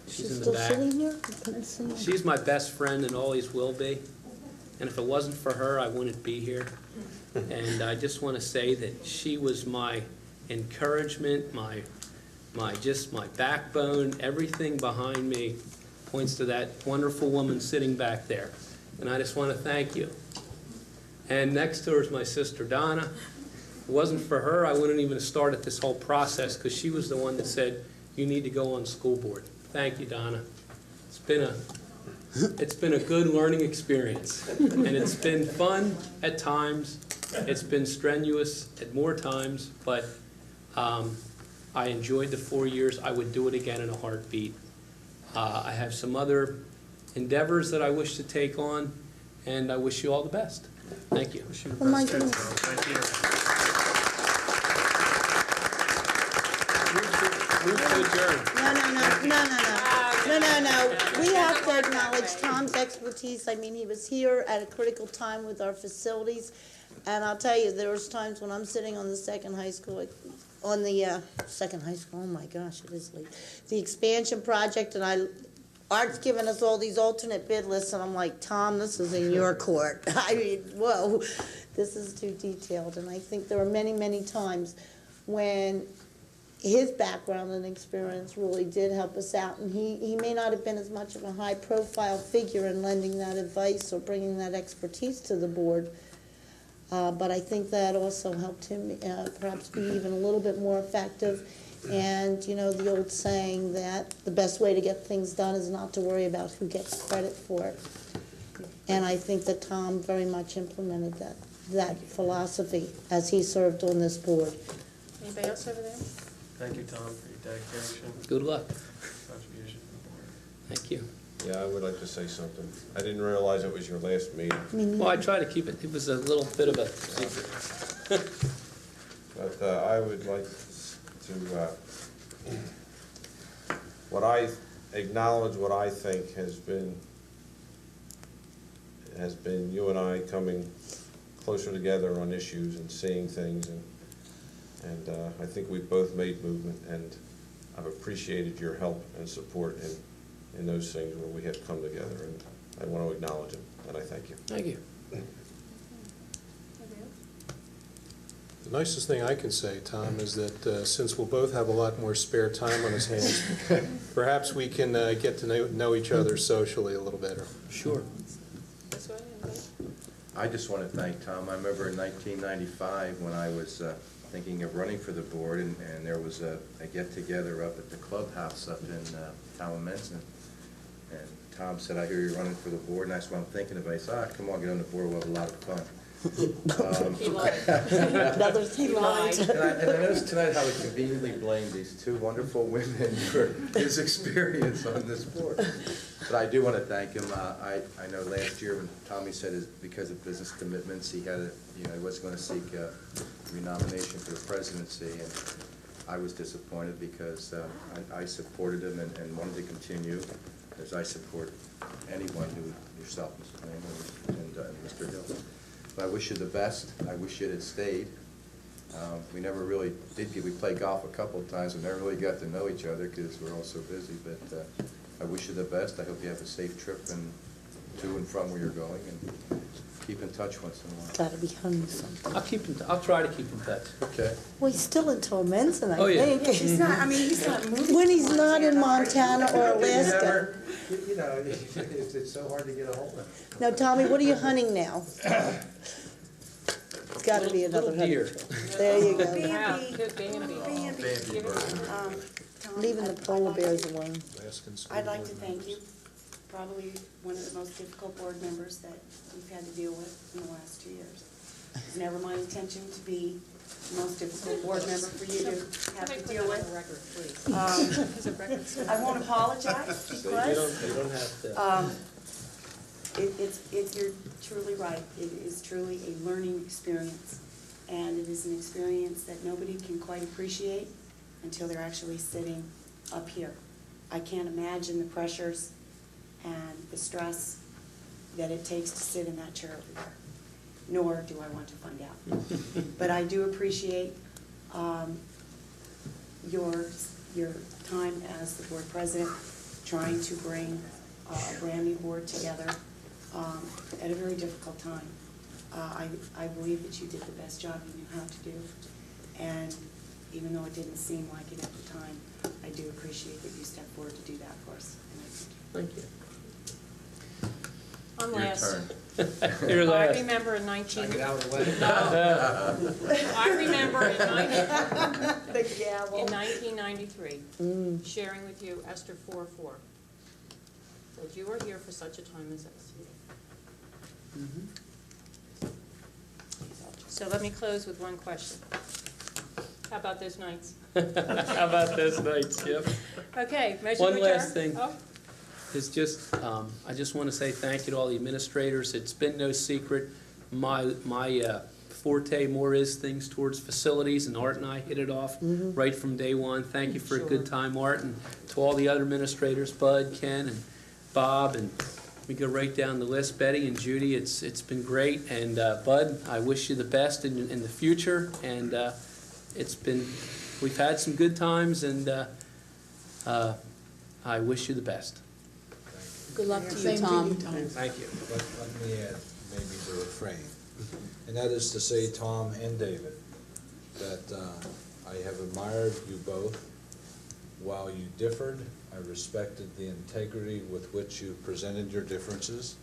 She's in the still back. sitting here? I couldn't see her. She's my best friend and always will be. And if it wasn't for her, I wouldn't be here. And I just want to say that she was my encouragement, my backbone, everything behind me points to that wonderful woman sitting back there. And I just want to thank you. And next to her is my sister Donna. If it wasn't for her, I wouldn't even have started this whole process because she was the one that said, you need to go on school board. Thank you, Donna. It's been a good learning experience. And it's been fun at times. It's been strenuous at more times, but I enjoyed the 4 years. I would do it again in a heartbeat. I have some other endeavors that I wish to take on, and I wish you all the best. Thank you. Oh, my goodness. Thank you. Move to adjourn. No. We have to acknowledge Tom's expertise. I mean, he was here at a critical time with our facilities. And I'll tell you, there was times when I'm sitting on the second high school, oh my gosh, it is late. The expansion project, and Art's given us all these alternate bid lists, and I'm like, Tom, this is in your court. I mean, whoa, this is too detailed. And I think there are many, many times when his background and experience really did help us out. And he may not have been as much of a high-profile figure in lending that advice or bringing that expertise to the board. But I think that also helped him perhaps be even a little bit more effective. And, you know, the old saying that the best way to get things done is not to worry about who gets credit for it. And I think that Tom very much implemented that philosophy as he served on this board. Anybody else over there? Thank you, Tom, for your dedication, Good luck. contribution to the board. Thank you. Yeah, I would like to say something. I didn't realize it was your last meeting. Well, I try to keep it, it was a little bit of a secret. But I would like to, acknowledge what I think has been you and I coming closer together on issues and seeing things, and I think we've both made movement, and I've appreciated your help and support in those things where we have come together, and I want to acknowledge it, and I thank you. Thank you. The nicest thing I can say, Tom, is that since we'll both have a lot more spare time on his hands, perhaps we can get to know each other socially a little better. Sure. I just want to thank Tom. I remember in 1995 when I was thinking of running for the board, and there was a get-together up at the clubhouse up in Talamenson. And Tom said, I hear you're running for the board, and that's what I'm thinking about. He said, come on, get on the board, we'll have a lot of fun. He lied. He lied. And I noticed tonight how he conveniently blamed these two wonderful women for his experience on this board. But I do want to thank him. I know last year when Tommy said because of business commitments, he had he wasn't going to seek renomination for the presidency, and I was disappointed because I supported him and wanted to continue, as I support anyone who, yourself, Mr. Lehman, and Mr. Hill. But I wish you the best. I wish it had stayed. We never really did we played golf a couple of times. We never really got to know each other because we're all so busy. But I wish you the best. I hope you have a safe trip to and from where you're going, and keep in touch once in a while. Gotta be hunting something. I'll try to keep in touch. Okay. Well, he's still in Tormenson, I Oh, yeah. think. Yeah, he's not, I mean, he's not moving. When he's not in Montana or Alaska. It's so hard to get a hold of. Now, Tommy, what are you hunting now? It's gotta be another hunting deer. trip. There you go. Leaving the polar bears alone. I'd like to thank you. Probably one of the most difficult board members that we've had to deal with in the last 2 years. It's never my intention to be the most difficult board member for you to have to deal with. I won't apologize because You don't have to. you're truly right. It is truly a learning experience, and it is an experience that nobody can quite appreciate until they're actually sitting up here. I can't imagine the pressures and the stress that it takes to sit in that chair over there, nor do I want to find out. But I do appreciate your time as the board president, trying to bring a brand new board together at a very difficult time. I believe that you did the best job you knew how to do, and even though it didn't seem like it at the time, I do appreciate that you stepped forward to do that for us. And I Thank you. I'm Your last. turn. You're last. I remember in 19. Get out of the way. No. I remember in The gavel. 1993, sharing with you Esther 4:4. That you are here for such a time as this. So let me close with one question. How about those nights? How about those nights, Skip? Okay, motion to One adjourn. last thing. Oh, It's just, I just want to say thank you to all the administrators. It's been no secret. My forte more is things towards facilities, and Art and I hit it off right from day one. Thank you for a good time, Art, and to all the other administrators, Bud, Ken, and Bob, and we go right down the list. Betty and Judy, it's been great. And Bud, I wish you the best in the future. And we've had some good times, and I wish you the best. Good luck to you, Same to Tom. you, Tom. Thank you. Let me add maybe the refrain, and that is to say, Tom and David, that I have admired you both. While you differed, I respected the integrity with which you presented your differences.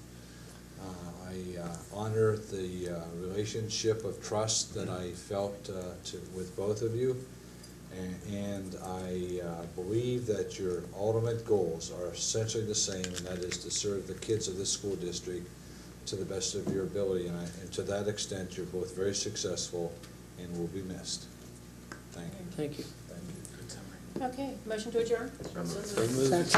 I honor the relationship of trust that I felt with both of you. And I believe that your ultimate goals are essentially the same, and that is to serve the kids of this school district to the best of your ability. And to that extent, you're both very successful and will be missed. Thank you. Thank you. Thank you. Good summary. okay, motion to adjourn? So moved.